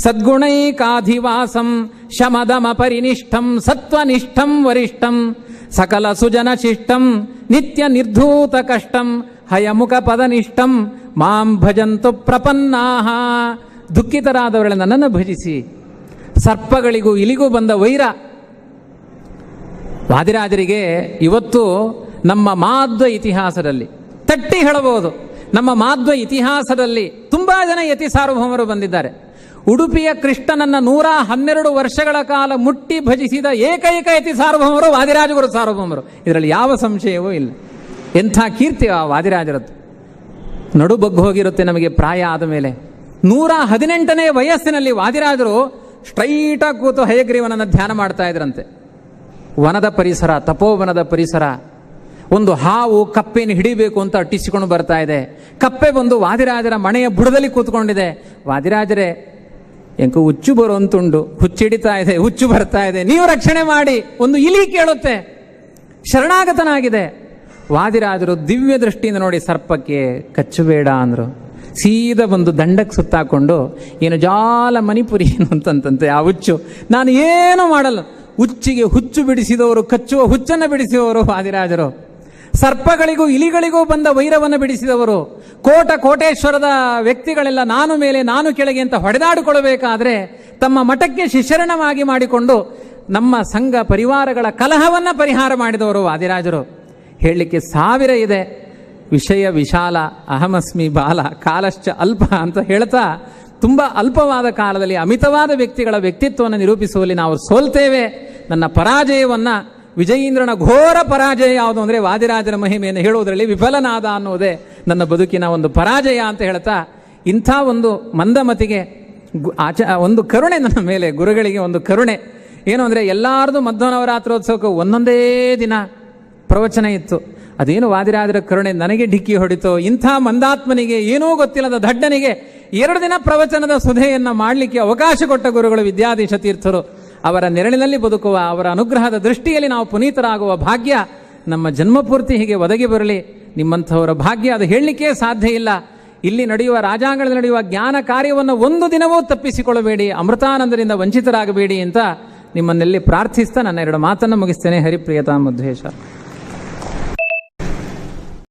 ಸದ್ಗುಣೈಕಾಧಿವಾಸಂ ಶಮದಮ ಪರಿನಿಷ್ಠಂ ಸತ್ವನಿಷ್ಠಂ ವರಿಷ್ಠಂ ಸಕಲ ಸುಜನ ಶಿಷ್ಟಂ ನಿತ್ಯ ನಿರ್ಧೂತ ಕಷ್ಟಂ ಹಯಮುಖ ಪದನಿಷ್ಠಂ ಮಾಂ ಭಜಂತು ಪ್ರಪನ್ನಾಹ. ದುಃಖಿತರಾದವರನ್ನ ನನ್ನನ್ನು ಭಜಿಸಿ. ಸರ್ಪಗಳಿಗೂ ಇಲಿಗೂ ಬಂದ ವೈರ ವಾದಿರಾಜರಿಗೆ ಇವತ್ತು ನಮ್ಮ ಮಾಧ್ವ ಇತಿಹಾಸದಲ್ಲಿ ತಟ್ಟಿ ಹೇಳಬಹುದು. ನಮ್ಮ ಮಾಧ್ವ ಇತಿಹಾಸದಲ್ಲಿ ತುಂಬಾ ಜನ ಯತಿ ಸಾರ್ವಭೌಮರು ಬಂದಿದ್ದಾರೆ. ಉಡುಪಿಯ ಕೃಷ್ಣನನ್ನ 112 ವರ್ಷಗಳ ಕಾಲ ಮುಟ್ಟಿ ಭಜಿಸಿದ ಏಕೈಕ ಯತಿ ಸಾರ್ವಭೌಮರು ವಾದಿರಾಜಗುರು ಸಾರ್ವಭೌಮರು. ಇದರಲ್ಲಿ ಯಾವ ಸಂಶಯವೂ ಇಲ್ಲ. ಎಂಥ ಕೀರ್ತಿ ಆ ವಾದಿರಾಜರದ್ದು. ನಡು ಬಗ್ಗು ಹೋಗಿರುತ್ತೆ ನಮಗೆ ಪ್ರಾಯ ಆದ ಮೇಲೆ. 118ನೇ ವಯಸ್ಸಿನಲ್ಲಿ ವಾದಿರಾಜರು ಸ್ಟ್ರೈಟಾಗಿ ಕೂತು ಹಯಗ್ರೀವನನ್ನು ಧ್ಯಾನ ಮಾಡ್ತಾ ಇದ್ರಂತೆ. ವನದ ಪರಿಸರ, ತಪೋವನದ ಪರಿಸರ. ಒಂದು ಹಾವು ಕಪ್ಪೆಯನ್ನು ಹಿಡಿಬೇಕು ಅಂತ ಅಟ್ಟಿಸಿಕೊಂಡು ಬರ್ತಾ ಇದೆ. ಕಪ್ಪೆ ಬಂದು ವಾದಿರಾಜರ ಮನೆಯ ಬುಡದಲ್ಲಿ ಕೂತ್ಕೊಂಡಿದೆ. ವಾದಿರಾಜರೇ, ಎಂಕು ಹುಚ್ಚು ಬರುವಂತುಂಡು, ಹುಚ್ಚಿಡಿತಾ ಇದೆ, ಹುಚ್ಚು ಬರ್ತಾ ಇದೆ, ನೀವು ರಕ್ಷಣೆ ಮಾಡಿ. ಒಂದು ಇಲಿ ಕೇಳುತ್ತೆ, ಶರಣಾಗತನಾಗಿದೆ. ವಾದಿರಾಜರು ದಿವ್ಯ ದೃಷ್ಟಿಯಿಂದ ನೋಡಿ ಸರ್ಪಕ್ಕೆ ಕಚ್ಚಬೇಡ ಅಂದರು. ಸೀದಾ ಬಂದು ದಂಡಕ್ಕೆ ಸುತ್ತಾಕೊಂಡು, ಏನು ಜಾಲ ಮಣಿಪುರಿ ಏನು ಅಂತಂತೆ ಆ ಹುಚ್ಚು, ನಾನು ಏನು ಮಾಡಲ್ಲ. ಹುಚ್ಚಿಗೆ ಹುಚ್ಚು ಬಿಡಿಸಿದವರು, ಕಚ್ಚುವ ಹುಚ್ಚನ್ನು ಬಿಡಿಸಿದವರು ವಾದಿರಾಜರು. ಸರ್ಪಗಳಿಗೂ ಇಲಿಗಳಿಗೂ ಬಂದ ವೈರವನ್ನು ಬಿಡಿಸಿದವರು. ಕೋಟೇಶ್ವರದ ವ್ಯಕ್ತಿಗಳೆಲ್ಲ ನಾನು ಮೇಲೆ ನಾನು ಕೆಳಗೆ ಅಂತ ಹೊಡೆದಾಡಿಕೊಳ್ಳಬೇಕಾದ್ರೆ ತಮ್ಮ ಮಠಕ್ಕೆ ಶಿಶರಣವಾಗಿ ಮಾಡಿಕೊಂಡು ನಮ್ಮ ಸಂಘ ಪರಿವಾರಗಳ ಕಲಹವನ್ನು ಪರಿಹಾರ ಮಾಡಿದವರು ವಾದಿರಾಜರು. ಹೇಳಲಿಕ್ಕೆ 1000 ಇದೆ. ವಿಷಯ ವಿಶಾಲ, ಅಹಮಸ್ಮಿ ಬಾಲ, ಕಾಲಶ್ಚ ಅಲ್ಪ ಅಂತ ಹೇಳ್ತಾ ತುಂಬ ಅಲ್ಪವಾದ ಕಾಲದಲ್ಲಿ ಅಮಿತವಾದ ವ್ಯಕ್ತಿಗಳ ವ್ಯಕ್ತಿತ್ವವನ್ನು ನಿರೂಪಿಸುವಲ್ಲಿ ನಾವು ಸೋಲ್ತೇವೆ. ನನ್ನ ಪರಾಜಯವನ್ನು, ವಿಜಯೀಂದ್ರನ ಘೋರ ಪರಾಜಯ ಯಾವುದು ಅಂದರೆ ವಾದಿರಾಜರ ಮಹಿಮೆಯನ್ನು ಹೇಳುವುದರಲ್ಲಿ ವಿಫಲನಾದ ಅನ್ನೋದೇ ನನ್ನ ಬದುಕಿನ ಒಂದು ಪರಾಜಯ ಅಂತ ಹೇಳ್ತಾ, ಇಂಥ ಒಂದು ಮಂದಮತಿಗೆ ಒಂದು ಕರುಣೆ ನನ್ನ ಮೇಲೆ, ಗುರುಗಳಿಗೆ ಒಂದು ಕರುಣೆ ಏನು ಅಂದರೆ, ಎಲ್ಲಾರ್ದು ಮಧ್ವನವರಾತ್ರೋತ್ಸವಕ್ಕೂ ಒಂದೊಂದೇ ದಿನ ಪ್ರವಚನ ಇತ್ತು. ಅದೇನು ವಾದಿರಾಜರ ಕರುಣೆ ನನಗೆ ಡಿಕ್ಕಿ ಹೊಡಿತೋ, ಇಂಥ ಮಂದಾತ್ಮನಿಗೆ ಏನೂ ಗೊತ್ತಿಲ್ಲದ ದಡ್ಡನಿಗೆ 2 ದಿನ ಪ್ರವಚನದ ಸುಧೆಯನ್ನು ಮಾಡಲಿಕ್ಕೆ ಅವಕಾಶ ಕೊಟ್ಟ ಗುರುಗಳು ವಿದ್ಯಾಧೀಶ ತೀರ್ಥರು. ಅವರ ನೆರಳಿನಲ್ಲಿ ಬದುಕುವ, ಅವರ ಅನುಗ್ರಹದ ದೃಷ್ಟಿಯಲ್ಲಿ ನಾವು ಪುನೀತರಾಗುವ ಭಾಗ್ಯ ನಮ್ಮ ಜನ್ಮಪೂರ್ತಿ ಹೀಗೆ ಒದಗಿ ಬರಲಿ. ನಿಮ್ಮಂಥವರ ಭಾಗ್ಯ ಅದು ಹೇಳಲಿಕ್ಕೆ ಸಾಧ್ಯ ಇಲ್ಲ. ಇಲ್ಲಿ ನಡೆಯುವ, ರಾಜಾಂಗಣದಲ್ಲಿ ನಡೆಯುವ ಜ್ಞಾನ ಕಾರ್ಯವನ್ನು ಒಂದು ದಿನವೂ ತಪ್ಪಿಸಿಕೊಳ್ಳಬೇಡಿ, ಅಮೃತಾನಂದರಿಂದ ವಂಚಿತರಾಗಬೇಡಿ ಅಂತ ನಿಮ್ಮನ್ನೆಲ್ಲಿ ಪ್ರಾರ್ಥಿಸ್ತಾ ನನ್ನ 2 ಮಾತನ್ನು ಮುಗಿಸ್ತೇನೆ. ಹರಿಪ್ರಿಯತಾ ಮಧ್ವೇಶ.